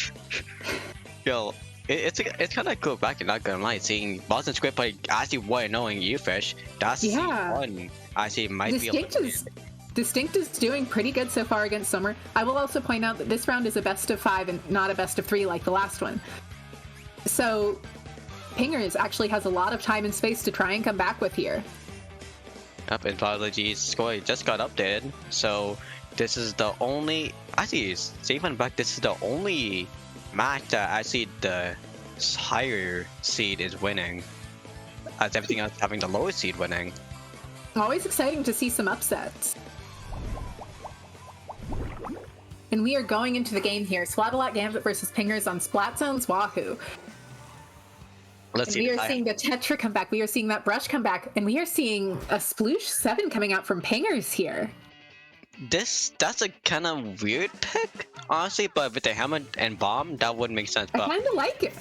Yo, it's kind of cool bracket, not gonna lie. Seeing Boston Squid play actually 1-0 U-Fish, that's fun. Actually, might be DistInkt is doing pretty good so far against Summer. I will also point out that this round is a best of 5 and not a best of 3 like the last one. So Pingers actually has a lot of time and space to try and come back with here. Yep, and Prodigy's score just got updated, so this is the only... Actually, Stephen back, this is the only match that actually the higher seed is winning, as everything else having the lower seed winning. Always exciting to see some upsets. And we are going into the game here. Splatalot Gambit versus Pingers on Splat Zone's Wahoo. We are seeing the Tetra come back. We are seeing that Brush come back. And we are seeing a Sploosh 7 coming out from Pingers here. That's a kind of weird pick, honestly, but with the hammer and bomb, that would make sense. But I kind of like it.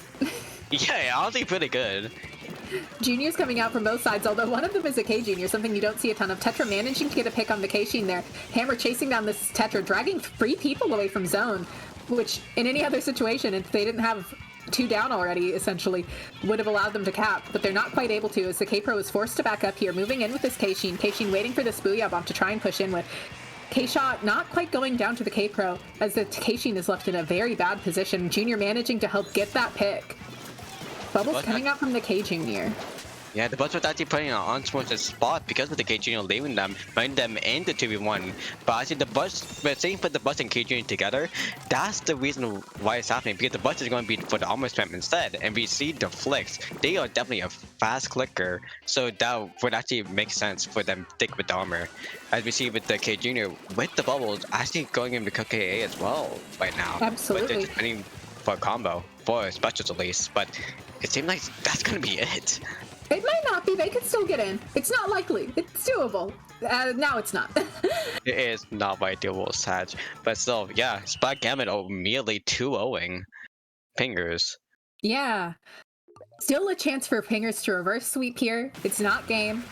Yeah, honestly, pretty good. Juniors coming out from both sides, although one of them is a K Junior, something you don't see a ton of. Tetra managing to get a pick on the K Sheen there. Hammer chasing down this Tetra, dragging 3 people away from zone, which in any other situation, if they didn't have 2 down already, essentially, would have allowed them to cap, but they're not quite able to, as the K-Pro is forced to back up here, moving in with this K Sheen. K Sheen waiting for this Booyah Bomb to try and push in with. K-Shot not quite going down to the K-Pro, as the K Sheen is left in a very bad position. Junior managing to help get that pick. Bubbles coming out from the K Junior. Yeah, the Buds was actually putting an on-sports spot because of the K Junior leaving them, putting them in the 2v1. But I see the Buds, but saying put the Buds and K Junior together, that's the reason why it's happening, because the Buds is going to be for the armor spam instead. And we see the flicks, they are definitely a fast clicker, so that would actually make sense for them to stick with the armor. As we see with the K Junior, with the Bubbles, actually going into KA as well right now. Absolutely. But they're just waiting for a combo, for specials at least, but it seems like that's going to be it. It might not be. They could still get in. It's not likely. It's doable. Now it's not. It is not by doable, Sag. But still, yeah, Splat Gambit immediately 2-0ing Pingers. Yeah. Still a chance for Pingers to reverse sweep here. It's not game.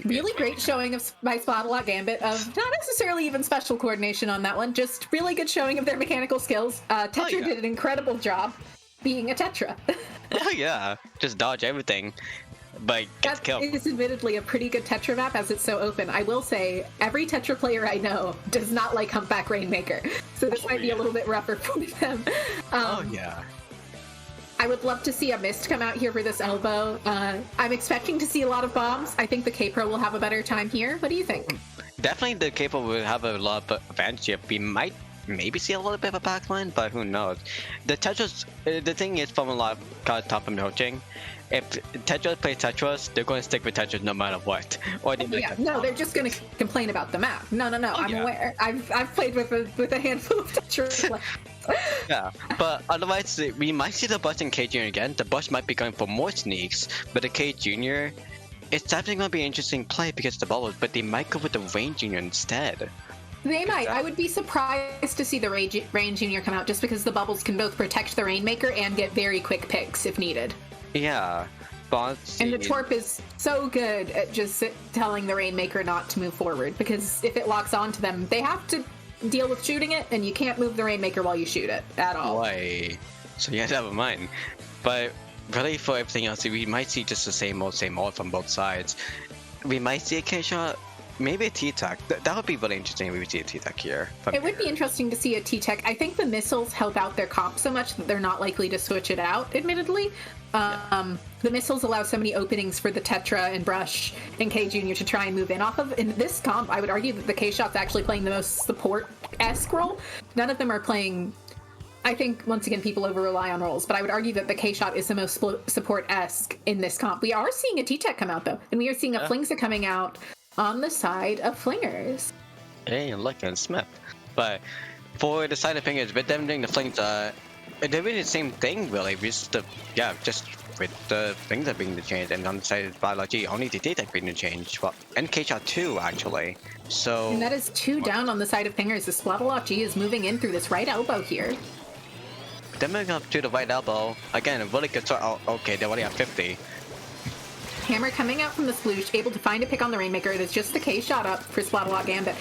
Really great showing of by Splatalot Gambit of not necessarily even special coordination on that one, just really good showing of their mechanical skills. Tetra did an incredible job being a Tetra. Oh yeah, just dodge everything, but gets killed. It is admittedly a pretty good Tetra map as it's so open. I will say, every Tetra player I know does not like Humpback Rainmaker, so this might be a little bit rougher for them. Oh yeah. I would love to see a Mist come out here for this elbow. I'm expecting to see a lot of bombs. I think the K-Pro will have a better time here. What do you think? Definitely the K-Pro will have a lot of advantage here. We might maybe see a little bit of a backline, but who knows. The Tetras, the thing is from a lot of top approaching, if Tetras play Tetras, they're going to stick with Tetras no matter what. Or they they're just going to complain about the map. No, I'm aware. I've played with a handful of Tetras. Yeah, but otherwise we might see the Bus and K Junior again. The Bus might be going for more sneaks, but the K Junior, it's definitely going to be an interesting play because of the bubbles, but they might go with the Rain Junior instead. They might. I would be surprised to see the Rain Junior come out just because the bubbles can both protect the Rainmaker and get very quick picks if needed. Yeah. And the Torp is so good at just telling the Rainmaker not to move forward, because if it locks onto them, they have to deal with shooting it, and you can't move the Rainmaker while you shoot it at all. Right. So yeah, never mind. But really, for everything else, we might see just the same old from both sides. We might see a K-shot, maybe a T-Tech. That would be really interesting if we see a T-Tech here. It would be interesting to see a T-Tech. I think the missiles help out their comp so much that they're not likely to switch it out, admittedly. The missiles allow so many openings for the Tetra and Brush and K Jr. to try and move in off of. In this comp, I would argue that the K-Shot's actually playing the most support-esque role. None of them are playing... I think, once again, people over-rely on roles, but I would argue that the K-Shot is the most support-esque in this comp. We are seeing a T-Tech come out, though, and we are seeing a Flingza coming out on the side of Flingers. Hey, look, and Smith. But for the side of Flingers, with them doing the Flingza, they're doing the same thing, really. Just with the Flingza being the change, and on the side of Biology, only the T-Tech being the change. Well, and K-Shot too, actually. So... And that is 2 down on the side of Flingers. The Splatalot G is moving in through this right elbow here. They're moving up to the right elbow. Again, a really good start. Oh, okay, they're already at 50. Hammer coming out from the Sploosh, able to find a pick on the Rainmaker. It is just the K-Shot up for Splatalot Gambit.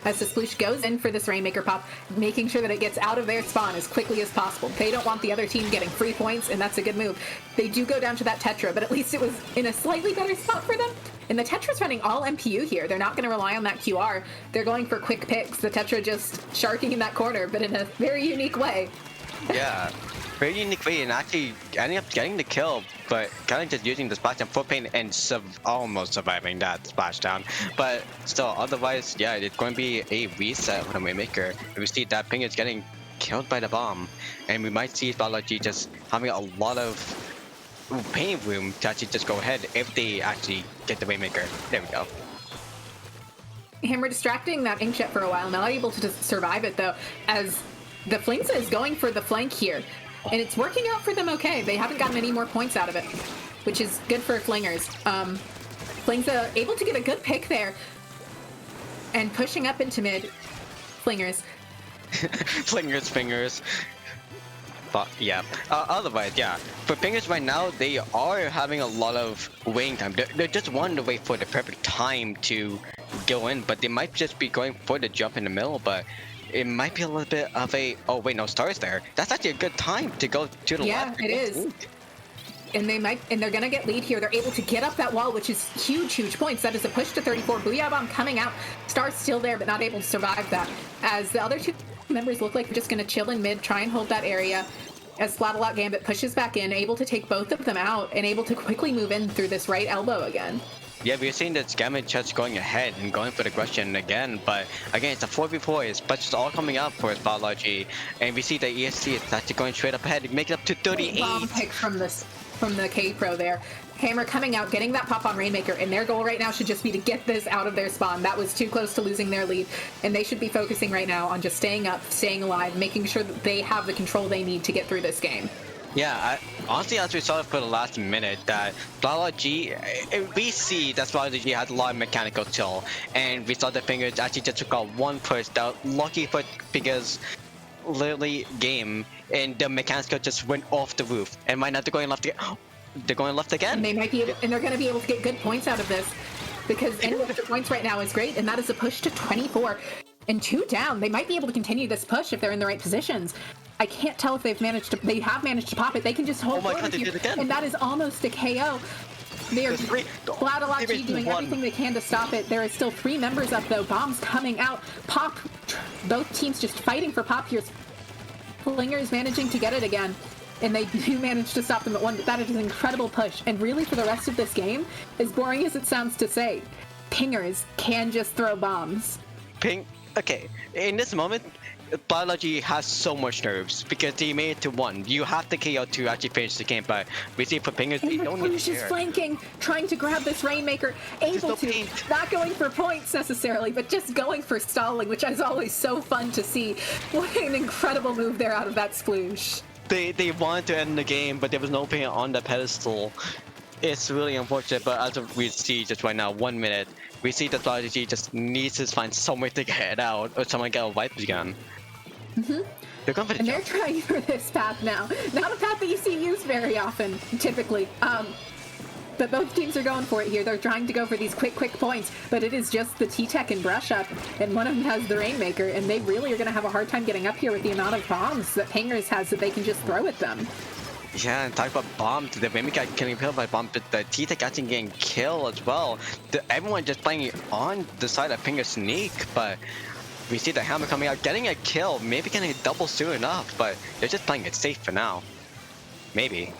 As the Sploosh goes in for this Rainmaker pop, making sure that it gets out of their spawn as quickly as possible. They don't want the other team getting free points, and that's a good move. They do go down to that Tetra, but at least it was in a slightly better spot for them. And the Tetra's running all MPU here. They're not going to rely on that QR. They're going for quick picks. The Tetra just sharking in that corner, but in a very unique way. Yeah, very unique way, and actually ending up getting the kill, but kind of just using the splashdown foot paint and almost surviving that splashdown. But still, otherwise, yeah, it's going to be a reset for the Rainmaker. If we see that Ping is getting killed by the bomb, and we might see Biology just having a lot of pain room to actually just go ahead if they actually get the Rainmaker. There we go. Hammer distracting that Inkjet for a while, not able to just survive it though, as the Flingza is going for the flank here, and it's working out for them okay. They haven't gotten any more points out of it, which is good for Flingers. Flingza able to get a good pick there, and pushing up into mid. Flingers. Flingers, fingers. But yeah, otherwise, yeah. For Fingers right now, they are having a lot of waiting time. They're just wanting to wait for the perfect time to go in, but they might just be going for the jump in the middle, but it might be a little bit of a, oh wait, no, Star's there. That's actually a good time to go to the left. Yeah, it is. And they're gonna get lead here. They're able to get up that wall, which is huge points. That is a push to 34. Booyah Bomb coming out. Star's still there, but not able to survive that. As the other 2 members look like they're just gonna chill in mid, try and hold that area. As Splatalot Gambit pushes back in, able to take both of them out, and able to quickly move in through this right elbow again. Yeah, we're seeing that Gambit just going ahead and going for the question again, but again, it's a 4v4, but it's all coming up for his Biology, and we see the ESC is actually going straight up ahead, make it up to 38. Bomb pick from the K-Pro there. Hammer coming out, getting that pop on Rainmaker, and their goal right now should just be to get this out of their spawn. That was too close to losing their lead, and they should be focusing right now on just staying up, staying alive, making sure that they have the control they need to get through this game. Yeah, honestly, as we saw for the last minute, that Biology, we see that Biology has a lot of mechanical skill, and we saw the Fingers actually just took out one push, that lucky for Fingers literally game, and the mechanical just went off the roof, and right now they're going left again. They're going left again. And they might be able, and they're going to be able to get good points out of this, because any extra points right now is great, and that is a push to 24. And 2 down. They might be able to continue this push if they're in the right positions. I can't tell if they have managed to pop it. They can just hold forward here, and that is almost a KO. They are Splatalot G doing everything they can to stop it. There is still 3 members up though. Bombs coming out. Pop. Both teams just fighting for Pop here. Flingers managing to get it again, and they do manage to stop them at 1. That is an incredible push. And really, for the rest of this game, as boring as it sounds to say, pingers can just throw bombs. Okay, in this moment, Biology has so much nerves because they made it to 1. You have to KO to actually finish the game, but we see for Pingers, they don't need to is flanking, trying to grab this Rainmaker, able to, not going for points necessarily, but just going for stalling, which is always so fun to see. What an incredible move there out of that Sploosh. They wanted to end the game, but there was no paint on the pedestal. It's really unfortunate, but as we see just right now, 1 minute, we see that Prodigy just needs to find some way to get out, or someone get a Viper's gun. They're going for the And they're jump. trying for this path now. Not a path that you see used very often, typically. But both teams are going for it here. They're trying to go for these quick points, but it is just the T-Tech and Brush Up, and one of them has the Rainmaker, and they really are going to have a hard time getting up here with the amount of bombs that Pingers has that they can just throw at them. Yeah, and talk about bomb. The Rainmaker getting killed by bomb, but the T-Tech actually getting killed as well. Everyone just playing on the side of Finger Sneak, but we see the Hammer coming out, getting a kill, maybe getting a double soon enough, but they're just playing it safe for now. Maybe.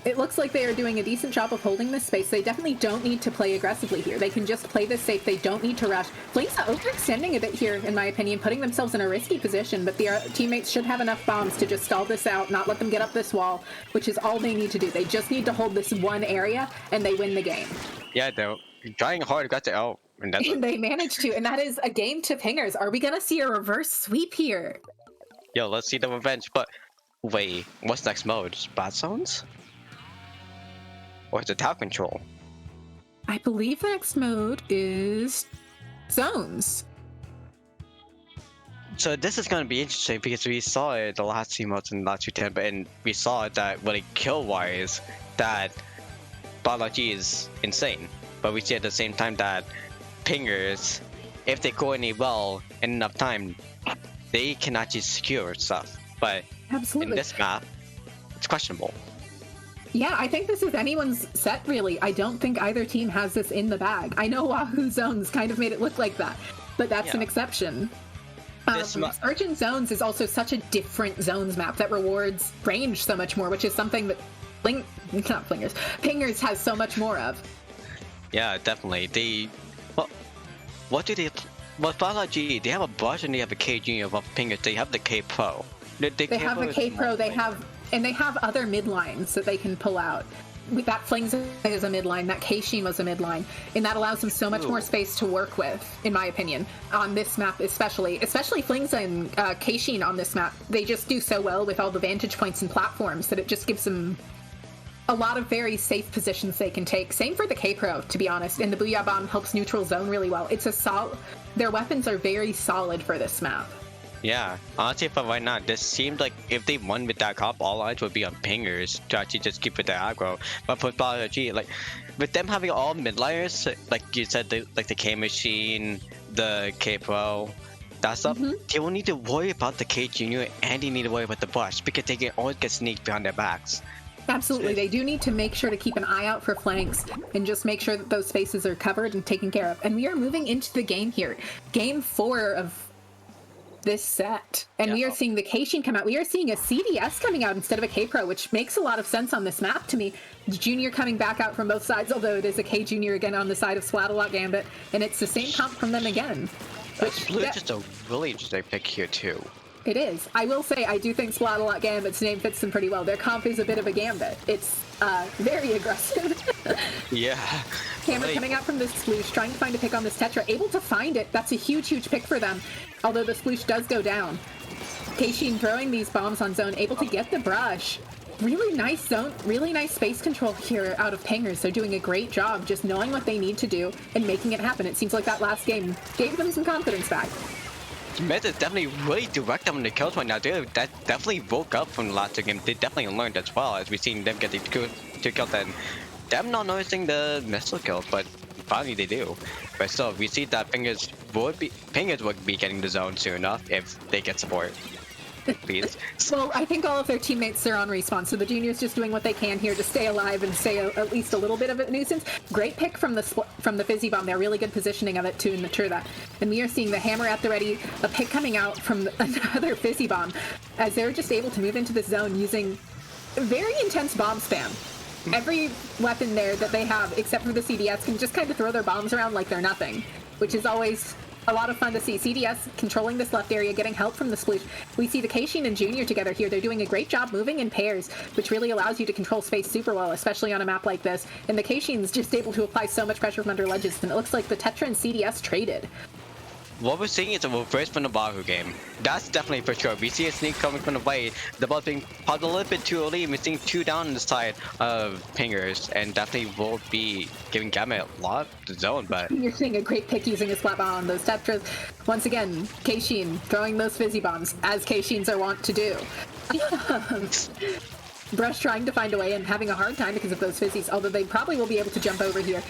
It looks like they are doing a decent job of holding this space. They definitely don't need to play aggressively here. They can just play this safe. They don't need to rush. Flames are overextending a bit here, in my opinion, putting themselves in a risky position, but their teammates should have enough bombs to just stall this out, not let them get up this wall, which is all they need to do. They just need to hold this one area, and they win the game. Yeah, they're trying hard, got to out. And they managed to, and that is a game to Pingers. Are we going to see a reverse sweep here? Yo, let's see the revenge, but wait, what's next mode? Spot zones? Or is it tower control? I believe the next mode is zones. So this is going to be interesting because we saw it the last few modes in last 210, and we saw that really kill-wise, that Biology is insane. But we see at the same time that Pingers, if they coordinate well in enough time, they can actually secure stuff. But Absolutely. in this map, it's questionable. Yeah, I think this is anyone's set, really. I don't think either team has this in the bag. I know Wahoo Zones kind of made it look like that, but that's an exception. Urgent Zones is also such a different zones map that rewards range so much more, which is something that Pingers has so much more of. Yeah, definitely. What Biology, they have a Brush and they have a K Junior, but Pingers, they have the K Pro. They have the K Pro, they have other midlines that they can pull out. That Flings is a midline, that K-Sheen was a midline, and that allows them so much more space to work with, in my opinion, on this map especially. Especially Flings and K-Sheen on this map. They just do so well with all the vantage points and platforms that it just gives them a lot of very safe positions they can take. Same for the K-Pro, to be honest, and the Booyah Bomb helps neutral zone really well. Their weapons are very solid for this map. Yeah, honestly, for right now, this seemed like if they won with that comp, all eyes would be on Pingers to actually just keep it their aggro. But for Biology, like, with them having all midliners, like you said, the K-Machine, the K-Pro, that stuff, they won't need to worry about the K-Junior and they need to worry about the Brush because they can always get sneaked behind their backs. Absolutely, they do need to make sure to keep an eye out for flanks and just make sure that those spaces are covered and taken care of. And we are moving into the game here. Game 4 of this set, and we are seeing the K-Sheen come out. We are seeing a CDS coming out instead of a K-Pro, which makes a lot of sense on this map to me. Junior coming back out from both sides, although it is a K-Junior again on the side of Splatalot Gambit, and it's the same comp from them again. Which just a really interesting pick here too. It is. I will say, I do think Splatalot Gambit's name fits them pretty well. Their comp is a bit of a Gambit. It's very aggressive. Yeah. Hammer coming out from this sploosh, trying to find a pick on this Tetra, able to find it. That's a huge pick for them, although the sploosh does go down. K-Sheen throwing these bombs on zone, able to get the Brush. Really nice zone, really nice space control here out of Pingers. They're doing a great job just knowing what they need to do and making it happen. It seems like that last game gave them some confidence back. Meta is definitely really direct on the kills right now. That definitely woke up from the last two games. They definitely learned as well, as we've seen them get the two kills and them not noticing the missile kills, but finally they do. But still, we see that Pingers would be getting the zone soon enough if they get support. Please. Well, I think all of their teammates are on respawn, so the Junior's just doing what they can here to stay alive and stay at least a little bit of a nuisance. Great pick from the Fizzy Bomb there, really good positioning of it to mature that. And we are seeing the Hammer at the ready, a pick coming out from another Fizzy Bomb, as they're just able to move into this zone using very intense bomb spam. Every weapon there that they have, except for the CDS, can just kind of throw their bombs around like they're nothing, which is always a lot of fun to see. CDS controlling this left area, getting help from the sploosh. We see the K-Sheen and Junior together here. They're doing a great job moving in pairs, which really allows you to control space super well, especially on a map like this. And the K-Sheen's just able to apply so much pressure from under ledges, and it looks like the Tetra and CDS traded. what we're seeing is a reverse from the Wahoo game. That's definitely for sure. We see a sneak coming from the way. The ball's being popped a little bit too early, and we're seeing 2 down on the side of pingers, and definitely will be giving Gambit a lot of the zone, but... You're seeing a great pick using a splat bomb on those Tetras. Once again, Keishin throwing those fizzy bombs, as Keishins are wont to do. Brush trying to find a way and having a hard time because of those fizzies, although they probably will be able to jump over here.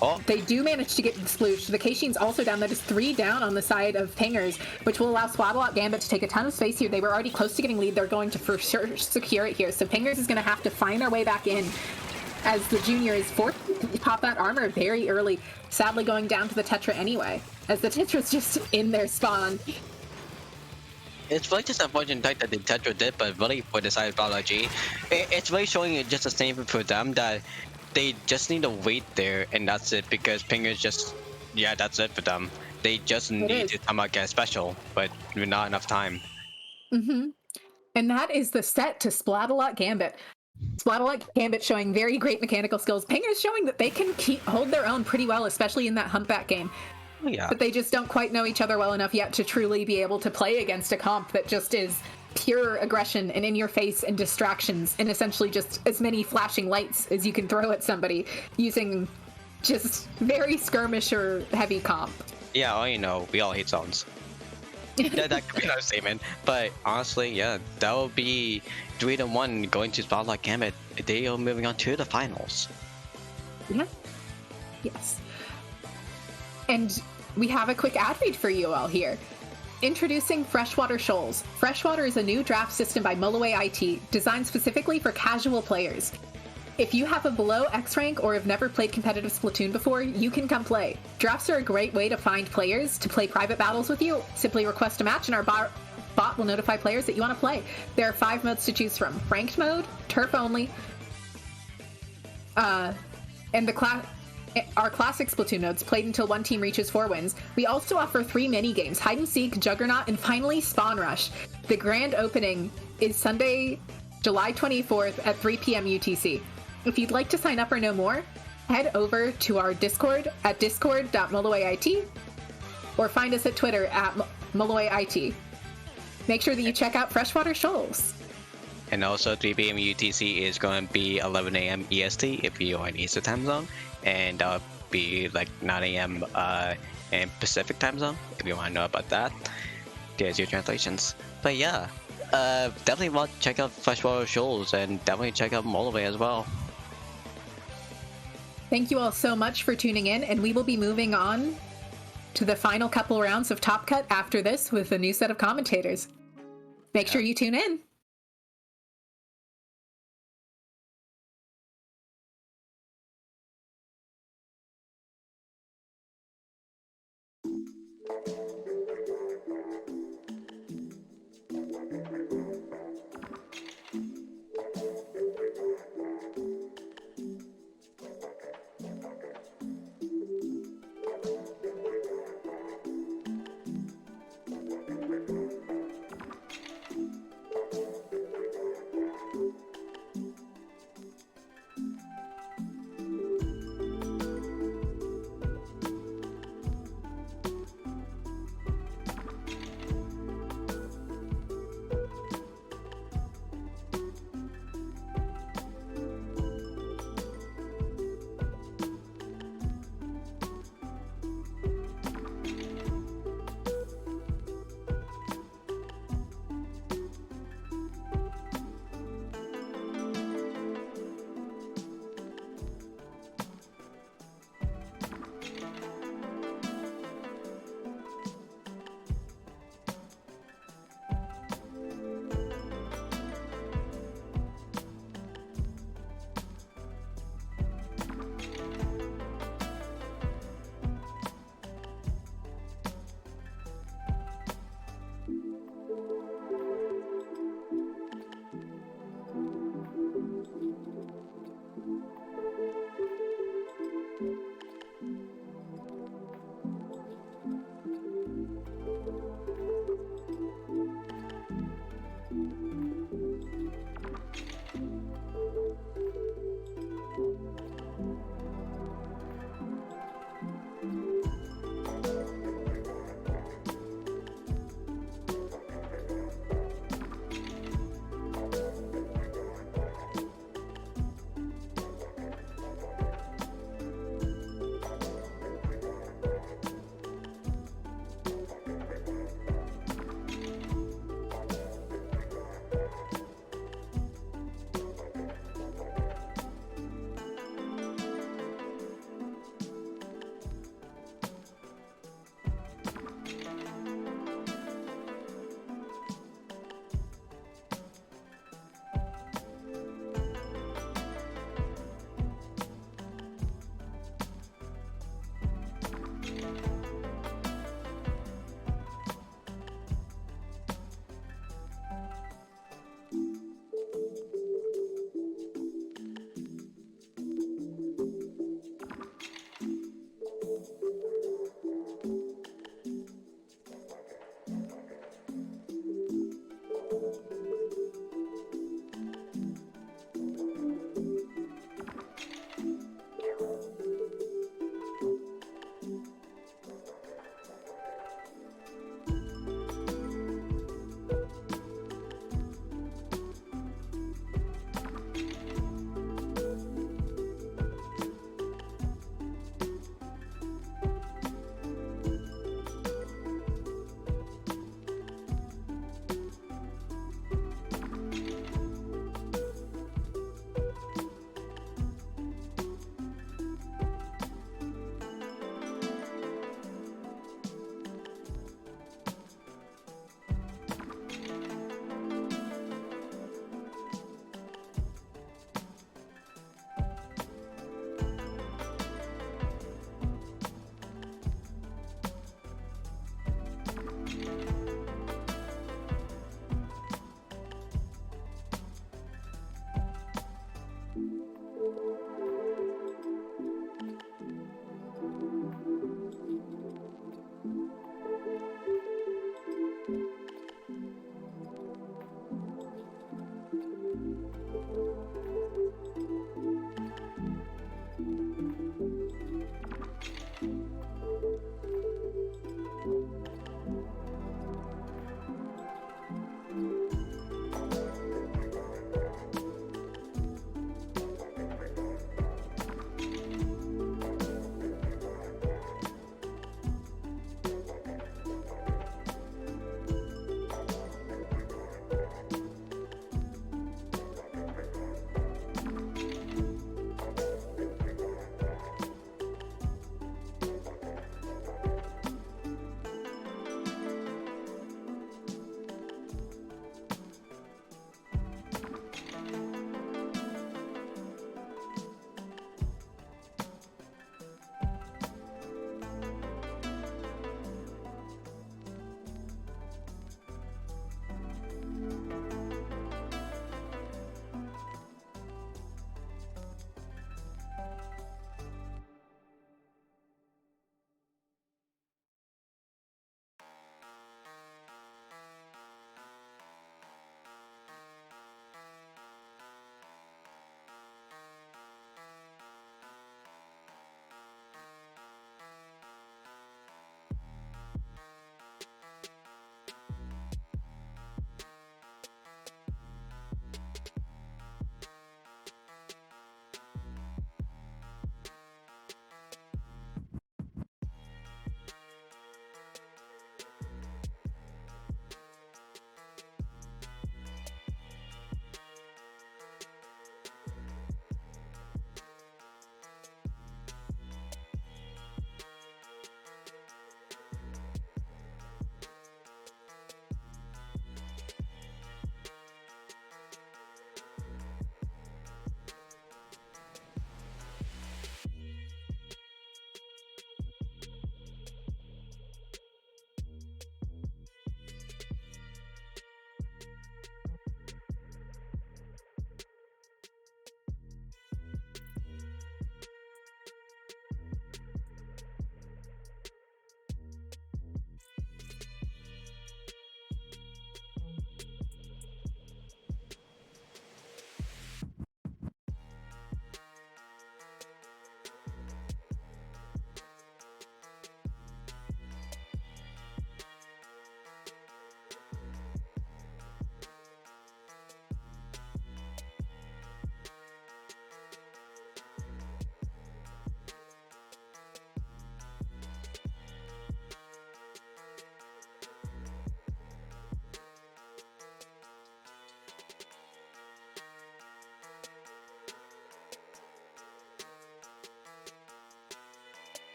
Oh. They do manage to get the sploosh. The Keishin's also down. That is 3 down on the side of pingers, which will allow Splatalot Gambit to take a ton of space here. They were already close to getting lead. They're going to for sure secure it here. So pingers is going to have to find their way back in as the junior is forced to pop that armor very early, sadly going down to the Tetra anyway, as the Tetra's just in their spawn. It's really just unfortunate that the Tetra did, but really for the side of Biology, it's really showing it just the same for them that they just need to wait there, and that's it, because pingers just, yeah, that's it for them. They just need to come out get special, but not enough time. Mm-hmm. And that is the set to Splatalot Gambit. Splatalot Gambit showing very great mechanical skills. Pingers showing that they can hold their own pretty well, especially in that humpback game. Yeah. But they just don't quite know each other well enough yet to truly be able to play against a comp that just is pure aggression and in your face and distractions and essentially just as many flashing lights as you can throw at somebody using just very skirmisher heavy comp. Yeah, well, you know, we all hate zones. That could be another statement. But honestly, yeah, that will be 3-1 going to Splatalot Gambit. They are moving on to the finals. Yeah. Yes. And we have a quick ad read for you all here. Introducing Freshwater Shoals. Freshwater is a new draft system by Mulloway IT, designed specifically for casual players. If you have a below X rank or have never played competitive Splatoon before, you can come play. Drafts are a great way to find players to play private battles with you. Simply request a match and our bot will notify players that you want to play. There are 5 modes to choose from. Ranked mode, turf only, and our classic Splatoon modes played until one team reaches 4 wins. We also offer 3 mini-games, Hide and Seek, Juggernaut, and finally Spawn Rush. The grand opening is Sunday, July 24th at 3 p.m. UTC. If you'd like to sign up or know more, head over to our Discord at discord.mullowayit or find us at Twitter at mullowayit. Make sure that you check out Freshwater Shoals. And also 3 p.m. UTC is going to be 11 a.m. EST if you are in Eastern time zone, and that'll be like 9 a.m. In Pacific time zone if you want to know about that. There's your translations. But yeah, definitely want to check out Freshwater Shoals and definitely check out Mulloway as well. Thank you all so much for tuning in, and we will be moving on to the final couple rounds of Top Cut after this with a new set of commentators. Make sure you tune in.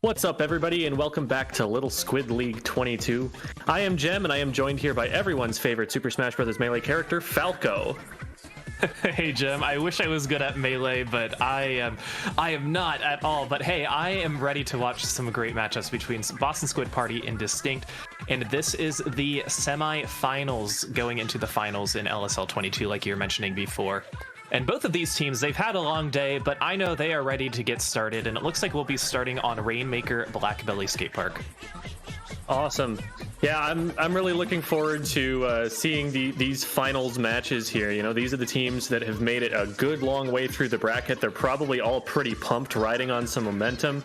What's up, everybody, and welcome back to Little Squid League 22. I am Jem, and I am joined here by everyone's favorite Super Smash Bros. Melee character, Falco. Hey Jim, I wish I was good at Melee, but I am not at all. But hey, I am ready to watch some great matchups between Boston Squid Party and DistInkt, and this is the semi-finals going into the finals in LSL 22, like you were mentioning before. And both of these teams, they've had a long day, but I know they are ready to get started, and it looks like we'll be starting on Rainmaker Blackbelly Skate Park. Awesome. Yeah, I'm really looking forward to seeing these finals matches here. You know, these are the teams that have made it a good long way through the bracket. They're probably all pretty pumped, riding on some momentum.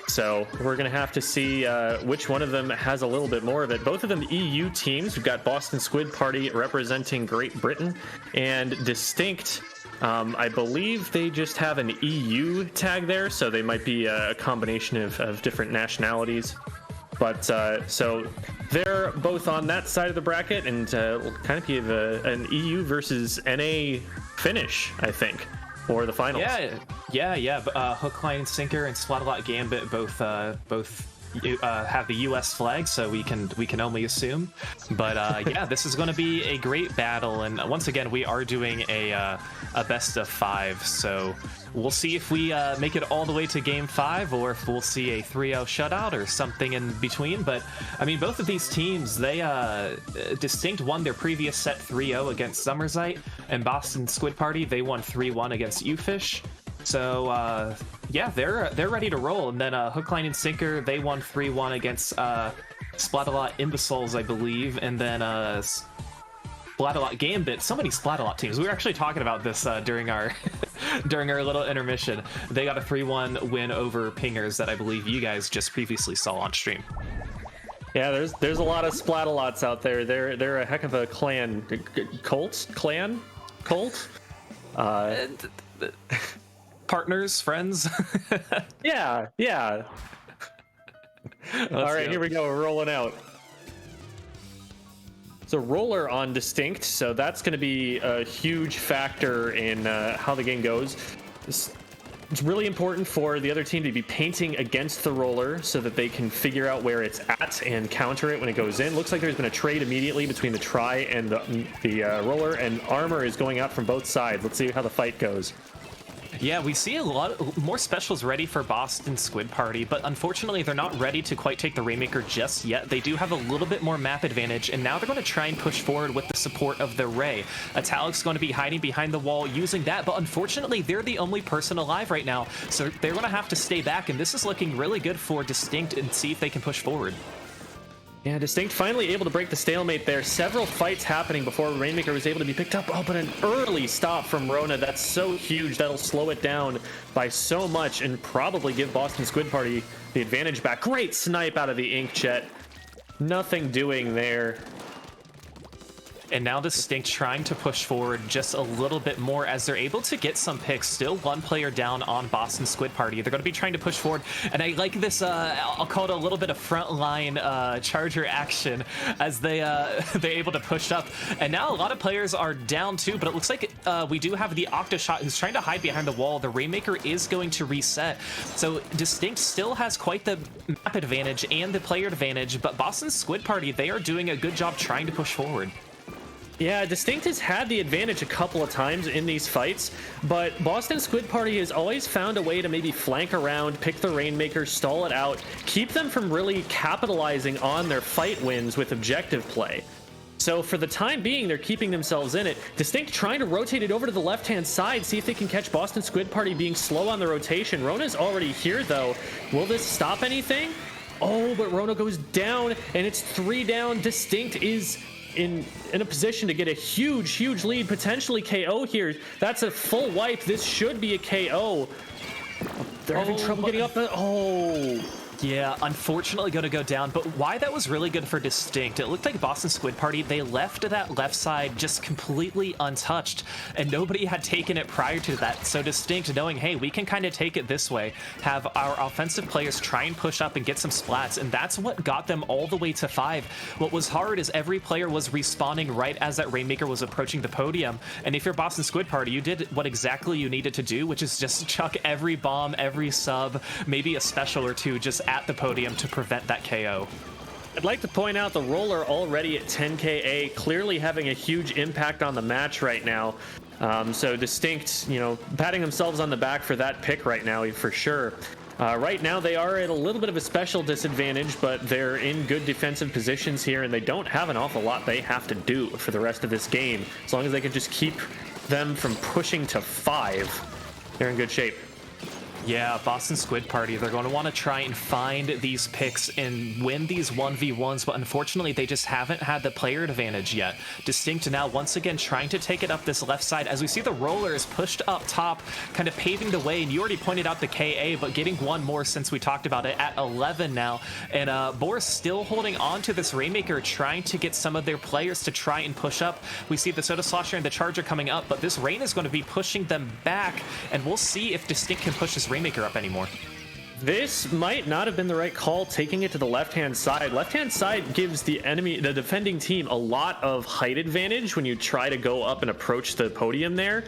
So we're going to have to see which one of them has a little bit more of it. Both of them EU teams. We've got Boston Squid Party representing Great Britain, and DistInkt. I believe they just have an EU tag there, so they might be a combination of different nationalities. But so they're both on that side of the bracket, and kind of give an EU versus NA finish, I think, for the finals. Yeah. Hook, line, sinker, and Splatalot Gambit both have the U.S. flag, so we can only assume. But yeah, this is going to be a great battle, and once again, we are doing a best of 5. So we'll see if we make it all the way to Game 5, or if we'll see a 3-0 shutout or something in between. But I mean, both of these teams, they DistInkt won their previous set 3-0 against Sommerzeit, and Boston Squid Party, they won 3-1 against Ufish. So yeah, they're ready to roll. And then Hook, Line, and Sinker, they won 3-1 against Splatalot Imbeciles, I believe. And then Splatalot Gambit. So many Splatalot teams. We were actually talking about this during our during our little intermission. They got a 3-1 win over Pingers that I believe you guys just previously saw on stream. Yeah, there's a lot of Splatalots out there. They're a heck of a clan. Colt? Partners, friends. Yeah. All right, here we go. We're rolling out. It's a roller on DistInkt, so that's going to be a huge factor in how the game goes. It's really important for the other team to be painting against the roller so that they can figure out where it's at and counter it when it goes in. Looks like there's been a trade immediately between the Tri and the roller, and armor is going out from both sides. Let's see how the fight goes. Yeah, we see a lot more specials ready for Boston Squid Party, but unfortunately they're not ready to quite take the Rainmaker just yet. They do have a little bit more map advantage, and now they're going to try and push forward with the support of the Ray. Italic's going to be hiding behind the wall using that, but unfortunately they're the only person alive right now, so they're going to have to stay back, and this is looking really good for DistInkt and see if they can push forward. Yeah, DistInkt finally able to break the stalemate there. Several fights happening before Rainmaker was able to be picked up. Oh, but an early stop from Rona. That's so huge. That'll slow it down by so much and probably give Boston Squid Party the advantage back. Great snipe out of the Inkjet. Nothing doing there. And now DistInkt trying to push forward just a little bit more as they're able to get some picks. Still one player down on Boston Squid Party. They're going to be trying to push forward. And I like this, I'll call it a little bit of frontline charger action as they're able to push up. And now a lot of players are down too, but it looks like we do have the Octoshot who's trying to hide behind the wall. The Rainmaker is going to reset. So DistInkt still has quite the map advantage and the player advantage, but Boston Squid Party, they are doing a good job trying to push forward. Yeah, DistInkt has had the advantage a couple of times in these fights, but Boston Squid Party has always found a way to maybe flank around, pick the Rainmaker, stall it out, keep them from really capitalizing on their fight wins with objective play. So for the time being, they're keeping themselves in it. DistInkt trying to rotate it over to the left-hand side, see if they can catch Boston Squid Party being slow on the rotation. Rona's already here, though. Will this stop anything? Oh, but Rona goes down, and it's 3 down. DistInkt is in a position to get a huge lead, potentially KO here. That's a full wipe. This should be a KO. They're having trouble getting up. Yeah, unfortunately going to go down, but why that was really good for DistInkt, it looked like Boston Squid Party, they left that left side just completely untouched, and nobody had taken it prior to that. So DistInkt knowing, hey, we can kind of take it this way, have our offensive players try and push up and get some splats, and that's what got them all the way to 5. What was hard is every player was respawning right as that Rainmaker was approaching the podium, and if you're Boston Squid Party, you did what exactly you needed to do, which is just chuck every bomb, every sub, maybe a special or two just at the podium to prevent that KO. I'd like to point out the roller already at 10KA, clearly having a huge impact on the match right now. So DistInkt, you know, patting themselves on the back for that pick right now, for sure. Right now they are at a little bit of a special disadvantage, but they're in good defensive positions here, and they don't have an awful lot they have to do for the rest of this game. As long as they can just keep them from pushing to 5, they're in good shape. Yeah, Boston Squid Party, they're going to want to try and find these picks and win these 1v1s, but unfortunately they just haven't had the player advantage yet. DistInkt now once again trying to take it up this left side as we see the rollers pushed up top, kind of paving the way, and you already pointed out the KA, but getting one more since we talked about it at 11 now, and Boris still holding on to this Rainmaker, trying to get some of their players to try and push up. We see the Soda Slosher and the Charger coming up, but this Rain is going to be pushing them back, and we'll see if DistInkt can push this Rainmaker up anymore. This might not have been the right call, taking it to the left-hand side. Left-hand side gives the defending team a lot of height advantage when you try to go up and approach the podium there.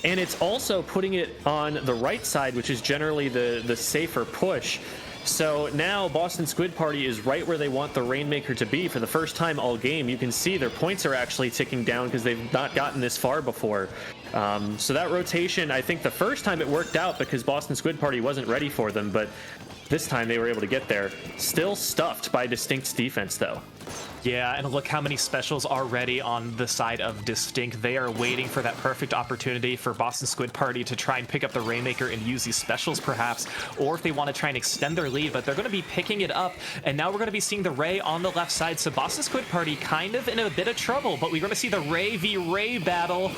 And it's also putting it on the right side, which is generally the safer push. So now Boston Squid Party is right where they want the Rainmaker to be for the first time all game. You can see their points are actually ticking down because they've not gotten this far before. So that rotation, I think the first time it worked out because Boston Squid Party wasn't ready for them, but this time they were able to get there. Still stuffed by DistInkt's defense, though. Yeah, and look how many specials already on the side of DistInkt. They are waiting for that perfect opportunity for Boston Squid Party to try and pick up the Rainmaker and use these specials perhaps, or if they want to try and extend their lead, but they're going to be picking it up, and now we're going to be seeing the Ray on the left side, so Boston Squid Party kind of in a bit of trouble, but we're going to see the Ray v Ray battle,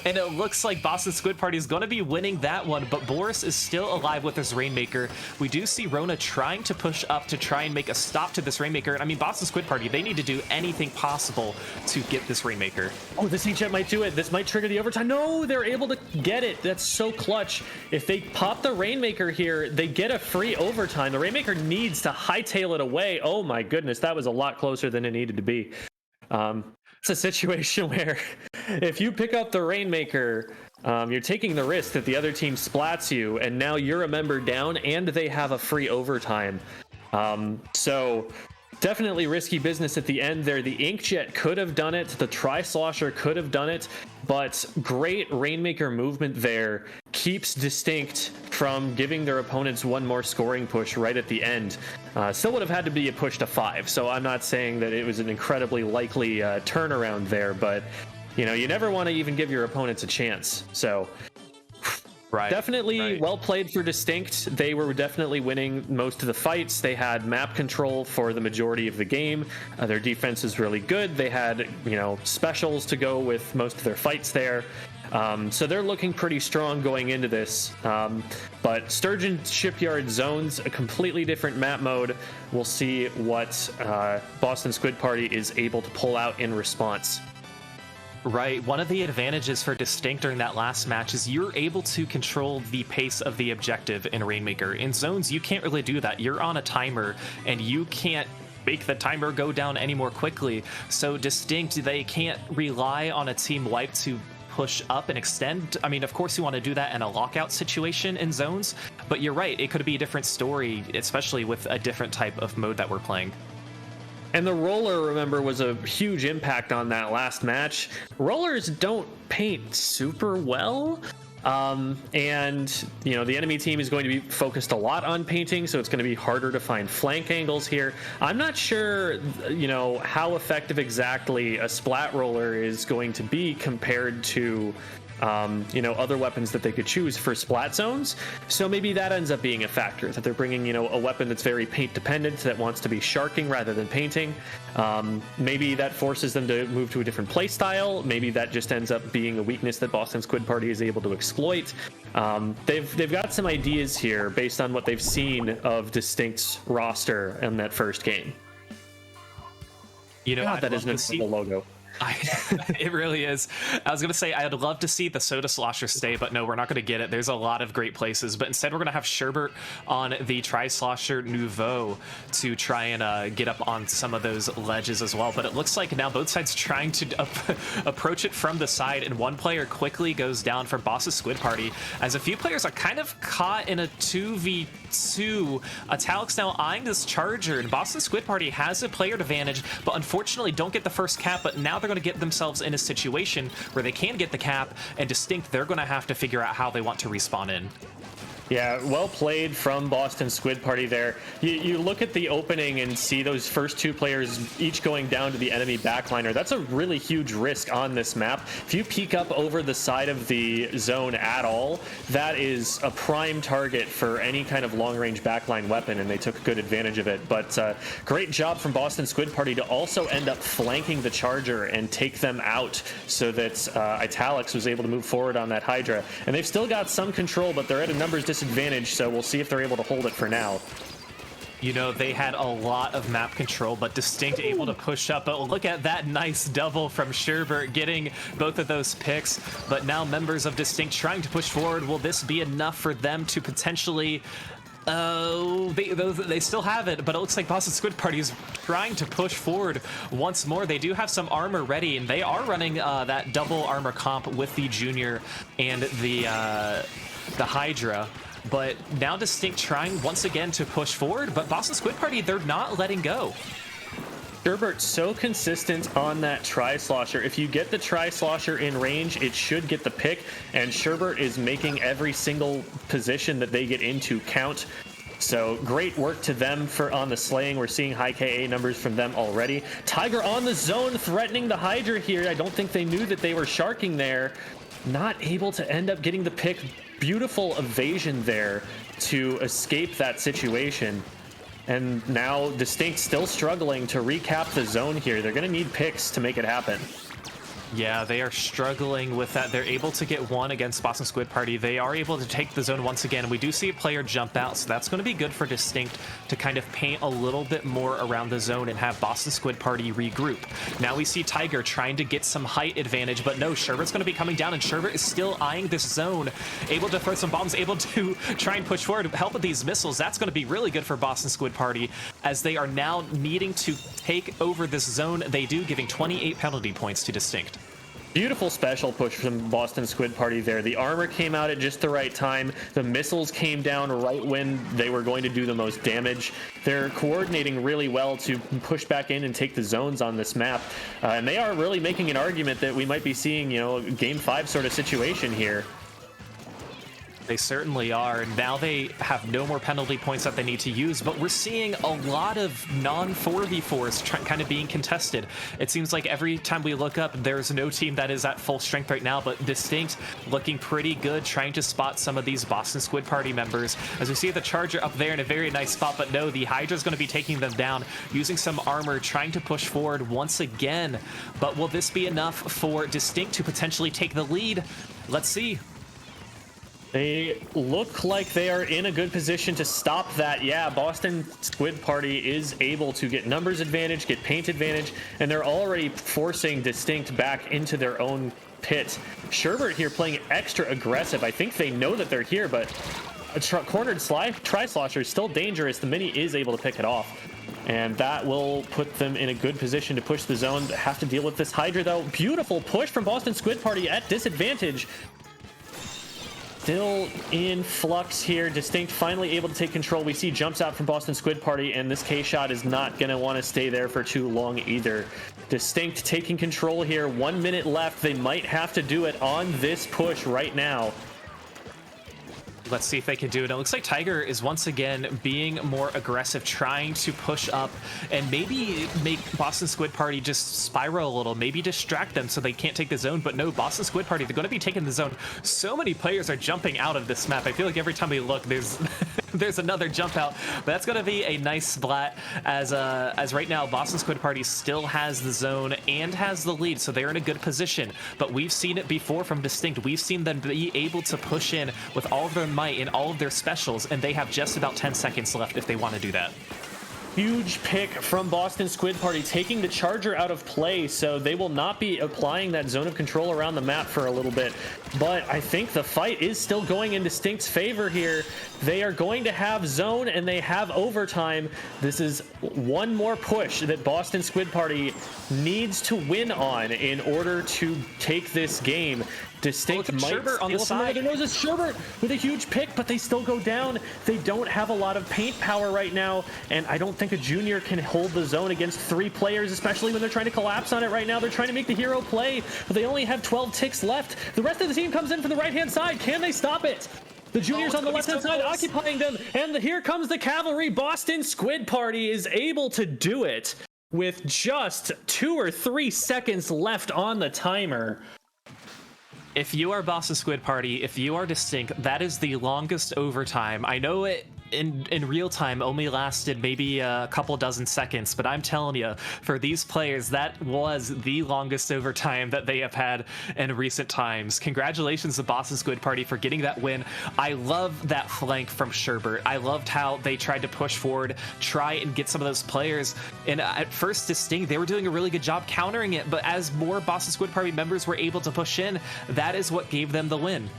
and it looks like Boston Squid Party is going to be winning that one, but Boris is still alive with his Rainmaker. We do see Rona trying to push up to try and make a stop to this Rainmaker, and I mean, Boston Squid Party, they need to do anything possible to get this Rainmaker. Oh, this Inkjet might do it. This might trigger the overtime. No, they're able to get it. That's so clutch. If they pop the Rainmaker here, they get a free overtime. The Rainmaker needs to hightail it away. Oh my goodness, that was a lot closer than it needed to be. It's a situation where if you pick up the Rainmaker, you're taking the risk that the other team splats you, and now you're a member down, and they have a free overtime. So definitely risky business at the end there. The Inkjet could have done it. The Tri-Slosher could have done it. But great Rainmaker movement there keeps DistInkt from giving their opponents one more scoring push right at the end. Still would have had to be a push to 5. So I'm not saying that it was an incredibly likely turnaround there. But, you know, you never want to even give your opponents a chance. So definitely well played for DistInkt. They were definitely winning most of the fights. They had map control for the majority of the game. Their defense is really good. They had, you know, specials to go with most of their fights there. So they're looking pretty strong going into this. But Sturgeon Shipyard Zones, a completely different map mode. We'll see what Boston Squid Party is able to pull out in response. Right. One of the advantages for DistInkt during that last match is you're able to control the pace of the objective in Rainmaker. In zones, you can't really do that. You're on a timer, and you can't make the timer go down any more quickly. So DistInkt, they can't rely on a team wipe to push up and extend. I mean, of course you want to do that in a lockout situation in zones, but you're right, it could be a different story, especially with a different type of mode that we're playing. And the roller, remember, was a huge impact on that last match. Rollers don't paint super well. And, you know, the enemy team is going to be focused a lot on painting, so it's going to be harder to find flank angles here. I'm not sure, you know, how effective exactly a splat roller is going to be compared to, you know, other weapons that they could choose for splat zones. So maybe that ends up being a factor, that they're bringing, you know, a weapon that's very paint dependent, that wants to be sharking rather than painting. Maybe that forces them to move to a different play style. Maybe that just ends up being a weakness that Boston Squid Party is able to exploit. They've got some ideas here based on what they've seen of DistInkt's roster in that first game. You know, God, that isn't a logo. It really is. I was going to say I'd love to see the Soda Slosher stay, but no, we're not going to get it. There's a lot of great places, but instead we're going to have Sherbert on the Tri-Slosher Nouveau to try and get up on some of those ledges as well. But it looks like now both sides trying to approach it from the side, and one player quickly goes down for Boss's Squid Party, as a few players are kind of caught in a 2v2. Italic's now eyeing this charger, and Boston Squid Party has a player advantage, but unfortunately don't get the first cap, but now they're going to get themselves in a situation where they can get the cap, and DistInkt, they're going to have to figure out how they want to respawn in. Yeah, well played from Boston Squid Party there. You look at the opening and see those first two players each going down to the enemy backliner. That's a really huge risk on this map. If you peek up over the side of the zone at all, that is a prime target for any kind of long-range backline weapon, and they took good advantage of it. But great job from Boston Squid Party to also end up flanking the charger and take them out so that Italics was able to move forward on that Hydra. And they've still got some control, but they're at a numbers disadvantage, so we'll see if they're able to hold it for now. You know, they had a lot of map control, but DistInkt able to push up. But look at that nice double from Sherbert, getting both of those picks. But now members of DistInkt trying to push forward. Will this be enough for them to potentially... they still have it, but it looks like Boston Squid Party is trying to push forward once more. They do have some armor ready, and they are running that double armor comp with the Junior and the Hydra. But now DistInkt trying once again to push forward, but Boston Squid Party, they're not letting go. Sherbert's so consistent on that Tri-Slosher. If you get the Tri-Slosher in range, it should get the pick, and Sherbert is making every single position that they get into count. So great work to them for on the slaying. We're seeing high KA numbers from them already. Tiger on the zone, threatening the Hydra here. I don't think they knew that they were sharking there. Not able to end up getting the pick. Beautiful evasion there to escape that situation. And now DistInkt still struggling to recap the zone here. They're going to need picks to make it happen. Yeah, they are struggling with that. They're able to get one against Boston Squid Party. They are able to take the zone once again. We do see a player jump out, so that's going to be good for DistInkt to kind of paint a little bit more around the zone and have Boston Squid Party regroup. Now we see Tiger trying to get some height advantage, but no, Sherbert's going to be coming down, and Sherbert is still eyeing this zone, able to throw some bombs, able to try and push forward, help with these missiles. That's going to be really good for Boston Squid Party, as they are now needing to take over this zone. They do, giving 28 penalty points to DistInkt. Beautiful special push from Boston Squid Party there. The armor came out at just the right time. The missiles came down right when they were going to do the most damage. They're coordinating really well to push back in and take the zones on this map. And they are really making an argument that we might be seeing, you know, a Game 5 sort of situation here. They certainly are. Now they have no more penalty points that they need to use, but we're seeing a lot of non-4v4s kind of being contested. It seems like every time we look up, there's no team that is at full strength right now, but DistInkt looking pretty good, trying to spot some of these Boston Squid Party members. As we see the Charger up there in a very nice spot, but no, the Hydra's going to be taking them down, using some armor, trying to push forward once again. But will this be enough for DistInkt to potentially take the lead? Let's see. They look like they are in a good position to stop that. Yeah, Boston Squid Party is able to get numbers advantage, get paint advantage, and they're already forcing DistInkt back into their own pit. Sherbert here playing extra aggressive. I think they know that they're here, but a cornered Tri-Slosher is still dangerous. The Mini is able to pick it off, and that will put them in a good position to push the zone. Have to deal with this Hydra, though. Beautiful push from Boston Squid Party at disadvantage. Still in flux here. DistInkt finally able to take control. We see jumps out from Boston Squid Party, and this K-Shot is not going to want to stay there for too long either. DistInkt taking control here. 1 minute left. They might have to do it on this push right now. Let's see if they can do it. It looks like Tiger is once again being more aggressive, trying to push up and maybe make Boston Squid Party just spiral a little, maybe distract them so they can't take the zone. But no, Boston Squid Party, they're going to be taking the zone. So many players are jumping out of this map. I feel like every time we look, there's there's another jump out. But that's going to be a nice splat as right now Boston Squid Party still has the zone and has the lead, so they're in a good position. But we've seen it before from DistInkt. We've seen them be able to push in with all of their might in all of their specials, and they have just about 10 seconds left if they want to do that. Huge pick from Boston Squid Party, taking the charger out of play, so they will not be applying that zone of control around the map for a little bit. But I think the fight is still going in DistInkt's favor here. They are going to have zone and they have overtime. This is one more push that Boston Squid Party needs to win on in order to take this game. DistInkt might Sherbert on the side. It's Sherbert with a huge pick, but they still go down. They don't have a lot of paint power right now, and I don't think a junior can hold the zone against 3 players, especially when they're trying to collapse on it right now. They're trying to make the hero play, but they only have 12 ticks left. The rest of the team comes in from the right-hand side. Can they stop it? The juniors on the left-hand side occupying them, and here comes the cavalry. Boston Squid Party is able to do it with just 2 or 3 seconds left on the timer. If you are Boston Squid Party, if you are DistInkt, that is the longest overtime. I know it in real time only lasted maybe a couple dozen seconds, but I'm telling you, for these players, that was the longest overtime that they have had in recent times. Congratulations to Boston Squid Party for getting that win. I love that flank from Sherbert. I loved how they tried to push forward, try and get some of those players, and at first DistInkt, they were doing a really good job countering it, but as more Boston Squid Party members were able to push in, that is what gave them the win.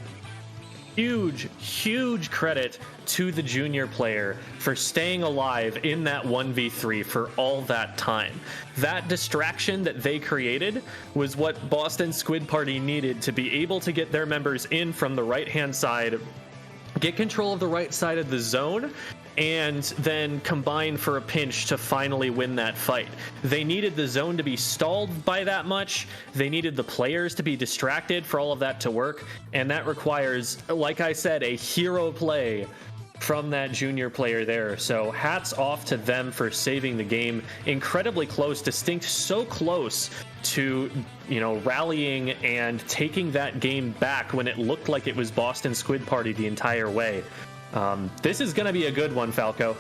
Huge credit To the junior player for staying alive in that 1v3 for all that time. That distraction that they created was what Boston Squid Party needed to be able to get their members in from the right-hand side, get control of the right side of the zone, and then combine for a pinch to finally win that fight. They needed the zone to be stalled by that much. They needed the players to be distracted for all of that to work. And that requires, like I said, a hero play from that junior player there. So hats off to them for saving the game. Incredibly close, DistInkt so close to, rallying and taking that game back when it looked like it was Boston Squid Party the entire way. This is going to be a good one, Falco.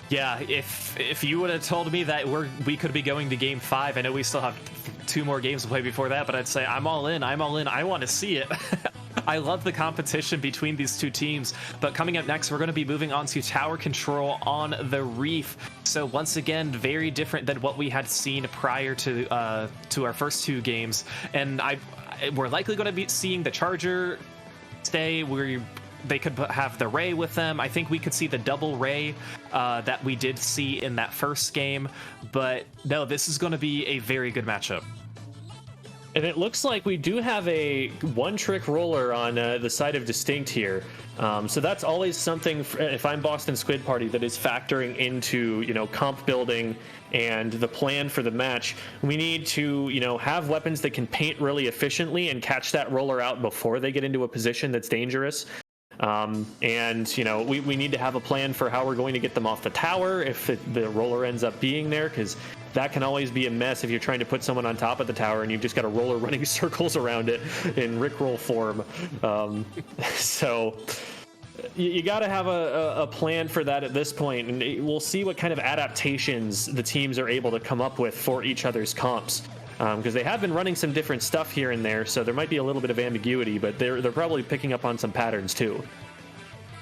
Yeah, if you would have told me that we could be going to game 5, I know we still have 2 more games to play before that, but I'd say I'm all in. I want to see it. I love the competition between these 2 teams. But coming up next, we're going to be moving on to tower control on the Reef. So once again, very different than what we had seen prior to our first 2 games. And we're likely going to be seeing the Charger stay. They could have the Ray with them. I think we could see the double Ray that we did see in that first game. But no, this is going to be a very good matchup. And it looks like we do have a one-trick roller on the side of DistInkt here. So that's always something, if I'm Boston Squid Party, that is factoring into, comp building and the plan for the match. We need to, have weapons that can paint really efficiently and catch that roller out before they get into a position that's dangerous. And we need to have a plan for how we're going to get them off the tower if the roller ends up being there, because that can always be a mess if you're trying to put someone on top of the tower and you've just got a roller running circles around it in Rickroll form. So you got to have a plan for that at this point, and we'll see what kind of adaptations the teams are able to come up with for each other's comps. because they have been running some different stuff here and there, so there might be a little bit of ambiguity, but they're probably picking up on some patterns too.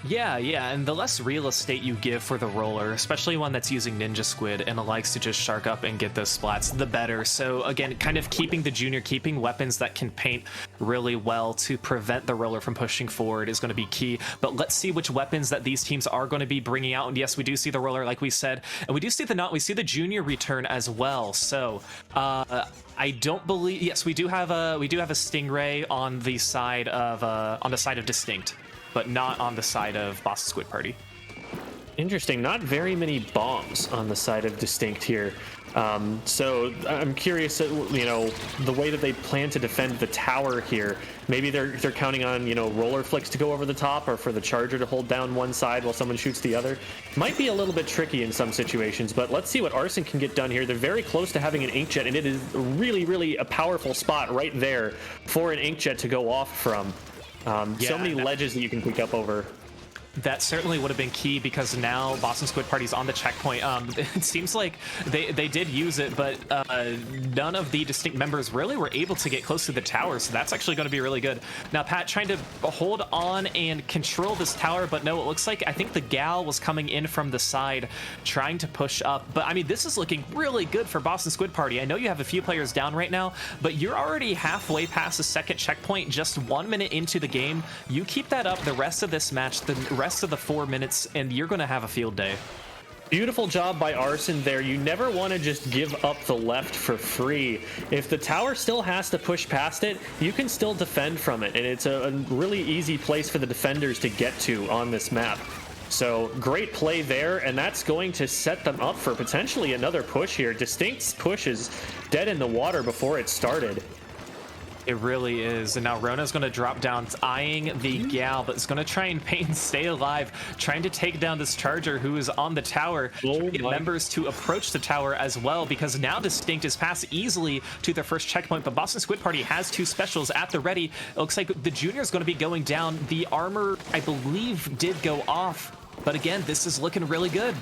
Yeah, and the less real estate you give for the roller, especially one that's using Ninja Squid and likes to just shark up and get those splats, the better. So again, kind of keeping the junior, keeping weapons that can paint really well to prevent the roller from pushing forward is going to be key. But let's see which weapons that these teams are going to be bringing out. And yes, we do see the roller, like we said, and we do see the knot. We see the junior return as well. So I don't believe. Yes, we do have a Stingray on the side of DistInkt, but not on the side of Boston Squid Party. Interesting. Not very many bombs on the side of DistInkt here. So I'm curious, the way that they plan to defend the tower here. Maybe they're counting on, roller flicks to go over the top, or for the charger to hold down one side while someone shoots the other. Might be a little bit tricky in some situations, but let's see what Arsene can get done here. They're very close to having an inkjet, and it is really, really a powerful spot right there for an inkjet to go off from. So many ledges that you can pick up over. That certainly would have been key, because now Boston Squid Party's on the checkpoint. It seems like they did use it, but none of the DistInkt members really were able to get close to the tower, so that's actually going to be really good. Now, Pat trying to hold on and control this tower, but no, it looks like I think the gal was coming in from the side trying to push up. But I mean, this is looking really good for Boston Squid Party. I know you have a few players down right now, but you're already halfway past the second checkpoint, just 1 minute into the game. You keep that up the rest of this match, the rest of the 4 minutes, and you're going to have a field day. Beautiful job by Arsene there. You never want to just give up the left for free. If the tower still has to push past it, you can still defend from it, and it's a really easy place for the defenders to get to on this map. So great play there, and that's going to set them up for potentially another push here. DistInkt's push is dead in the water before it started. It really is. And now Rona's going to drop down. It's eyeing the gal, but it's going to try and paint and stay alive, trying to take down this charger who is on the tower. Trying to get members to approach the tower as well, because now DistInkt is passed easily to their first checkpoint, but Boston Squid Party has 2 specials at the ready. It looks like the junior is going to be going down. The armor, I believe, did go off, but again, this is looking really good.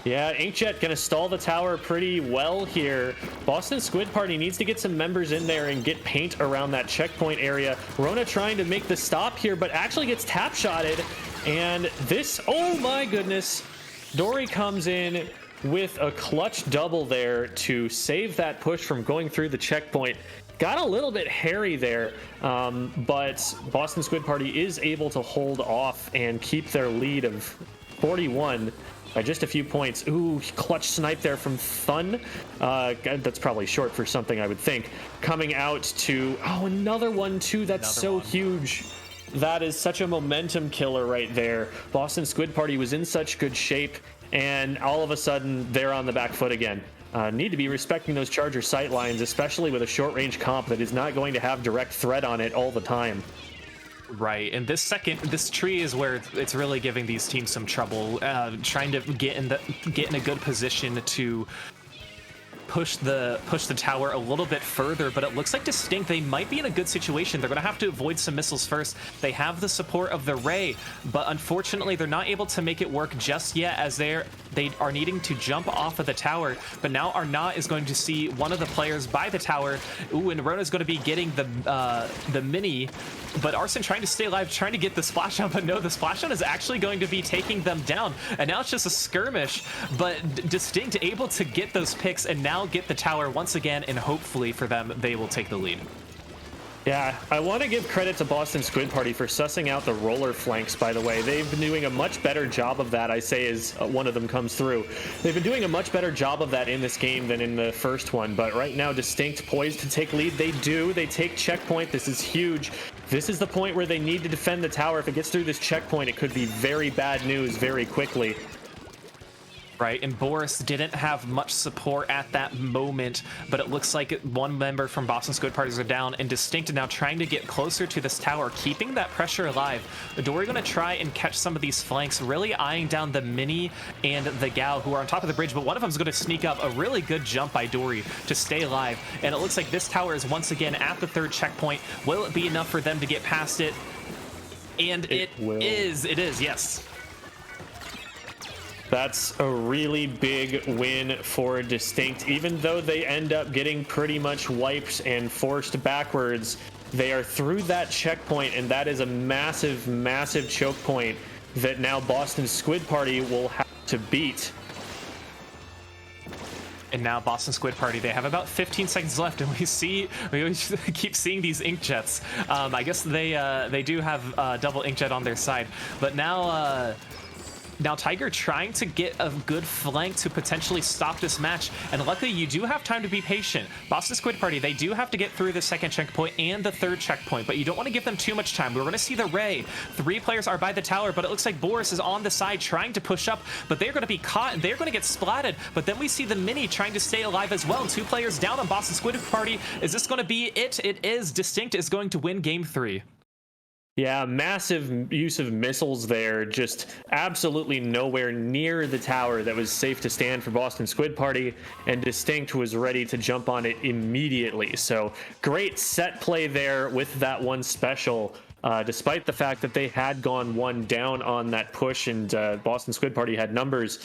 Yeah, inkjet gonna stall the tower pretty well here. Boston Squid Party needs to get some members in there and get paint around that checkpoint area. Rona trying to make the stop here, but actually gets tap shotted. And this, oh my goodness. Dory comes in with a clutch double there to save that push from going through the checkpoint. Got a little bit hairy there, but Boston Squid Party is able to hold off and keep their lead of 41 by just a few points. Ooh, clutch snipe there from Thun. That's probably short for something, I would think. Coming out to, another one too. That's another so huge. That is such a momentum killer right there. Boston Squid Party was in such good shape, and all of a sudden they're on the back foot again. Need to be respecting those charger sight lines, especially with a short range comp that is not going to have direct threat on it all the time. Right, and this tree is where it's really giving these teams some trouble, trying to get in a good position to push the tower a little bit further. But it looks like DistInkt, they might be in a good situation. They're going to have to avoid some missiles first. They have the support of the Ray, but unfortunately they're not able to make it work just yet, as they are needing to jump off of the tower. But now Arnott is going to see one of the players by the tower. Ooh, and Rona's going to be getting the mini, but Arsene trying to stay alive, trying to get the splashdown, but no, the splashdown is actually going to be taking them down. And now it's just a skirmish, but DistInkt able to get those picks and now get the tower once again, and hopefully for them, they will take the lead. Yeah, I want to give credit to Boston Squid Party for sussing out the roller flanks, by the way. They've been doing a much better job of that, I say, as one of them comes through. They've been doing a much better job of that in this game than in the first one, but right now, DistInkt poised to take lead. They do. They take checkpoint. This is huge. This is the point where they need to defend the tower. If it gets through this checkpoint, it could be very bad news very quickly. Right, and Boris didn't have much support at that moment, but it looks like one member from Boston Squid Parties are down, and DistInkt now trying to get closer to this tower, keeping that pressure alive. Dory going to try and catch some of these flanks, really eyeing down the Mini and the Gal, who are on top of the bridge, but one of them is going to sneak up. A really good jump by Dory to stay alive, and it looks like this tower is once again at the third checkpoint. Will it be enough for them to get past it? And it is, yes. That's a really big win for DistInkt. Even though they end up getting pretty much wiped and forced backwards, they are through that checkpoint, and that is a massive, massive choke point that now Boston Squid Party will have to beat. And now Boston Squid Party, they have about 15 seconds left, and we always keep seeing these inkjets. I guess they do have double inkjet on their side, but now Tiger trying to get a good flank to potentially stop this match, and luckily you do have time to be patient. Boston Squid Party, they do have to get through the second checkpoint and the third checkpoint, but you don't want to give them too much time. We're going to see the Ray. 3 players are by the tower, but it looks like Boris is on the side trying to push up, but they're going to be caught and they're going to get splatted. But then we see the Mini trying to stay alive as well, and 2 players down on Boston Squid Party. Is this going to be it? It is. DistInkt is going to win game 3. Yeah, massive use of missiles there, just absolutely nowhere near the tower that was safe to stand for Boston Squid Party, and DistInkt was ready to jump on it immediately. So great set play there with that one special, despite the fact that they had gone 1 down on that push, and Boston Squid Party had numbers.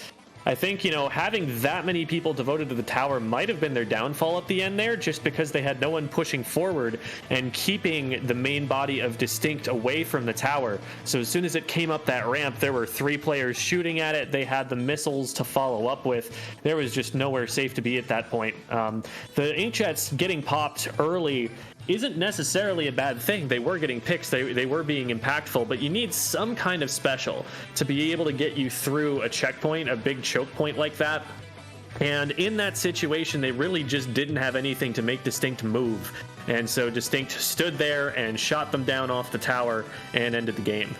I think, having that many people devoted to the tower might have been their downfall at the end there, just because they had no one pushing forward and keeping the main body of DistInkt away from the tower. So as soon as it came up that ramp, there were 3 players shooting at it. They had the missiles to follow up with. There was just nowhere safe to be at that point. The inkjets getting popped early isn't necessarily a bad thing. They were getting picks, they were being impactful, but you need some kind of special to be able to get you through a checkpoint, a big choke point like that. And in that situation, they really just didn't have anything to make DistInkt move. And so DistInkt stood there and shot them down off the tower and ended the game.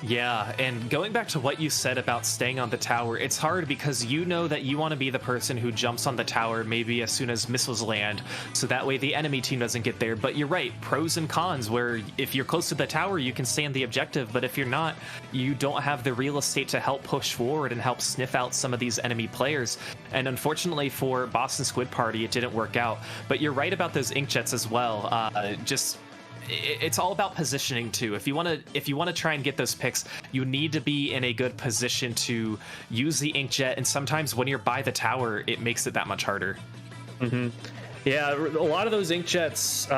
Yeah, and going back to what you said about staying on the tower, it's hard because you know that you want to be the person who jumps on the tower maybe as soon as missiles land, so that way the enemy team doesn't get there. But you're right, pros and cons, where if you're close to the tower, you can stay in the objective, but if you're not, you don't have the real estate to help push forward and help sniff out some of these enemy players. And unfortunately for Boston Squid Party, it didn't work out. But you're right about those inkjets as well. It's all about positioning too. If you want to try and get those picks, you need to be in a good position to use the inkjet, and sometimes when you're by the tower, it makes it that much harder. Yeah, a lot of those inkjets,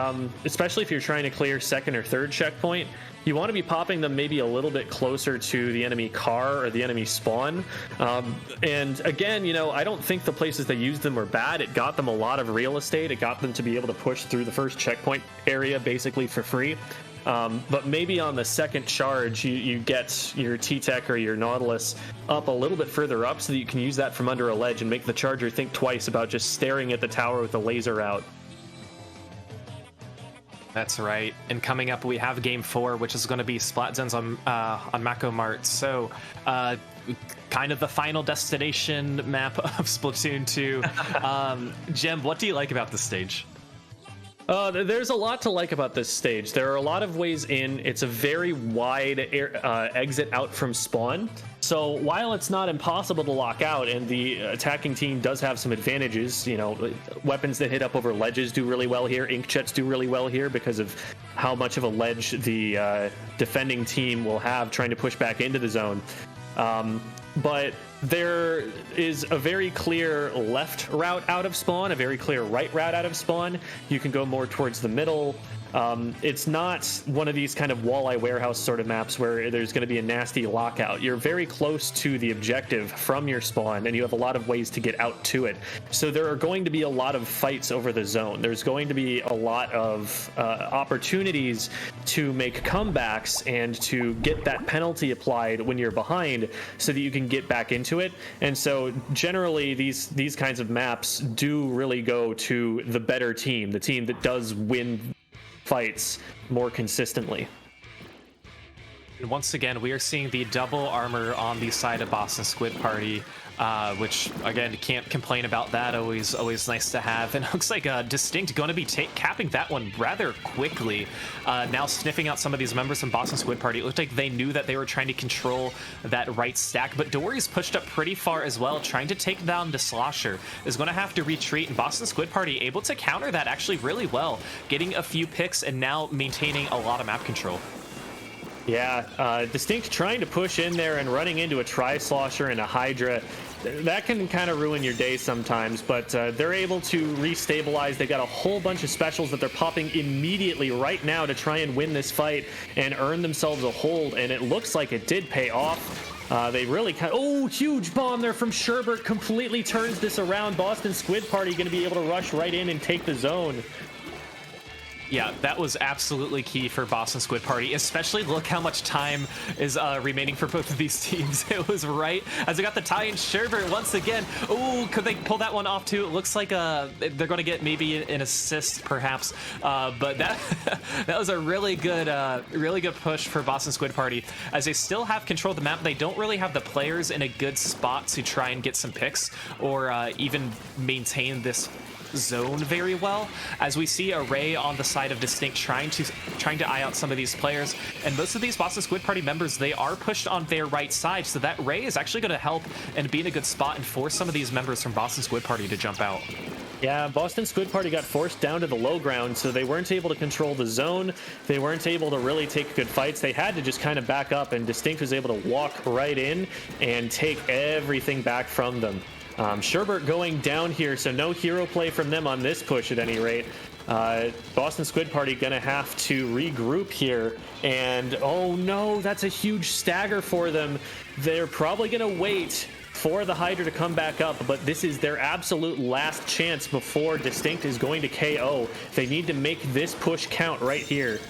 especially if you're trying to clear second or third checkpoint, you want to be popping them maybe a little bit closer to the enemy car or the enemy spawn. And again, I don't think the places they used them were bad. It got them a lot of real estate. It got them to be able to push through the first checkpoint area basically for free. But maybe on the second charge, you get your T-Tech or your Nautilus up a little bit further up so that you can use that from under a ledge and make the charger think twice about just staring at the tower with the laser out. That's right. And coming up, we have Game 4, which is going to be Splatzones on Mako Mart. So, kind of the final destination map of Splatoon 2. Jem, what do you like about this stage? There's a lot to like about this stage. There are a lot of ways in. It's a very wide exit out from spawn. So while it's not impossible to lock out, and the attacking team does have some advantages, weapons that hit up over ledges do really well here. Inkjets do really well here because of how much of a ledge the defending team will have trying to push back into the zone. But there is a very clear left route out of spawn, a very clear right route out of spawn. You can go more towards the middle. It's not one of these kind of walleye warehouse sort of maps where there's going to be a nasty lockout. You're very close to the objective from your spawn, and you have a lot of ways to get out to it. So there are going to be a lot of fights over the zone. There's going to be a lot of opportunities to make comebacks and to get that penalty applied when you're behind so that you can get back into it. And so generally these kinds of maps do really go to the better team, the team that does win fights more consistently. And once again, we are seeing the double armor on the side of Boston Squid Party, which again, can't complain about that. Always nice to have. And it looks like DistInkt going to be capping that one rather quickly. Now sniffing out some of these members from Boston Squid Party. It looked like they knew that they were trying to control that right stack, but Dory's pushed up pretty far as well, trying to take down the Slosher. Is going to have to retreat, and Boston Squid Party able to counter that actually really well, getting a few picks and now maintaining a lot of map control. Yeah, DistInkt trying to push in there and running into a Tri-Slosher and a Hydra. That can kind of ruin your day sometimes, but they're able to restabilize. They got a whole bunch of specials that they're popping immediately right now to try and win this fight and earn themselves a hold, and it looks like it did pay off. They really huge bomb there from Sherbert, completely turns this around. Boston Squid Party going to be able to rush right in and take the zone. Yeah, that was absolutely key for Boston Squid Party, especially look how much time is remaining for both of these teams. It was right as they got the tie in. Sherbert once again. Oh, could they pull that one off too? It looks like they're going to get maybe an assist perhaps, but that that was a really good push for Boston Squid Party, as they still have control of the map. They don't really have the players in a good spot to try and get some picks or even maintain this zone very well, as we see a Ray on the side of DistInkt trying to eye out some of these players, and most of these Boston Squid Party members, they are pushed on their right side, so that Ray is actually going to help and be in a good spot and force some of these members from Boston Squid Party to jump out. Yeah, Boston Squid Party got forced down to the low ground, so they weren't able to control the zone. They weren't able to really take good fights. They had to just kind of back up, and DistInkt was able to walk right in and take everything back from them. Sherbert going down here, so no hero play from them on this push at any rate. Boston Squid Party gonna have to regroup here, and oh no, that's a huge stagger for them. They're probably gonna wait for the Hydra to come back up, but this is their absolute last chance before DistInkt is going to KO. They need to make this push count right here.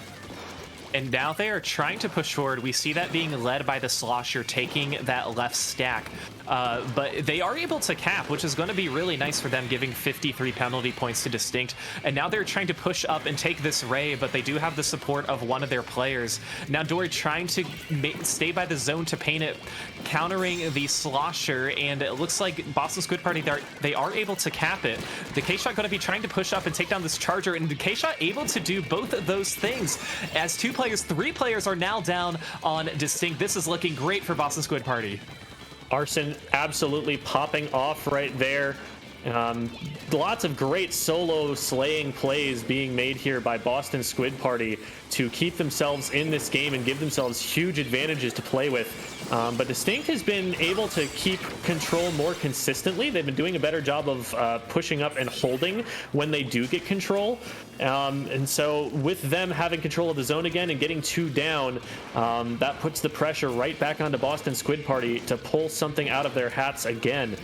And now they are trying to push forward. We see that being led by the Slosher taking that left stack. But they are able to cap, which is going to be really nice for them, giving 53 penalty points to DistInkt. And now they're trying to push up and take this Ray, but they do have the support of one of their players. Now Dory trying to stay by the zone to paint it, countering the Slosher, and it looks like Boston Squid Party, they are able to cap it. The K-Shot going to be trying to push up and take down this Charger, and the K-Shot able to do both of those things, as three players are now down on DistInkt. This is looking great for Boston Squid Party. Arson absolutely popping off right there. Lots of great solo slaying plays being made here by Boston Squid Party to keep themselves in this game and give themselves huge advantages to play with. But DistInkt has been able to keep control more consistently. They've been doing a better job of pushing up and holding when they do get control. And so with them having control of the zone again and getting 2 down, that puts the pressure right back onto Boston Squid Party to pull something out of their hats again.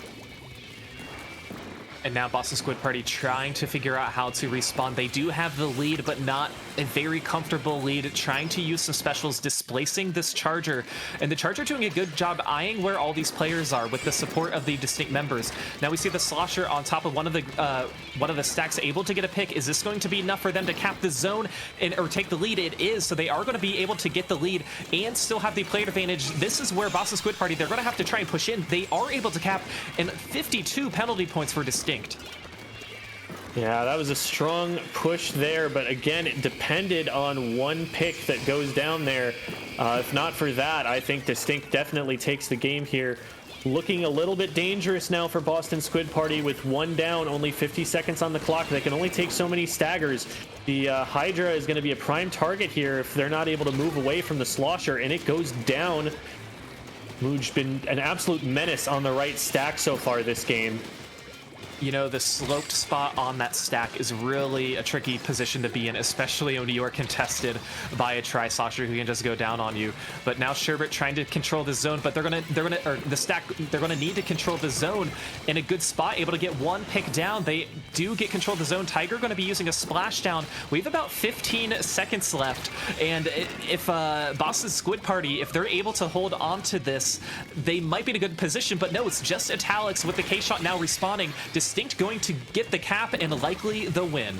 And now Boston Squid Party trying to figure out how to respawn. They do have the lead, but not a very comfortable lead. Trying to use some specials, displacing this Charger. And the Charger doing a good job eyeing where all these players are with the support of the DistInkt members. Now we see the Slosher on top of one of the stacks, able to get a pick. Is this going to be enough for them to cap the zone or take the lead? It is, so they are going to be able to get the lead and still have the player advantage. This is where Boston Squid Party, they're going to have to try and push in. They are able to cap, and 52 penalty points for DistInkt. Yeah, that was a strong push there, but again, it depended on one pick that goes down there. If not for that, I think DistInkt definitely takes the game here. Looking a little bit dangerous now for Boston Squid Party with 1 down, only 50 seconds on the clock. They can only take so many staggers. The Hydra is going to be a prime target here if they're not able to move away from the Slosher, and it goes down. Mooj been an absolute menace on the right stack so far this game. You know, the sloped spot on that stack is really a tricky position to be in, especially when you are contested by a Tri-Slosher who can just go down on you. But now Sherbert trying to control the zone, but they're gonna need to control the zone in a good spot, able to get 1 pick down. They do get control of the zone. Tiger going to be using a splashdown. We have about 15 seconds left, and if Boston Squid Party, if they're able to hold on to this, they might be in a good position. But no, it's just Italics with the K-Shot now respawning. DistInkt going to get the cap and likely the win.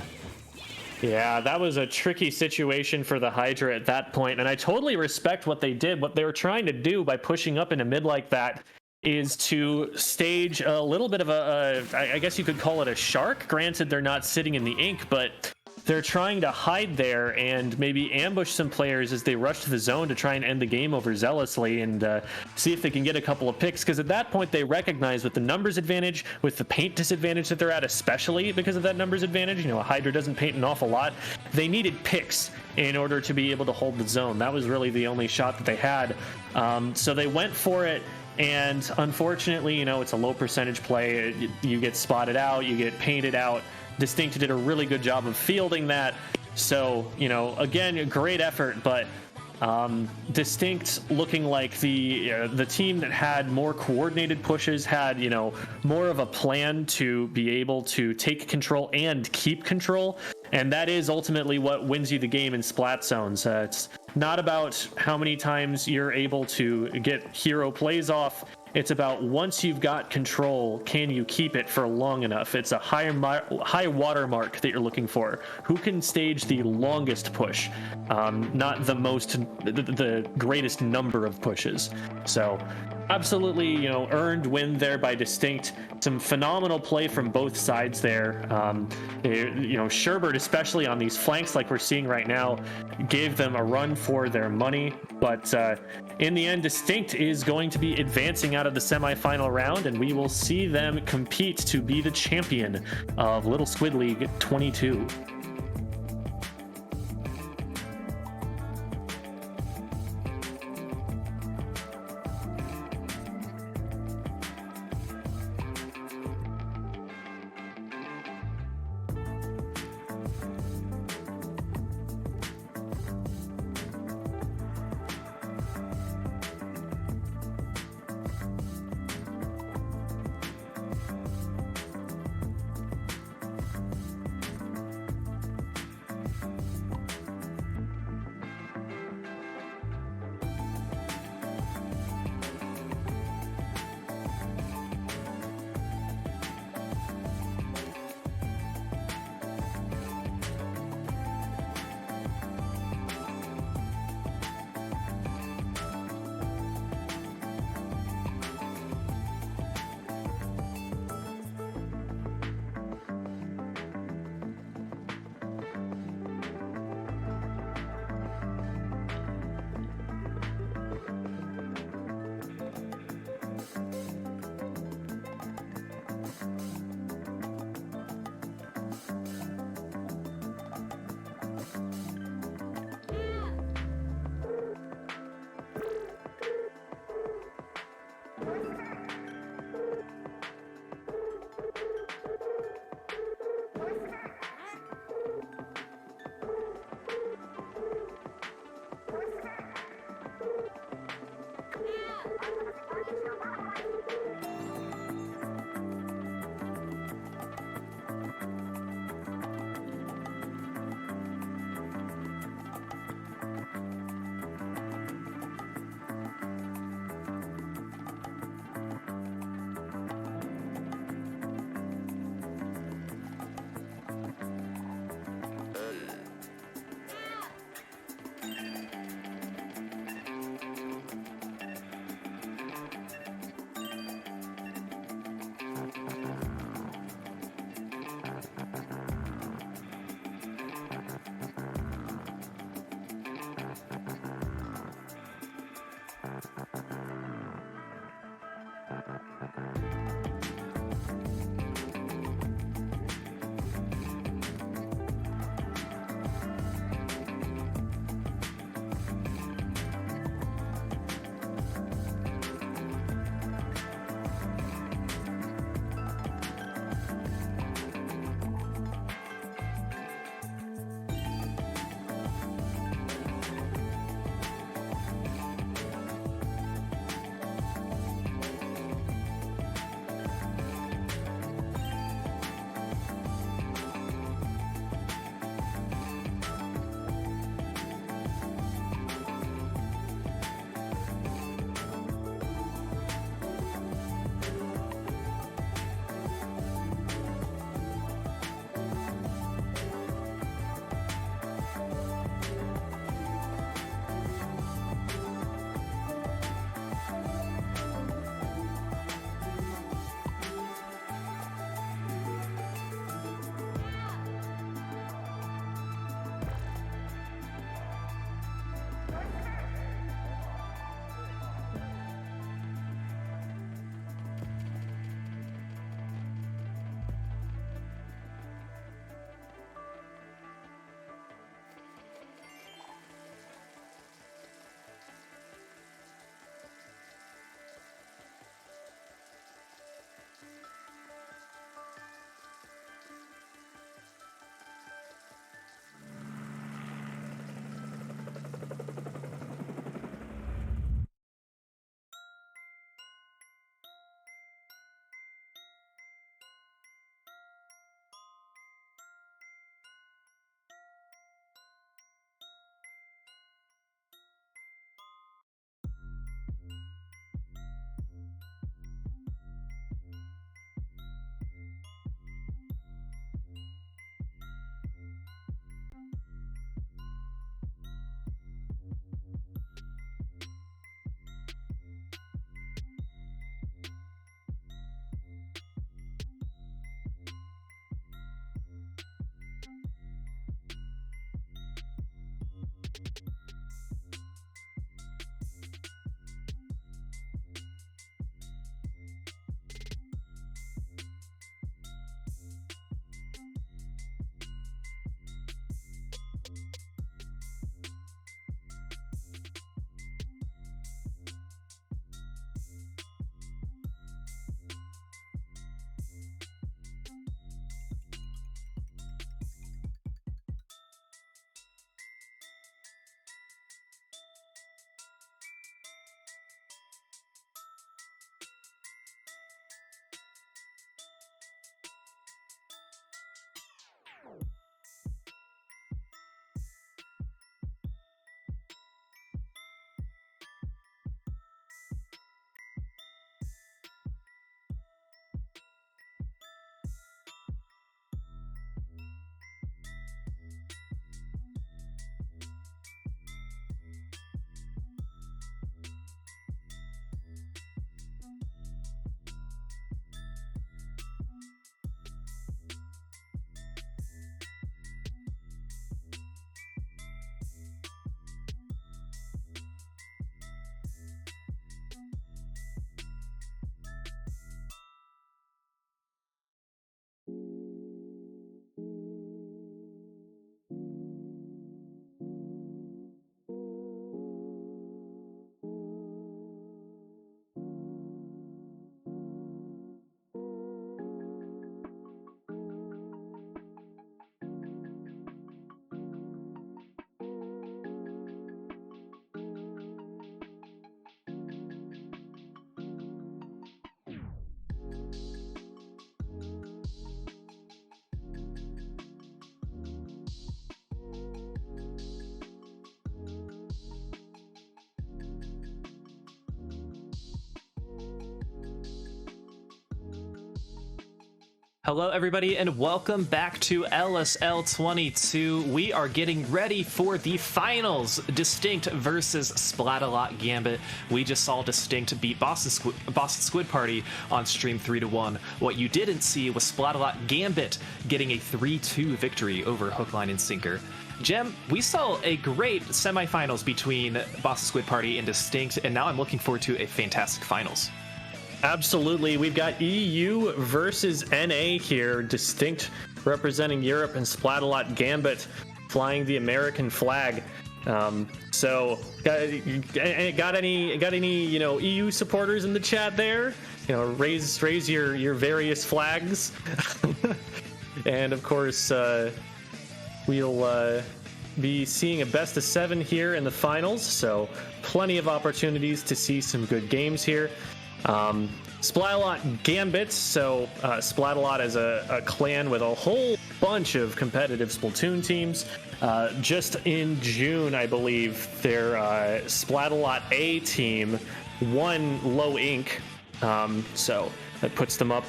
Yeah, that was a tricky situation for the Hydra at that point, and I totally respect what they did. What they were trying to do by pushing up in a mid like that is to stage a little bit of I guess you could call it a shark. Granted, they're not sitting in the ink, but they're trying to hide there and maybe ambush some players as they rush to the zone to try and end the game overzealously and see if they can get a couple of picks, because at that point they recognize with the numbers advantage, with the paint disadvantage that they're at, especially because of that numbers advantage, you know, a Hydra doesn't paint an awful lot, they needed picks. in order to be able to hold the zone. That was really the only shot that they had. So they went for it, and unfortunately, it's a low percentage play. You get spotted out, you get painted out. DistInkt did a really good job of fielding that. So, again, a great effort, but DistInkt looking like the team that had more coordinated pushes, had more of a plan to be able to take control and keep control, and that is ultimately what wins you the game in splat zones. It's not about how many times you're able to get hero plays off. It's about once you've got control, can you keep it for long enough? It's a high watermark that you're looking for. Who can stage the longest push, not the greatest number of pushes. So absolutely, earned win there by DistInkt. Some phenomenal play from both sides there. Sherbert, especially on these flanks like we're seeing right now, gave them a run for their money. But in the end, DistInkt is going to be advancing out of the semifinal round, and we will see them compete to be the champion of Little Squid League 22. Hello, everybody, and welcome back to LSL 22. We are getting ready for the finals. DistInkt versus Splatalot Gambit. We just saw DistInkt beat Boston Squid Party on stream 3-1. What you didn't see was Splatalot Gambit getting a 3-2 victory over Hook, Line, and Sinker. Jem, we saw a great semifinals between Boston Squid Party and DistInkt, and now I'm looking forward to a fantastic finals. Absolutely. We've got EU versus NA here. DistInkt representing Europe and Splatalot Gambit flying the American flag. So got any EU supporters in the chat there? Raise your various flags. And of course, we'll be seeing a best of 7 here in the finals. So plenty of opportunities to see some good games here. Splatalot Gambit, so Splatalot is a clan with a whole bunch of competitive Splatoon teams. Just in June, I believe, their Splatalot A team won Low Inc. So that puts them up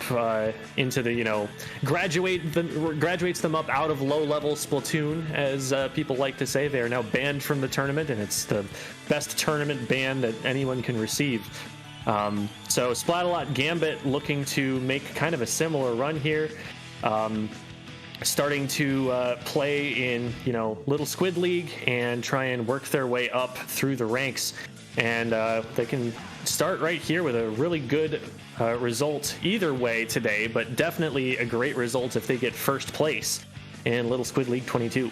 into the, graduates them up out of low-level Splatoon, as people like to say. They are now banned from the tournament, and it's the best tournament ban that anyone can receive. So Splatalot Gambit looking to make kind of a similar run here, starting to play in Little Squid League and try and work their way up through the ranks, and they can start right here with a really good result either way today, but definitely a great result if they get first place in Little Squid League 22.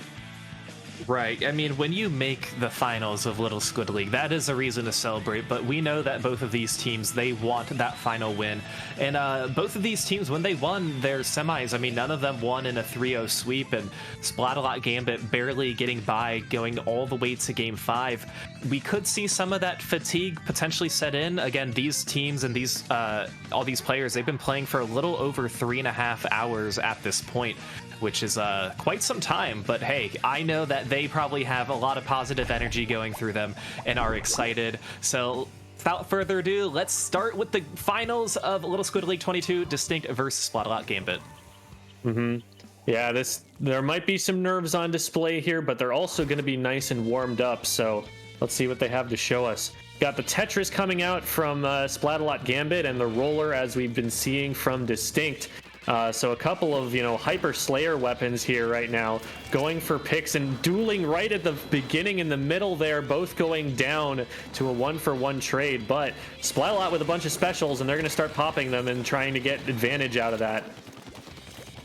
Right. I mean, when you make the finals of Little Squid League, that is a reason to celebrate. But we know that both of these teams, they want that final win. And both of these teams, when they won their semis, I mean, none of them won in a 3-0 sweep. And Splatalot Gambit barely getting by, going all the way to Game 5. We could see some of that fatigue potentially set in. Again, these teams and these all these players, they've been playing for a little over 3.5 hours at this point, which is quite some time. But hey, I know that they probably have a lot of positive energy going through them and are excited. So without further ado, let's start with the finals of Little Squid League 22, DistInkt versus Splatalot Gambit. Yeah, there might be some nerves on display here, but they're also going to be nice and warmed up. So let's see what they have to show us. Got the Tetris coming out from Splatalot Gambit, and the roller, as we've been seeing from DistInkt. So a couple of, Hyper Slayer weapons here right now, going for picks and dueling right at the beginning in the middle there, both going down to a 1-for-1 trade. But Splatalot with a bunch of specials, and they're going to start popping them and trying to get advantage out of that.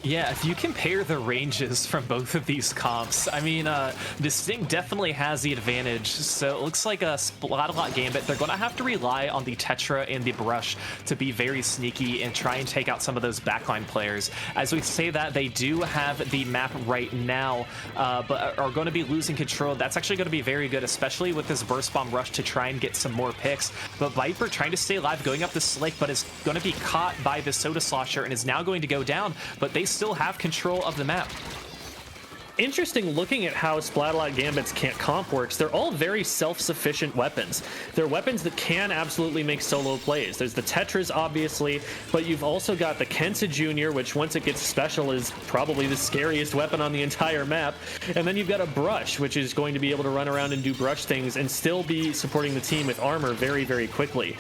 Yeah, if you compare the ranges from both of these comps, I mean, DistInkt definitely has the advantage. So it looks like a Splatalot Gambit, they're going to have to rely on the Tetra and the Brush to be very sneaky and try and take out some of those backline players. As we say that, they do have the map right now, but are going to be losing control. That's actually going to be very good, especially with this Burst Bomb Rush to try and get some more picks. But Viper trying to stay alive, going up the Slake, but is going to be caught by the Soda Slosher and is now going to go down, but they still have control of the map. Interesting looking at how Splatalot Gambit's comp works. They're all very self-sufficient weapons. They're weapons that can absolutely make solo plays. There's the Tetras, obviously, but you've also got the Kensa Jr., which once it gets special is probably the scariest weapon on the entire map. And then you've got a Brush, which is going to be able to run around and do brush things and still be supporting the team with armor very, very quickly.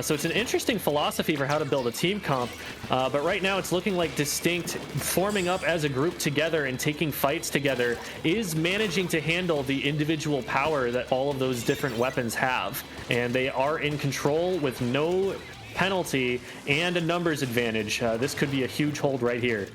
So it's an interesting philosophy for how to build a team comp, but right now it's looking like DistInkt forming up as a group together and taking fights together is managing to handle the individual power that all of those different weapons have, and they are in control with no penalty and a numbers advantage. This could be a huge hold right here.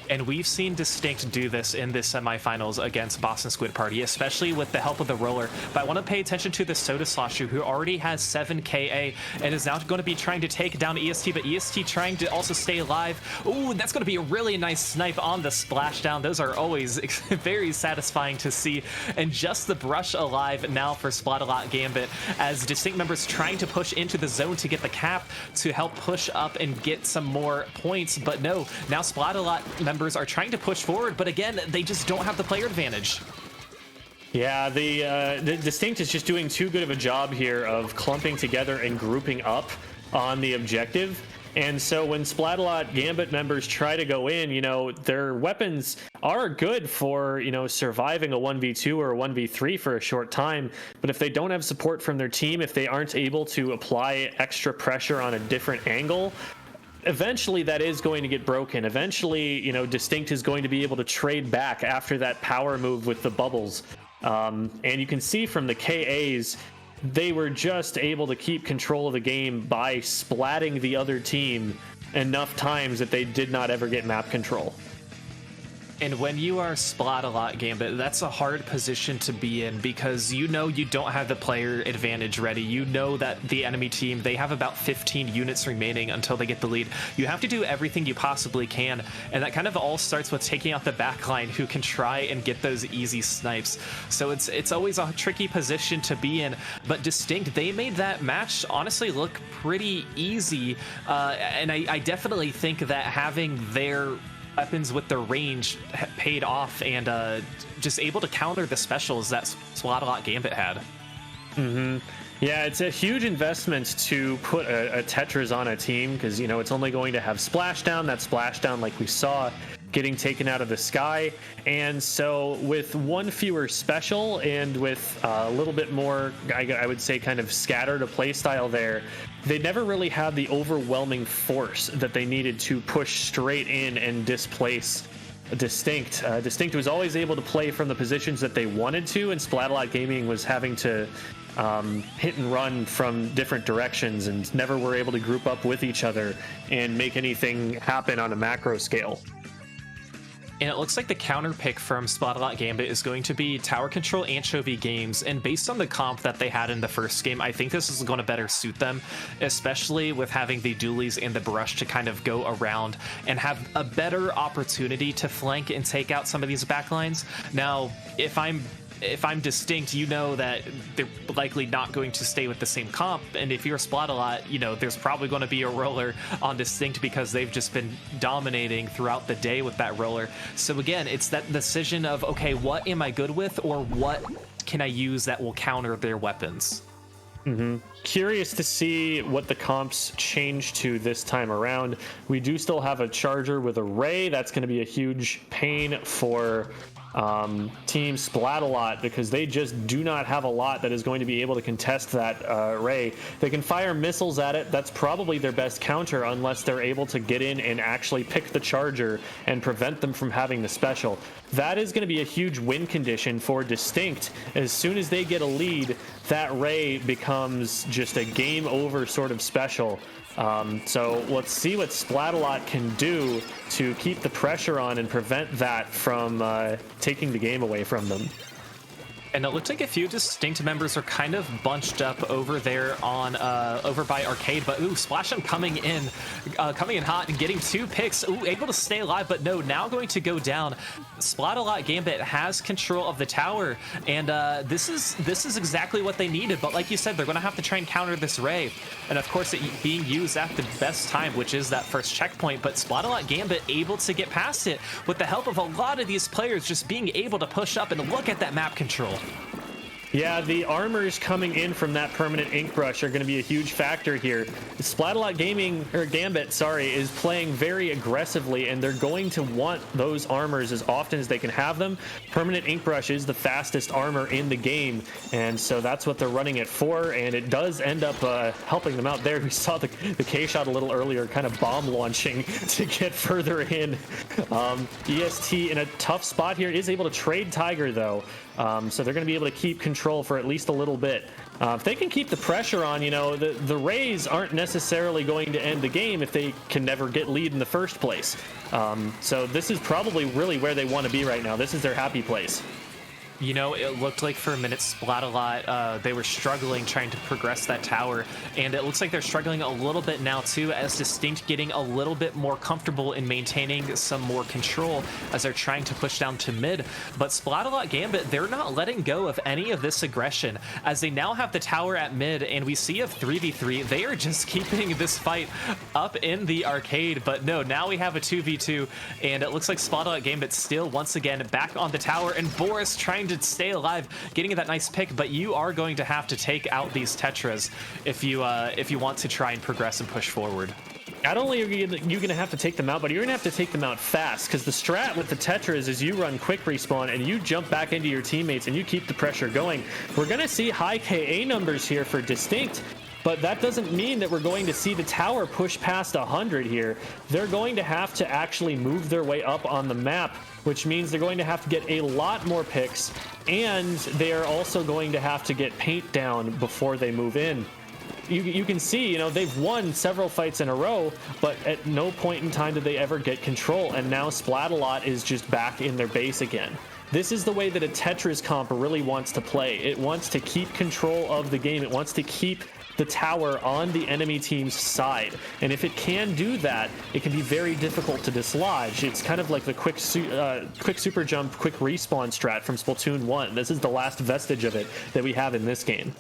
And we've seen DistInkt do this in the semifinals against Boston Squid Party, especially with the help of the roller. But I want to pay attention to the Soda Slosher, who already has 7 KA and is now going to be trying to take down EST, but EST trying to also stay alive. Ooh, that's going to be a really nice snipe on the splashdown. Those are always very satisfying to see. And just the Brush alive now for Splatalot Gambit, as DistInkt members trying to push into the zone to get the cap to help push up and get some more points. But no, now Splatalot members are trying to push forward, but again, they just don't have the player advantage. Yeah, the DistInkt is just doing too good of a job here of clumping together and grouping up on the objective. And so when Splatalot Gambit members try to go in, their weapons are good for, surviving a 1v2 or a 1v3 for a short time. But if they don't have support from their team, if they aren't able to apply extra pressure on a different angle, eventually that is going to get broken. Eventually, DistInkt is going to be able to trade back after that power move with the bubbles. And you can see from the KAs, they were just able to keep control of the game by splatting the other team enough times that they did not ever get map control. And when you are Splatalot Gambit, that's a hard position to be in because you don't have the player advantage ready. You know that the enemy team, they have about 15 units remaining until they get the lead. You have to do everything you possibly can, and that kind of all starts with taking out the backline who can try and get those easy snipes. So it's always a tricky position to be in, but DistInkt, they made that match honestly look pretty easy, and I definitely think that having their weapons with their range paid off and just able to counter the specials that Splatalot Gambit had. Yeah, it's a huge investment to put a Tetris on a team because, it's only going to have splashdown. That splashdown, like we saw, getting taken out of the sky. And so with one fewer special and with a little bit more, I would say, kind of scattered a play style there, they never really had the overwhelming force that they needed to push straight in and displace DistInkt. DistInkt was always able to play from the positions that they wanted to, and Splatalot Gaming was having to hit and run from different directions and never were able to group up with each other and make anything happen on a macro scale. And it looks like the counter pick from Splatalot Gambit is going to be Tower Control Anchovy Games, and based on the comp that they had in the first game, I think this is going to better suit them, especially with having the dualies and the brush to kind of go around and have a better opportunity to flank and take out some of these backlines. Now, if I'm DistInkt, you know that they're likely not going to stay with the same comp, and if you're Splatalot, there's probably going to be a roller on DistInkt because they've just been dominating throughout the day with that roller. So again, it's that decision of, okay, what am I good with, or what can I use that will counter their weapons? Curious to see what the comps change to this time around. We do still have a charger with a ray. That's going to be a huge pain for Team Splatalot because they just do not have a lot that is going to be able to contest that ray. They can fire missiles at it. That's probably their best counter unless they're able to get in and actually pick the charger and prevent them from having the special. That is going to be a huge win condition for DistInkt. As soon as they get a lead, that ray becomes just a game over sort of special. So let's see what Splatalot can do to keep the pressure on and prevent that from taking the game away from them. And it looks like a few DistInkt members are kind of bunched up over there on over by Arcade, but Splashdown coming in hot and getting 2 picks. Able to stay alive, but no, now going to go down. Splatalot Gambit has control of the tower, and this is exactly what they needed. But like you said, they're going to have to try and counter this ray, and of course it being used at the best time, which is that first checkpoint. But Splatalot Gambit able to get past it with the help of a lot of these players just being able to push up and look at that map control. Yeah, the armors coming in from that permanent ink brush are going to be a huge factor here. Splatalot Gambit, is playing very aggressively, and they're going to want those armors as often as they can have them. Permanent ink brush is the fastest armor in the game, and so that's what they're running it for, and it does end up helping them out there. We saw the K-shot a little earlier, kind of bomb launching to get further in. EST in a tough spot here, is able to trade Tiger though. So they're going to be able to keep control for at least a little bit. If they can keep the pressure on, the Rays aren't necessarily going to end the game if they can never get lead in the first place. So this is probably really where they want to be right now. This is their happy place. It looked like for a minute Splatalot, they were struggling trying to progress that tower, and it looks like they're struggling a little bit now too, as DistInkt getting a little bit more comfortable in maintaining some more control as they're trying to push down to mid. But Splatalot Gambit, they're not letting go of any of this aggression, as they now have the tower at mid, and we see a 3v3. They are just keeping this fight up in the arcade, but no, now we have a 2v2, and it looks like Splatalot Gambit still once again back on the tower, and Boris trying to stay alive, getting that nice pick. But you are going to have to take out these Tetras if you want to try and progress and push forward. not only are you going to have to take them out, but you're going to have to take them out fast, because the strat with the Tetras is you run quick respawn and you jump back into your teammates and you keep the pressure going. We're going to see high KA numbers here for DistInkt, but that doesn't mean that we're going to see the tower push past 100 here. They're going to have to actually move their way up on the map, which means they're going to have to get a lot more picks, and they are also going to have to get paint down before they move in. You can see, you know, they've won several fights in a row, but at no point in time did they ever get control, and now Splatalot is just back in their base again. This is the way that a Tetris comp really wants to play. It wants to keep control of the game. It wants to keep the tower on the enemy team's side, and if it can do that, it can be very difficult to dislodge. It's kind of like the quick super jump, quick respawn strat from Splatoon 1. This is the last vestige of it that we have in this game.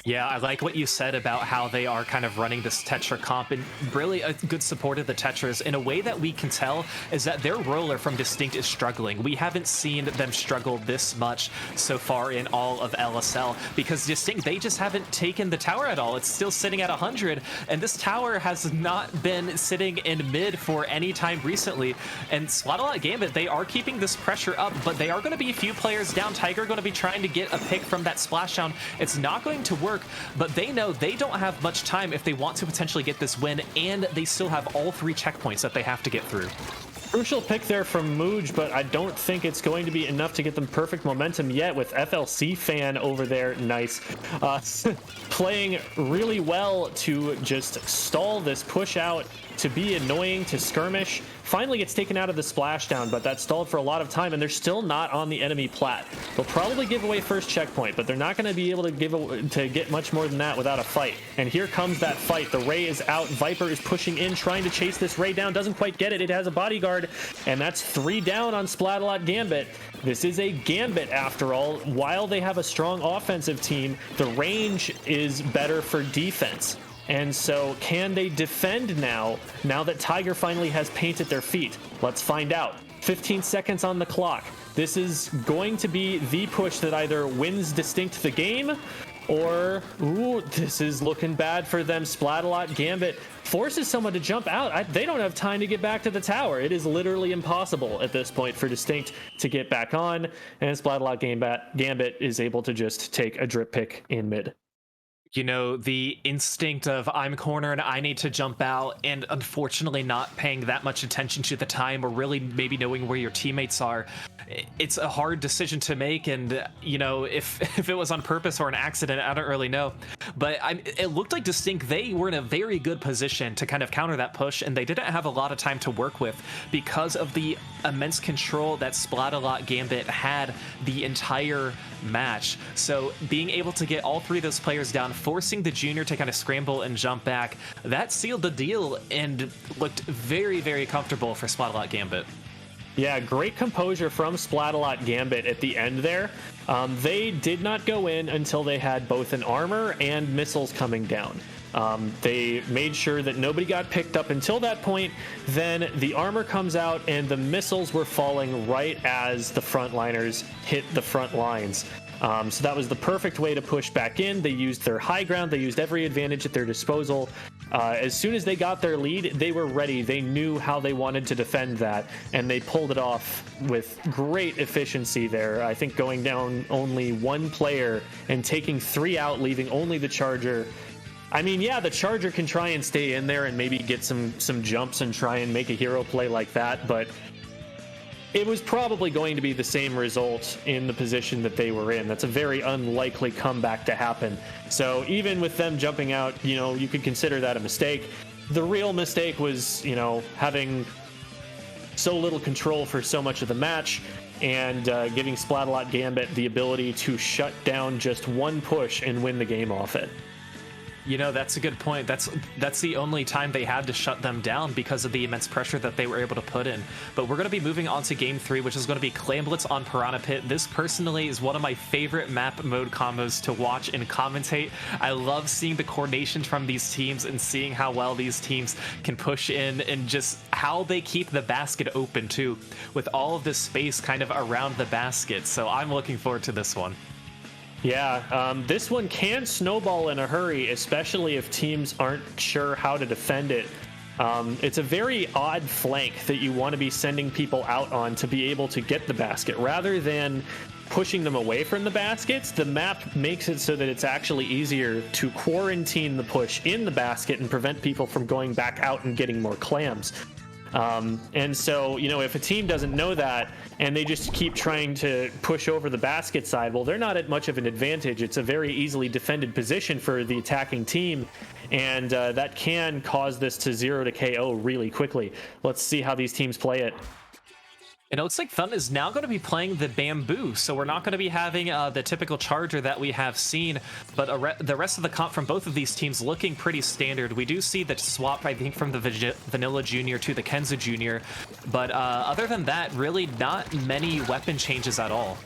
Yeah, I like what you said about how they are kind of running this Tetra comp, and really a good support of the Tetras. In a way that we can tell is that their roller from DistInkt is struggling. We haven't seen them struggle this much so far in all of LSL, because DistInkt, they just haven't taken the tower at all. It's still sitting at 100, and this tower has not been sitting in mid for any time recently. And Splatalot Gambit, they are keeping this pressure up, but they are going to be a few players down. Tiger going to be trying to get a pick from that splashdown. It's not going to work, but they know they don't have much time if they want to potentially get this win, and they still have all 3 checkpoints that they have to get through. Crucial pick there from Mooj, but I don't think it's going to be enough to get them perfect momentum yet, with FLC fan over there, nice, playing really well to just stall this push out, to be annoying, to skirmish. Finally gets taken out of the splashdown, but that stalled for a lot of time, and they're still not on the enemy plat. They'll probably give away first checkpoint, but they're not going to be able to get much more than that without a fight. And here comes that fight. The Ray is out. Viper is pushing in, trying to chase this Ray down. Doesn't quite get it. It has a bodyguard, and that's 3 down on Splatalot Gambit. This is a Gambit after all. While they have a strong offensive team, the range is better for defense. And so can they defend now that Tiger finally has paint at their feet? Let's find out. 15 seconds on the clock. This is going to be the push that either wins DistInkt the game, or, ooh, this is looking bad for them. Splatalot Gambit forces someone to jump out. They don't have time to get back to the tower. It is literally impossible at this point for DistInkt to get back on, and Splatalot Gambit is able to just take a drip pick in mid. You know, the instinct of I'm cornered, I need to jump out, and unfortunately not paying that much attention to the time, or really maybe knowing where your teammates are. It's a hard decision to make, and you know, if it was on purpose or an accident, I don't really know. But it looked like DistInkt, they were in a very good position to kind of counter that push, and they didn't have a lot of time to work with because of the immense control that Splatalot Gambit had the entire match. So being able to get all 3 of those players down, forcing the junior to kind of scramble and jump back, that sealed the deal and looked very, very comfortable for Splatalot Gambit. Yeah, great composure from Splatalot Gambit at the end there. They did not go in until they had both an armor and missiles coming down. They made sure that nobody got picked up until that point. Then the armor comes out and the missiles were falling right as the frontliners hit the front lines. So that was the perfect way to push back in. They used their high ground. They used every advantage at their disposal. As soon as they got their lead, they were ready. They knew how they wanted to defend that, and they pulled it off with great efficiency there. I think going down only 1 player and taking 3 out, leaving only the Charger. I mean, yeah, the Charger can try and stay in there and maybe get some jumps and try and make a hero play like that, but it was probably going to be the same result in the position that they were in. That's a very unlikely comeback to happen. So even with them jumping out, you know, you could consider that a mistake. The real mistake was, you know, having so little control for so much of the match, and giving Splatalot Gambit the ability to shut down just 1 push and win the game off it. You know, that's a good point. That's the only time they had to shut them down because of the immense pressure that they were able to put in. But we're going to be moving on to Game 3, which is going to be Clamblitz on Piranha Pit. This personally is one of my favorite map mode combos to watch and commentate. I love seeing the coordination from these teams and seeing how well these teams can push in, and just how they keep the basket open too, with all of this space kind of around the basket. So I'm looking forward to this one. Yeah, this one can snowball in a hurry, especially if teams aren't sure how to defend it. It's a very odd flank that you want to be sending people out on to be able to get the basket. Rather than pushing them away from the baskets, the map makes it so that it's actually easier to quarantine the push in the basket and prevent people from going back out and getting more clams. And so, you know, if a team doesn't know that and they just keep trying to push over the basket side, well, they're not at much of an advantage. It's a very easily defended position for the attacking team, and that can cause this to 0 to KO really quickly. Let's see how these teams play it. And it looks like Fun is now going to be playing the Bamboo, so we're not going to be having the typical charger that we have seen, but the rest of the comp from both of these teams looking pretty standard. We do see the swap, I think, from the Vanilla Junior to the Kenza Junior, but other than that, really not many weapon changes at all.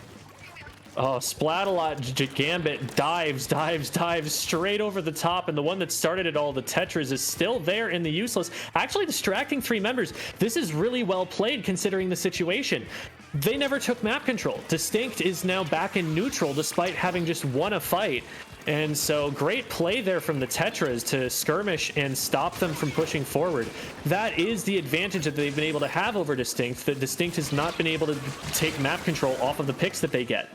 Oh, Splatalot Gambit dives straight over the top, and the one that started it all, the Tetris, is still there in the useless, actually distracting 3 members. This is really well played considering the situation. They never took map control. DistInkt is now back in neutral despite having just won a fight. And so great play there from the Tetras to skirmish and stop them from pushing forward. That is the advantage that they've been able to have over DistInkt, that DistInkt has not been able to take map control off of the picks that they get.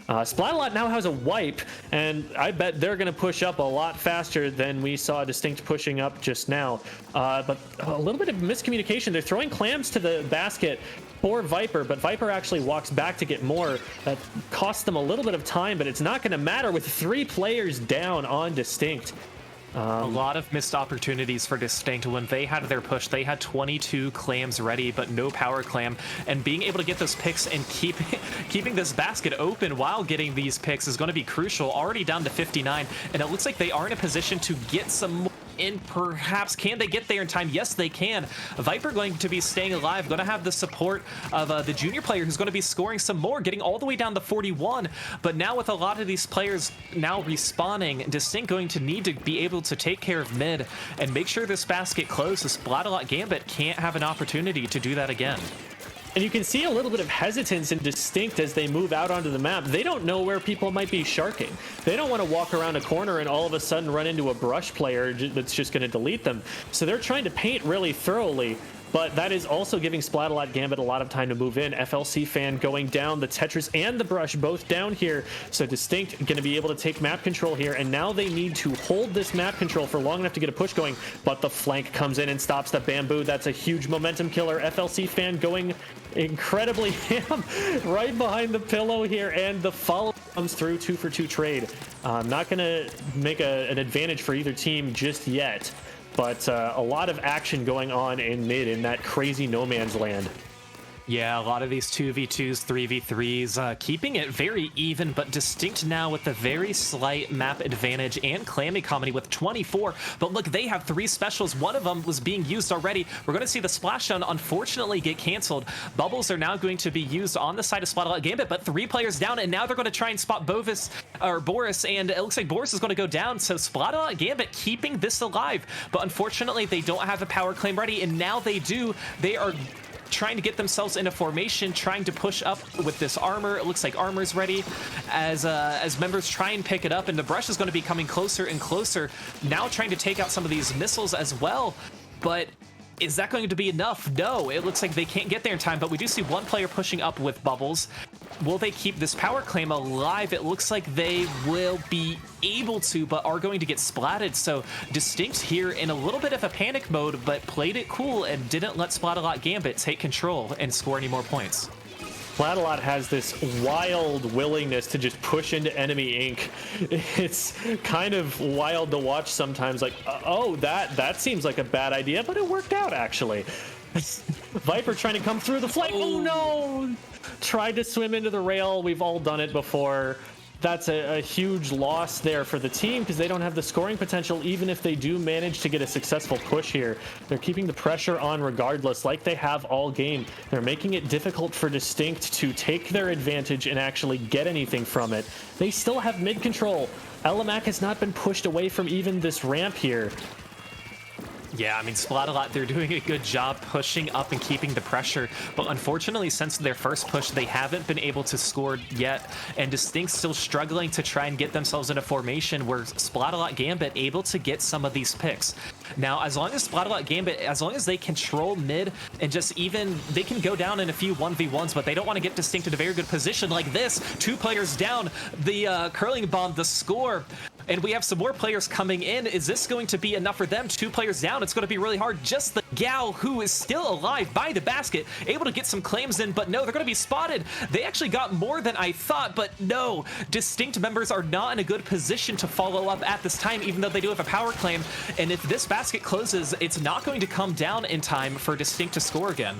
Splatalot now has a wipe, and I bet they're going to push up a lot faster than we saw DistInkt pushing up just now. But a little bit of miscommunication. They're throwing clams to the basket for Viper, but Viper actually walks back to get more. That costs them a little bit of time, but it's not going to matter with 3 players down on DistInkt. A lot of missed opportunities for DistInkt. When they had their push, they had 22 clams ready, but no power clam. And being able to get those picks and keeping this basket open while getting these picks is going to be crucial. Already down to 59, and it looks like they are in a position to get some more in, perhaps. Can they get there in time? Yes, they can. Viper going to be staying alive, going to have the support of the junior player who's going to be scoring some more, getting all the way down to 41. But now with a lot of these players now respawning, DistInkt going to need to be able to take care of mid and make sure this basket closes. Splatalot Gambit can't have an opportunity to do that again. And you can see a little bit of hesitance in DistInkt as they move out onto the map. They don't know where people might be sharking. They don't want to walk around a corner and all of a sudden run into a brush player that's just going to delete them. So they're trying to paint really thoroughly, but that is also giving Splatalot Gambit a lot of time to move in. FLC fan going down, the Tetris and the brush both down here. So DistInkt going to be able to take map control here, and now they need to hold this map control for long enough to get a push going, but the flank comes in and stops the Bamboo. That's a huge momentum killer. FLC fan going incredibly ham right behind the pillow here, and the follow comes through. 2 for 2 trade. Not going to make an advantage for either team just yet, but a lot of action going on in mid in that crazy no man's land. Yeah, a lot of these 2v2s, 3v3s, keeping it very even, but DistInkt now with the very slight map advantage, and Clammy Comedy with 24. But look, they have 3 specials. One of them was being used already. We're going to see the splashdown unfortunately get canceled. Bubbles are now going to be used on the side of Splatalot Gambit, but 3 players down, and now they're going to try and spot Boris, and it looks like Boris is going to go down. So Splatalot Gambit keeping this alive, but unfortunately they don't have a power claim ready, and now they do. They are trying to get themselves in a formation, trying to push up with this armor. It looks like armor's ready as members try and pick it up, and the brush is going to be coming closer and closer, now trying to take out some of these missiles as well. But is that going to be enough? No, it looks like they can't get there in time, but we do see 1 player pushing up with Bubbles. Will they keep this power claim alive? It looks like they will be able to, but are going to get splatted. So DistInkt here in a little bit of a panic mode, but played it cool and didn't let Splatalot Gambit take control and score any more points. Splatalot has this wild willingness to just push into enemy ink. It's kind of wild to watch sometimes, like, oh, that seems like a bad idea, but it worked out actually. Viper trying to come through the flank. Oh no! Tried to swim into the rail. We've all done it before. That's a huge loss there for the team because they don't have the scoring potential even if they do manage to get a successful push here. They're keeping the pressure on regardless, like they have all game. They're making it difficult for DistInkt to take their advantage and actually get anything from it. They still have mid control. Elamac has not been pushed away from even this ramp here. Yeah, I mean, Splatalot, they're doing a good job pushing up and keeping the pressure, but unfortunately, since their first push, they haven't been able to score yet, and DistInkt still struggling to try and get themselves in a formation where Splatalot Gambit able to get some of these picks. Now, as long as Splatalot Gambit, as long as they control mid and just even, they can go down in a few 1v1s, but they don't want to get DistInkt in a very good position like this. 2 players down, the curling bomb, the score. And we have some more players coming in. Is this going to be enough for them? 2 players down. It's going to be really hard. Just the Gal, who is still alive by the basket, able to get some claims in, but no, they're going to be spotted. They actually got more than I thought, but no. DistInkt members are not in a good position to follow up at this time, even though they do have a power claim. And if this basket closes, it's not going to come down in time for DistInkt to score again.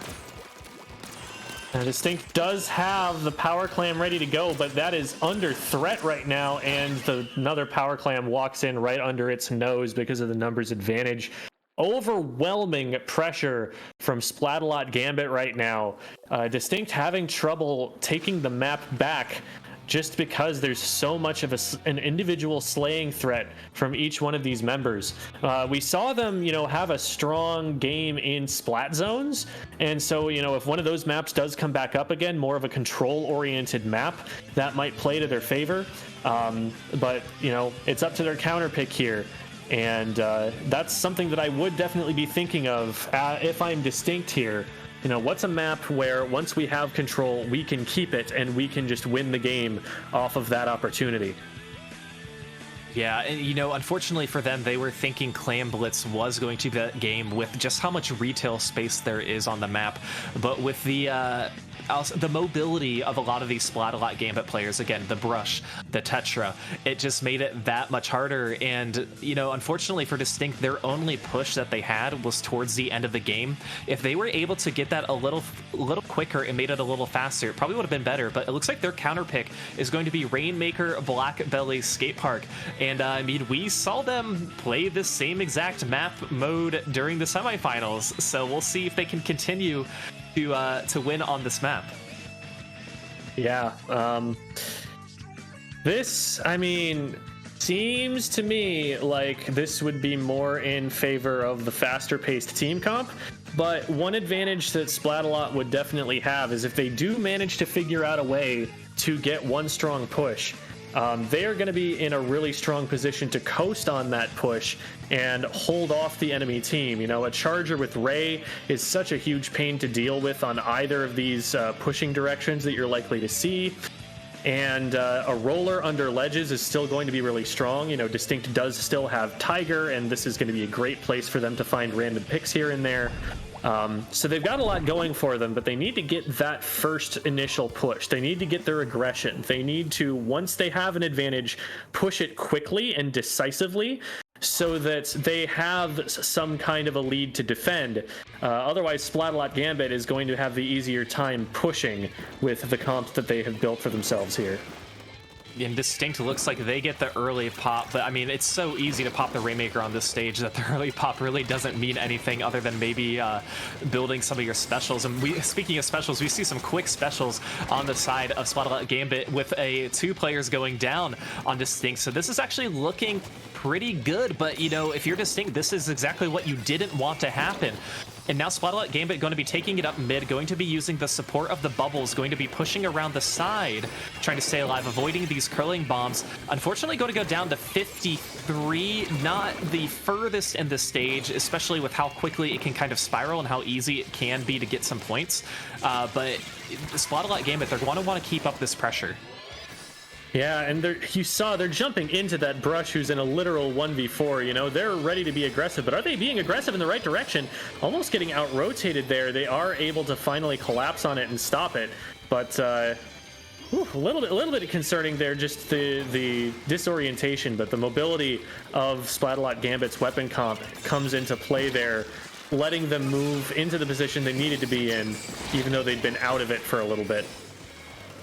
DistInkt does have the power clam ready to go, but that is under threat right now, and another power clam walks in right under its nose because of the numbers advantage. Overwhelming pressure from Splatalot Gambit right now. DistInkt having trouble taking the map back just because there's so much of an individual slaying threat from each one of these members. We saw them, have a strong game in splat zones, and so, if one of those maps does come back up again, more of a control-oriented map, that might play to their favor. But, it's up to their counter pick here, and that's something that I would definitely be thinking of if I'm DistInkt here. What's a map where once we have control, we can keep it and we can just win the game off of that opportunity? Yeah, and unfortunately for them, they were thinking Clam Blitz was going to be that game with just how much retail space there is on the map. But with the mobility of a lot of these Splatalot Gambit players, again, the brush, the Tetra, it just made it that much harder. And, unfortunately for DistInkt, their only push that they had was towards the end of the game. If they were able to get that a little quicker and made it a little faster, it probably would have been better. But it looks like their counter pick is going to be Rainmaker Black Belly Skate Park. And, we saw them play this same exact map mode during the semifinals. So we'll see if they can continue to win on this map. Yeah. This, seems to me like this would be more in favor of the faster paced team comp. But one advantage that Splatalot would definitely have is if they do manage to figure out a way to get one strong push, they are going to be in a really strong position to coast on that push and hold off the enemy team. A charger with Ray is such a huge pain to deal with on either of these pushing directions that you're likely to see. And a roller under ledges is still going to be really strong. DistInkt does still have Tiger, and this is going to be a great place for them to find random picks here and there. So they've got a lot going for them, but they need to get that first initial push. They need to get their aggression. They need to, once they have an advantage, push it quickly and decisively so that they have some kind of a lead to defend. Otherwise, Splatalot Gambit is going to have the easier time pushing with the comp that they have built for themselves here. And DistInkt looks like they get the early pop, but it's so easy to pop the Rainmaker on this stage that the early pop really doesn't mean anything other than maybe building some of your specials. And speaking of specials, we see some quick specials on the side of Splatalot Gambit with 2 players going down on DistInkt. So this is actually looking pretty good, but if you're DistInkt, this is exactly what you didn't want to happen. And now Splatalot Gambit going to be taking it up mid, going to be using the support of the bubbles, going to be pushing around the side, trying to stay alive, avoiding these curling bombs. Unfortunately, going to go down to 53, not the furthest in the stage, especially with how quickly it can kind of spiral and how easy it can be to get some points. But Splatalot Gambit, they're going to want to keep up this pressure. Yeah, and you saw they're jumping into that brush who's in a literal 1v4. They're ready to be aggressive, but are they being aggressive in the right direction? Almost getting out-rotated there. They are able to finally collapse on it and stop it, but a little bit concerning there, just the disorientation, but the mobility of Splatalot Gambit's weapon comp comes into play there, letting them move into the position they needed to be in, even though they'd been out of it for a little bit.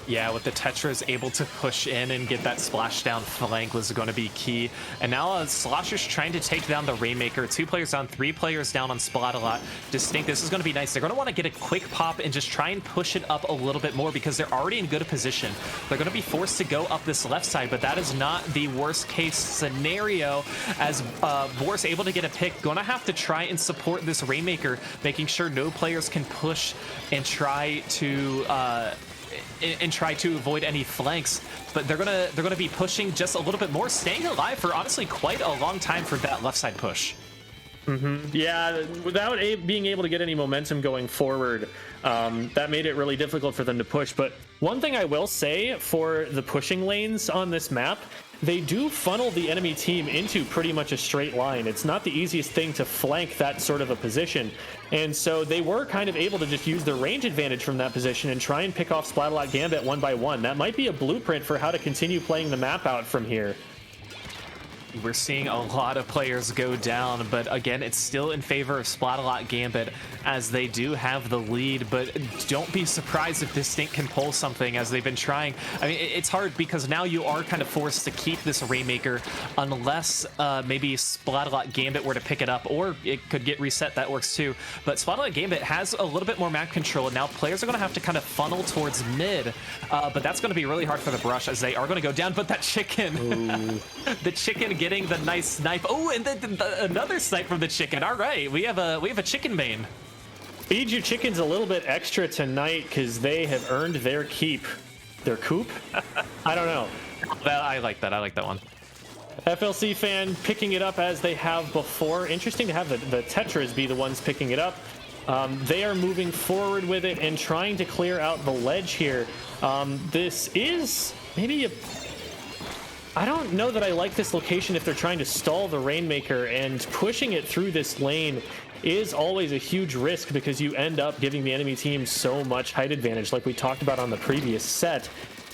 Yeah, with the Tetras able to push in and get that splashdown flank was going to be key. And now Slosher's trying to take down the Rainmaker. 2 players down, 3 players down on Splatalot. DistInkt, this is going to be nice. They're going to want to get a quick pop and just try and push it up a little bit more because they're already in good position. They're going to be forced to go up this left side, but that is not the worst case scenario as Boris able to get a pick. Going to have to try and support this Rainmaker, making sure no players can push and try to avoid any flanks, but they're gonna be pushing just a little bit more, staying alive for honestly quite a long time for that left side push. Yeah, without being able to get any momentum going forward, that made it really difficult for them to push. But one thing I will say for the pushing lanes on this map, they do funnel the enemy team into pretty much a straight line. It's not the easiest thing to flank that sort of a position. And so they were kind of able to just use the range advantage from that position and try and pick off Splatalot Gambit 1 by 1. That might be a blueprint for how to continue playing the map out from here. We're seeing a lot of players go down, but again, it's still in favor of Splatalot Gambit as they do have the lead, but don't be surprised if DistInkt can pull something as they've been trying. I mean, it's hard because now you are kind of forced to keep this Rainmaker unless maybe Splatalot Gambit were to pick it up, or it could get reset, that works too. But Splatalot Gambit has a little bit more map control, and now players are going to have to kind of funnel towards mid, but that's going to be really hard for the Brush as they are going to go down, but that chicken, the chicken getting the nice snipe. Oh, and then another snipe from the chicken. All right, we have a chicken main. Feed your chickens a little bit extra tonight because they have earned their keep. Their coop? I don't know. I like that. I like that one. FLC fan picking it up as they have before. Interesting to have the Tetras be the ones picking it up. They are moving forward with it and trying to clear out the ledge here. This is maybe I don't know that I like this location if they're trying to stall the Rainmaker, and pushing it through this lane is always a huge risk because you end up giving the enemy team so much height advantage like we talked about on the previous set.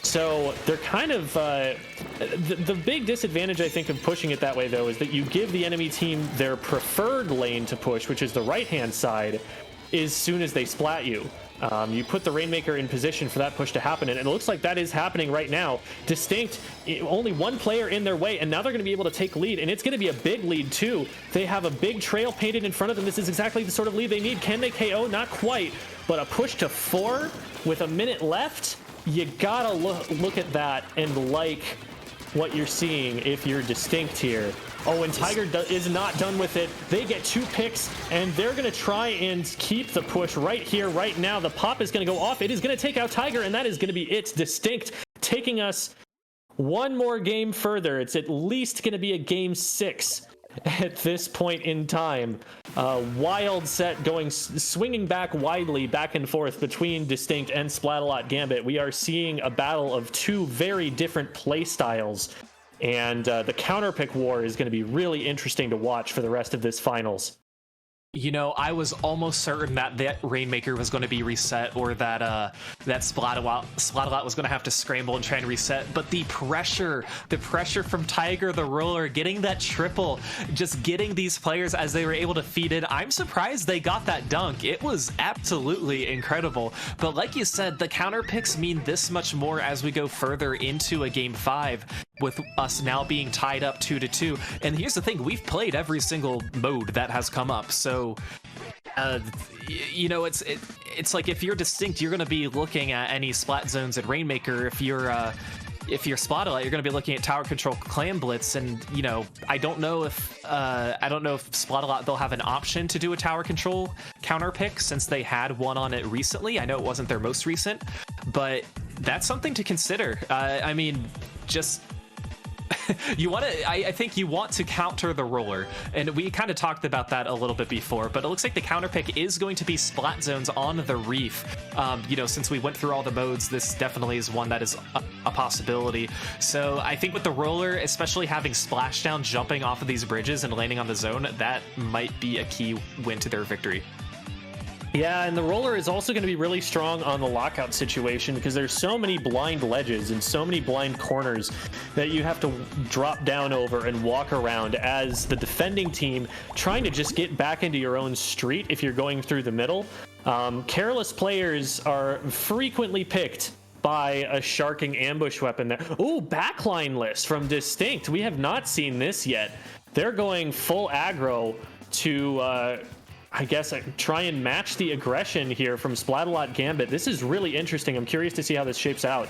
So they're kind of the big disadvantage I think of pushing it that way though is that you give the enemy team their preferred lane to push, which is the right hand side, as soon as they splat you. You put the Rainmaker in position for that push to happen, and it looks like that is happening right now. DistInkt, only one player in their way, and now they're going to be able to take lead, and it's going to be a big lead too. They have a big trail painted in front of them. This is exactly the sort of lead they need. Can they KO? Not quite, but a push to 4 with a minute left, you gotta look at that and like what you're seeing if you're DistInkt here. Oh, and Tiger is not done with it. They get 2 picks, and they're going to try and keep the push right here, right now. The pop is going to go off. It is going to take out Tiger, and that is going to be it. DistInkt taking us one more game further. It's at least going to be a game 6 at this point in time. Wild set swinging back widely back and forth between DistInkt and Splatalot Gambit. We are seeing a battle of 2 very different play styles. And the counterpick war is going to be really interesting to watch for the rest of this finals. You know, I was almost certain that Rainmaker was going to be reset, or that Splatalot was going to have to scramble and try and reset. But the pressure from Tiger, the roller, getting that triple, just getting these players as they were able to feed in. I'm surprised they got that dunk. It was absolutely incredible. But like you said, the counter picks mean this much more as we go further into a game 5. With us now being tied up 2-2. And here's the thing, we've played every single mode that has come up. So, you know, it's like if you're DistInkt, you're going to be looking at any splat zones at Rainmaker. If you're Splatalot, you're going to be looking at tower control clan blitz. And, you know, I don't know if Splatalot, they'll have an option to do a tower control counter pick since they had one on it recently. I know it wasn't their most recent, but that's something to consider. I mean, just... I think you want to counter the roller, and we kind of talked about that a little bit before, but it looks like the counter pick is going to be splat zones on the reef. You know, since we went through all the modes, this definitely is one that is a possibility. So I think with the roller, especially having splashdown jumping off of these bridges and landing on the zone, that might be a key win to their victory. Yeah, and the roller is also going to be really strong on the lockout situation because there's so many blind ledges and so many blind corners that you have to drop down over and walk around as the defending team trying to just get back into your own street if you're going through the middle. Careless players are frequently picked by a sharking ambush weapon there. Ooh, backline list from DistInkt. We have not seen this yet. They're going full aggro to, I guess, try and match the aggression here from Splatalot Gambit. This is really interesting. I'm curious to see how this shapes out.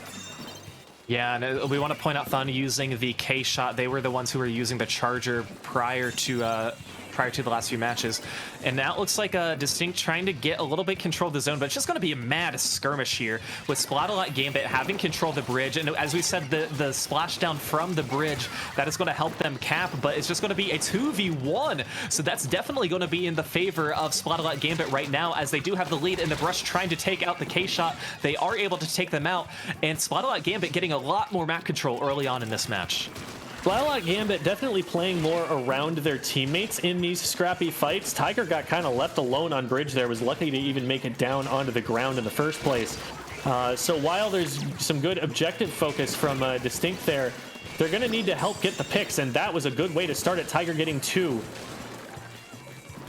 Yeah, and we want to point out Thun using the K shot. They were the ones who were using the charger prior to the last few matches, and now it looks like DistInkt trying to get a little bit control of the zone, but it's just going to be a mad skirmish here with Splatalot Gambit having control of the bridge. And as we said, the splashdown from the bridge, that is going to help them cap, but it's just going to be a 2v1, so that's definitely going to be in the favor of Splatalot Gambit right now, as they do have the lead in the brush trying to take out the K shot. They are able to take them out, and Splatalot Gambit getting a lot more map control early on in this match. Splatalot Gambit definitely playing more around their teammates in these scrappy fights. Tiger got kind of left alone on bridge there, was lucky to even make it down onto the ground in the first place. So while there's some good objective focus from DistInkt there, they're going to need to help get the picks, and that was a good way to start it. Tiger getting 2.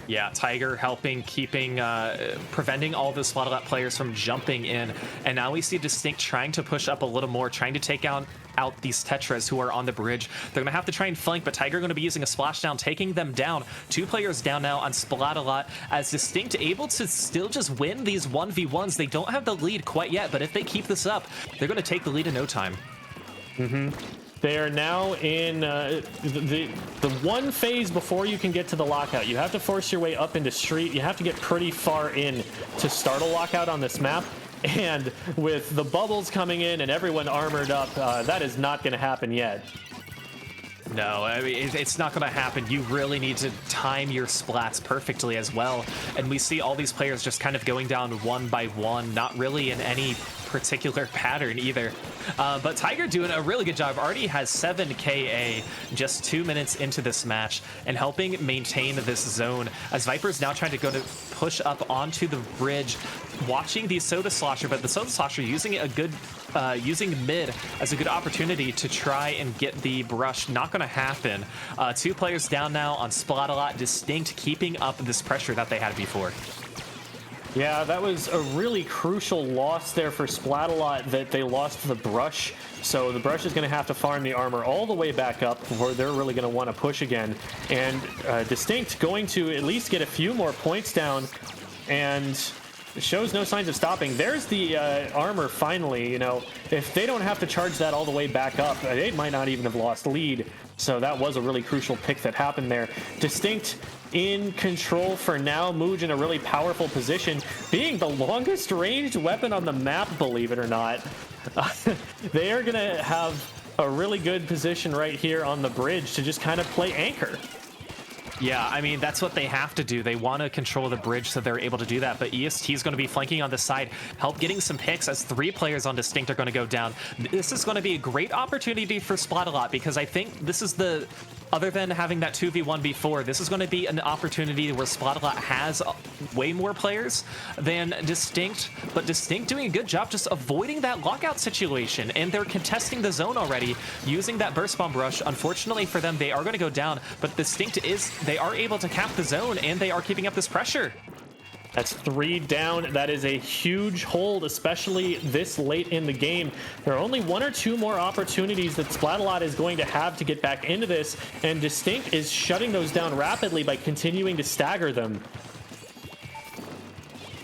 Yeah, Tiger helping, preventing all the Splatalot players from jumping in. And now we see DistInkt trying to push up a little more, trying to take out these Tetras who are on the bridge. They're going to have to try and flank, but Tiger going to be using a splashdown, taking them down. 2 players down now on Splatalot, as DistInkt able to still just win these 1v1s. They don't have the lead quite yet, but if they keep this up, they're going to take the lead in no time. They are now in the one phase before you can get to the lockout. You have to force your way up into street. You have to get pretty far in to start a lockout on this map. And with the bubbles coming in and everyone armored up, that is not going to happen yet. No, I mean, it's not going to happen. You really need to time your splats perfectly as well. And we see all these players just kind of going down one by one, not really in any particular pattern either. But Tiger doing a really good job. Already has 7 KA just 2 minutes into this match and helping maintain this zone, as Viper's now trying to go to push up onto the bridge, watching the Soda Slosher, but the Soda Slosher using using mid as a good opportunity to try and get the brush. Not going to happen. 2 players down now on Splatalot. DistInkt keeping up this pressure that they had before. Yeah, that was a really crucial loss there for Splatalot, that they lost the brush. So the brush is going to have to farm the armor all the way back up before they're really going to want to push again. And DistInkt going to at least get a few more points down, and shows no signs of stopping. There's the armor finally. You know, if they don't have to charge that all the way back up, they might not even have lost lead. So that was a really crucial pick that happened there. DistInkt in control for now. Mooj in a really powerful position, being the longest ranged weapon on the map, believe it or not. They are gonna have a really good position right here on the bridge to just kind of play anchor. Yeah, I mean, that's what they have to do. They want to control the bridge, so they're able to do that. But EST is going to be flanking on the side, help getting some picks, as 3 players on DistInkt are going to go down. This is going to be a great opportunity for Splatalot, because I think this is the... Other than having that 2v1 before, this is going to be an opportunity where Splatalot has way more players than DistInkt, but DistInkt doing a good job just avoiding that lockout situation, and they're contesting the zone already using that burst bomb rush. Unfortunately for them, they are going to go down, but they are able to cap the zone, and they are keeping up this pressure. That's 3 down. That is a huge hold, especially this late in the game. There are only 1 or 2 more opportunities that Splatalot is going to have to get back into this, and DistInkt is shutting those down rapidly by continuing to stagger them.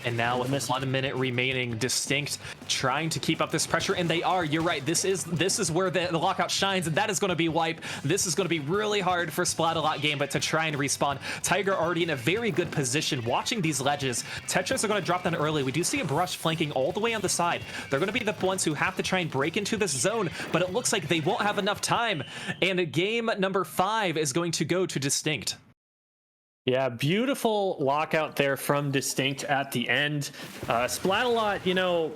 And now with 1 minute remaining, DistInkt trying to keep up this pressure, and they are. You're right. This is where the lockout shines, and that is going to be wipe. This is going to be really hard for Splatalot Gambit to try and respawn. Tiger already in a very good position, watching these ledges. Tetras are going to drop down early. We do see a brush flanking all the way on the side. They're going to be the ones who have to try and break into this zone, but it looks like they won't have enough time. And game number 5 is going to go to DistInkt. Yeah, beautiful lockout there from DistInkt at the end. Splatalot, you know,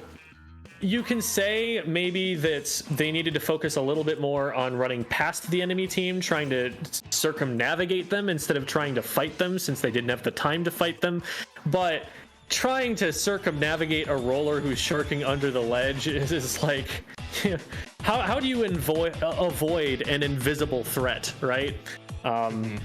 you can say maybe that they needed to focus a little bit more on running past the enemy team, trying to circumnavigate them instead of trying to fight them, since they didn't have the time to fight them. But trying to circumnavigate a roller who's sharking under the ledge is like, how do you avoid an invisible threat, right?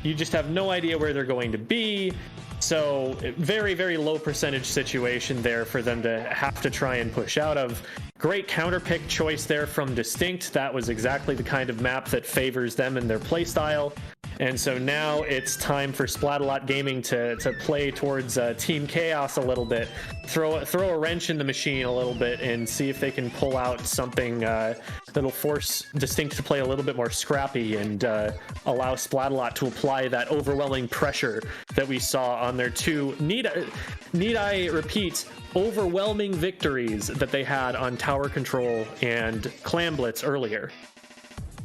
You just have no idea where they're going to be. So very, very low percentage situation there for them to have to try and push out of. Great counter pick choice there from DistInkt. That was exactly the kind of map that favors them and their playstyle. And so now it's time for Splatalot Gaming to play towards Team Chaos a little bit, throw a wrench in the machine a little bit, and see if they can pull out something that'll force DistInkt to play a little bit more scrappy and allow Splatalot to apply that overwhelming pressure that we saw on their two, need I repeat, overwhelming victories that they had on Tower Control and Clam Blitz earlier.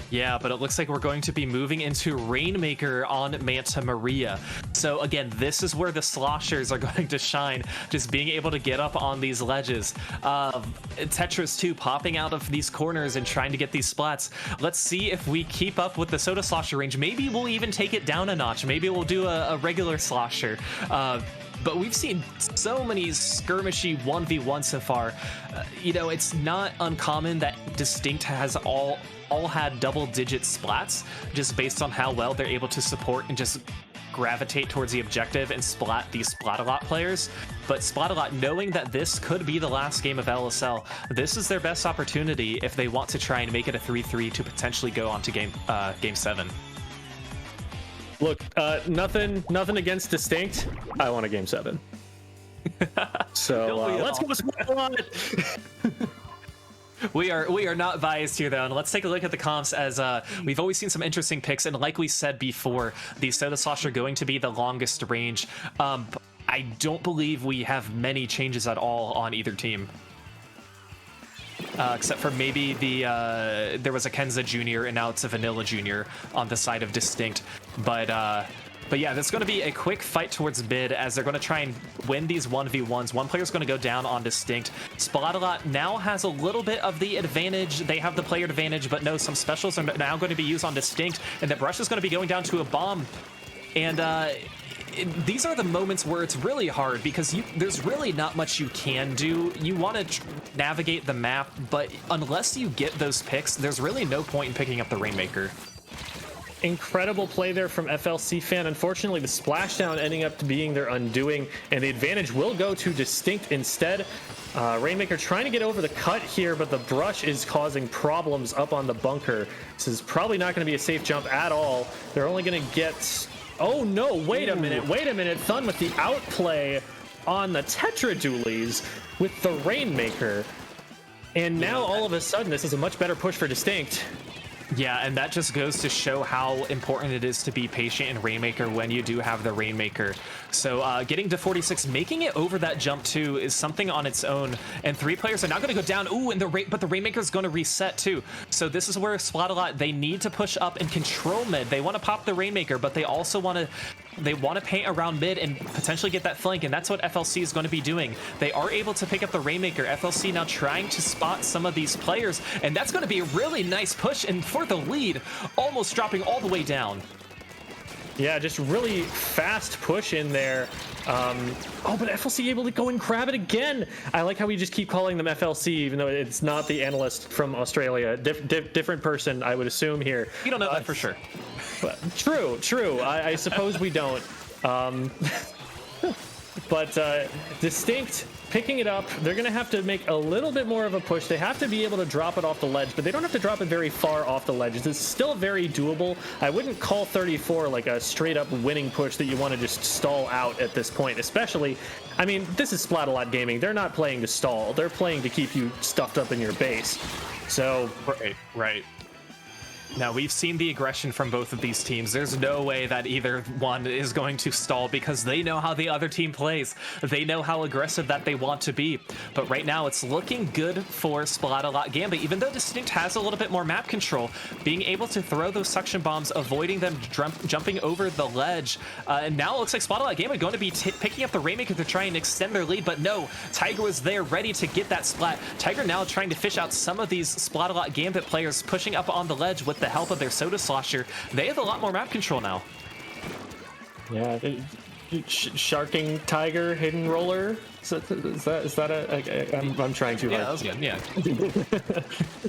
Yeah, but it looks like we're going to be moving into Rainmaker on Manta Maria. So again, this is where the sloshers are going to shine, just being able to get up on these ledges. Tetris 2 popping out of these corners and trying to get these splats. Let's see if we keep up with the Soda Slosher range. Maybe we'll even take it down a notch. Maybe we'll do a regular slosher. But we've seen so many skirmishy 1v1 so far. It's not uncommon that DistInkt has all had double-digit splats, just based on how well they're able to support and just gravitate towards the objective and splat these Splatalot players. But Splatalot, knowing that this could be the last game of LSL, this is their best opportunity if they want to try and make it a 3-3 to potentially go on to game 7. Look, nothing against DistInkt. I want a game 7. So let's go Splatalot. We are not biased here, though, and let's take a look at the comps, as we've always seen some interesting picks, and like we said before, the Soda Slosh are going to be the longest range. I don't believe we have many changes at all on either team. Except for maybe there was a Kenza Jr. and now it's a Vanilla Jr. on the side of DistInkt. But yeah, there's going to be a quick fight towards mid as they're going to try and win these 1v1s. One player's going to go down on DistInkt. Splatalot now has a little bit of the advantage. They have the player advantage, but no, some specials are now going to be used on DistInkt, and the brush is going to be going down to a bomb. And these are the moments where it's really hard because there's really not much you can do. You want to navigate the map, but unless you get those picks, there's really no point in picking up the Rainmaker. Incredible play there from FLC Fan. Unfortunately, the splashdown ending up being their undoing, and the advantage will go to DistInkt instead. Rainmaker trying to get over the cut here, but the brush is causing problems up on the bunker. This is probably not going to be a safe jump at all. They're only going to get... Oh no, wait a minute. Thun with the outplay on the Tetra Dualies with the Rainmaker. And now all of a sudden, this is a much better push for DistInkt. Yeah, and that just goes to show how important it is to be patient in Rainmaker when you do have the Rainmaker. So getting to 46, making it over that jump too is something on its own. And 3 players are now going to go down. Ooh, and but the Rainmaker is going to reset too. So this is where Splatalot, they need to push up and control mid. They want to pop the Rainmaker, but they also want to paint around mid and potentially get that flank, and that's what FLC is going to be doing. They are able to pick up the Rainmaker. FLC now trying to spot some of these players, and that's going to be a really nice push and for the lead, almost dropping all the way down. Yeah, just really fast push in there. Oh, but FLC able to go and grab it again. I like how we just keep calling them FLC, even though it's not the analyst from Australia. Different person, I would assume here. You don't know that for sure. But true. I suppose we don't. But DistInkt picking it up. They're going to have to make a little bit more of a push. They have to be able to drop it off the ledge, but they don't have to drop it very far off the ledge. It's still very doable. I wouldn't call 34 like a straight up winning push that you want to just stall out at this point, especially, I mean, this is Splatalot Gaming. They're not playing to stall. They're playing to keep you stuffed up in your base. So, Right. Now, we've seen the aggression from both of these teams. There's no way that either one is going to stall because they know how the other team plays. They know how aggressive that they want to be. But right now, it's looking good for Splatalot Gambit. Even though DistInkt has a little bit more map control, being able to throw those suction bombs, avoiding them jumping over the ledge. And now it looks like Splatalot Gambit going to be picking up the Rainmaker to try and extend their lead. But no, Tiger was there ready to get that splat. Tiger now trying to fish out some of these Splatalot Gambit players pushing up on the ledge with the help of their Soda Slosher. They have a lot more map control now. Yeah, sharking tiger hidden roller. Is that I'm trying too hard. Yeah, that was good. Yeah.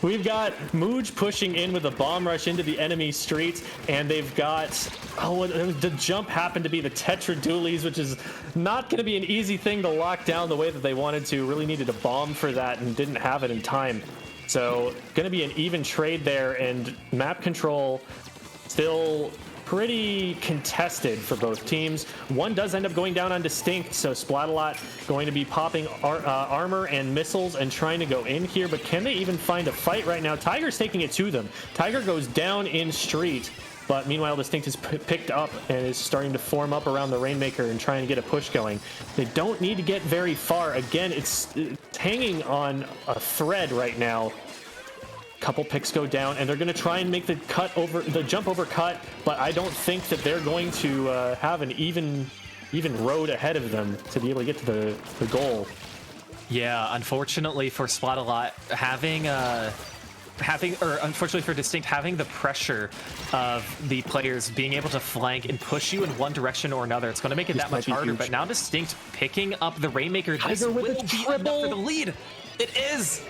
We've got Mooj pushing in with a bomb rush into the enemy street, and they've got the jump happened to be the Tetra Dualies, which is not going to be an easy thing to lock down the way that they wanted to. Really needed a bomb for that and didn't have it in time. So going to be an even trade there, and map control still pretty contested for both teams. One does end up going down on DistInkt, so Splatalot going to be popping armor and missiles and trying to go in here, but can they even find a fight right now? Tiger's taking it to them. Tiger goes down in street, but meanwhile DistInkt is picked up and is starting to form up around the Rainmaker and trying to get a push going. They don't need to get very far. Again, it's hanging on a thread right now. Couple picks go down, and they're going to try and make the jump over cut, but I don't think that they're going to have an even road ahead of them to be able to get to the goal. Yeah, unfortunately for Splatalot, unfortunately for DistInkt, having the pressure of the players being able to flank and push you in one direction or another, it's going to make it that much harder. But now DistInkt picking up the Rainmaker, this will be enough for the lead. It is.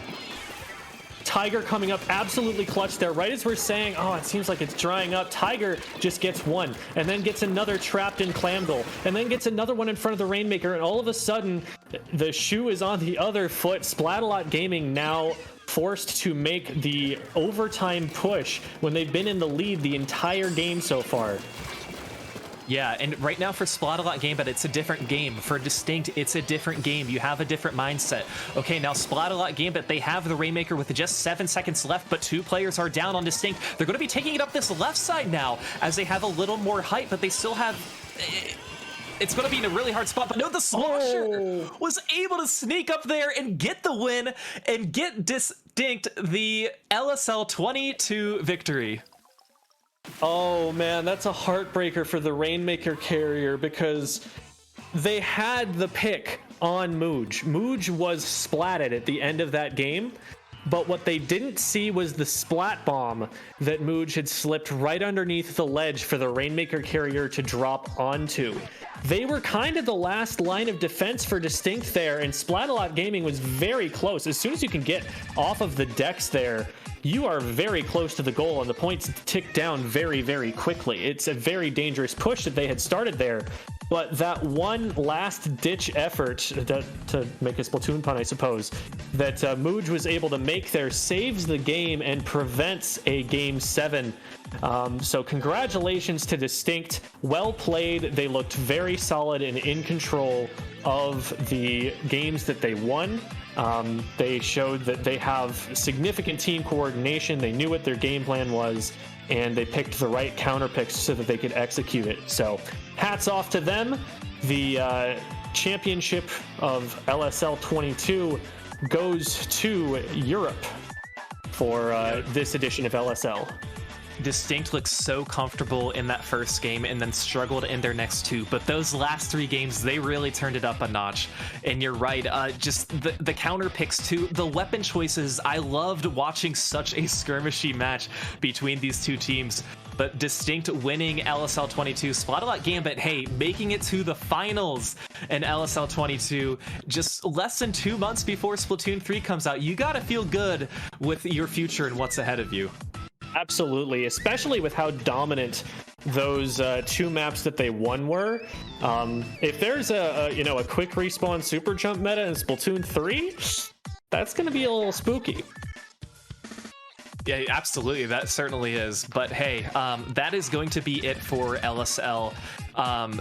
Tiger coming up absolutely clutch there. Right as we're saying, oh, it seems like it's drying up, Tiger just gets one, and then gets another trapped in Clamdle, and then gets another one in front of the Rainmaker, and all of a sudden, the shoe is on the other foot. Splatalot Gaming now forced to make the overtime push when they've been in the lead the entire game so far. Yeah, and right now for Splatalot Gambit, it's a different game. For DistInkt, it's a different game. You have a different mindset. Okay, now Splatalot Gambit, they have the Rainmaker with just 7 seconds left, but 2 players are down on DistInkt. They're going to be taking it up this left side now, as they have a little more height, but they still have... It's going to be in a really hard spot, but no, the Slasher was able to sneak up there and get the win and get DistInkt the LSL 22 victory. Oh man, that's a heartbreaker for the Rainmaker carrier, because they had the pick on Mooj. Mooj was splatted at the end of that game, but what they didn't see was the splat bomb that Mooj had slipped right underneath the ledge for the Rainmaker carrier to drop onto. They were kind of the last line of defense for DistInkt there, and Splatalot Gaming was very close. As soon as you can get off of the decks there, you are very close to the goal, and the points tick down very, very quickly. It's a very dangerous push that they had started there, but that one last-ditch effort to make a Splatoon pun, I suppose, that Mooj was able to make there saves the game and prevents a Game 7. So congratulations to DistInkt. Well played. They looked very solid and in control of the games that they won. They showed that they have significant team coordination. They knew what their game plan was, and they picked the right counter picks so that they could execute it. So hats off to them. The championship of LSL 22 goes to Europe for this edition of LSL. DistInkt looked so comfortable in that first game and then struggled in their next 2, but those last 3 games, they really turned it up a notch. And you're right, just the counter picks too, the weapon choices. I loved watching such a skirmishy match between these 2 teams. But DistInkt winning LSL 22, Splatalot Gambit, hey, making it to the finals in LSL 22, just less than 2 months before Splatoon 3 comes out. You gotta feel good with your future and what's ahead of you. Absolutely, especially with how dominant those 2 maps that they won were. If there's a quick respawn super jump meta in Splatoon 3, that's going to be a little spooky. Yeah, absolutely. That certainly is. But hey, that is going to be it for LSL.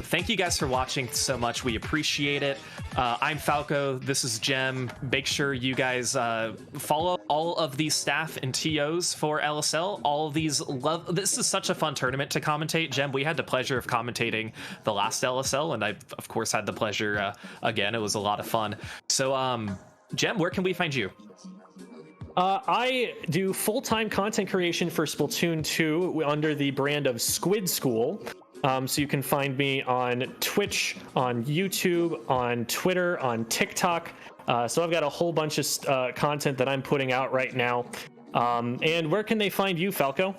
Thank you guys for watching so much. We appreciate it. I'm Falco. This is Gem. Make sure you guys follow all of these staff and TOs for LSL. All of these this is such a fun tournament to commentate. Gem, we had the pleasure of commentating the last LSL, and I, of course, had the pleasure again. It was a lot of fun. So, Gem, where can we find you? I do full-time content creation for Splatoon 2 under the brand of Squid School. So you can find me on Twitch, on YouTube, on Twitter, on TikTok. So I've got a whole bunch of content that I'm putting out right now. And where can they find you, Falco?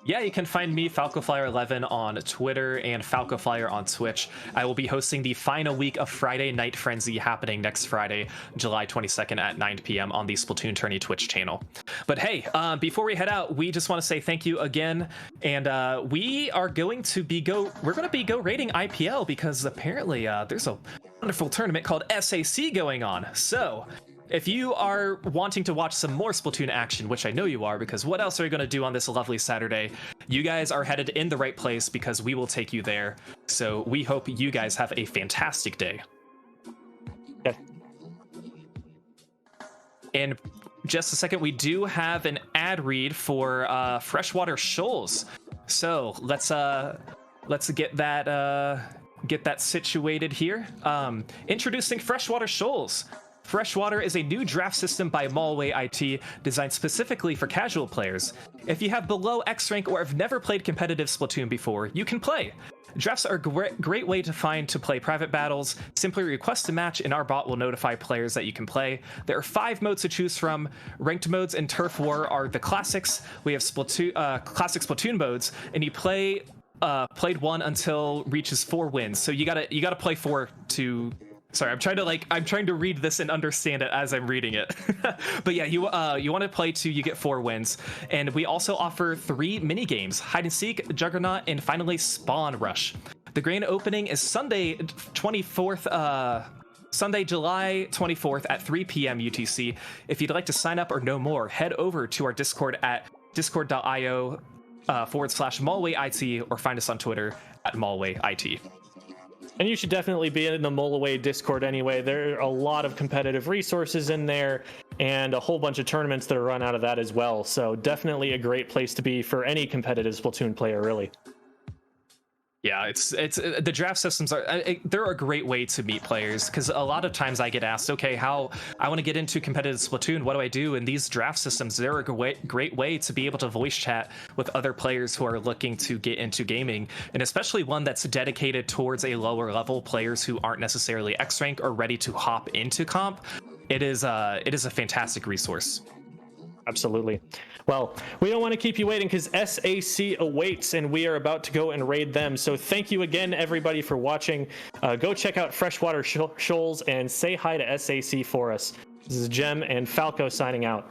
Yeah, you can find me, FalcoFlyer11, on Twitter and FalcoFlyer on Twitch. I will be hosting the final week of Friday Night Frenzy happening next Friday, July 22nd at 9 p.m. on the Splatoon Tourney Twitch channel. But hey, before we head out, we just want to say thank you again, and we are going to be go rating IPL because apparently there's a wonderful tournament called SAC going on. So if you are wanting to watch some more Splatoon action, which I know you are, because what else are you going to do on this lovely Saturday? You guys are headed in the right place because we will take you there. So we hope you guys have a fantastic day. Okay. In just a second, we do have an ad read for Freshwater Shoals. So let's get that situated here. Introducing Freshwater Shoals. Freshwater is a new draft system by Malway IT designed specifically for casual players. If you have below X rank or have never played competitive Splatoon before, you can play. Drafts are a great way to play private battles. Simply request a match and our bot will notify players that you can play. There are 5 modes to choose from. Ranked modes in Turf War are the classics. We have classic Splatoon modes, and you played 1 until reaches 4 wins. So you gotta play 4 to. Sorry, I'm trying to read this and understand it as I'm reading it. But yeah, you want to play 2, you get 4 wins. And we also offer 3 mini games: Hide and Seek, Juggernaut, and finally Spawn Rush. The grand opening is Sunday, July 24th at 3 p.m. UTC. If you'd like to sign up or know more, head over to our Discord at discord.io/MalwayIT or find us on Twitter at MalwayIT. And you should definitely be in the Molaway Discord anyway. There are a lot of competitive resources in there and a whole bunch of tournaments that are run out of that as well. So definitely a great place to be for any competitive Splatoon player, really. Yeah, it's the draft systems they're a great way to meet players, because a lot of times I get asked, okay, how I want to get into competitive Splatoon, what do I do? And these draft systems, they're a great way to be able to voice chat with other players who are looking to get into gaming, and especially one that's dedicated towards a lower level players who aren't necessarily X rank or ready to hop into comp. It is a fantastic resource. Absolutely. Well, we don't want to keep you waiting because SAC awaits and we are about to go and raid them. So thank you again, everybody, for watching. Go check out Freshwater Shoals and say hi to SAC for us. This is Jem and Falco signing out.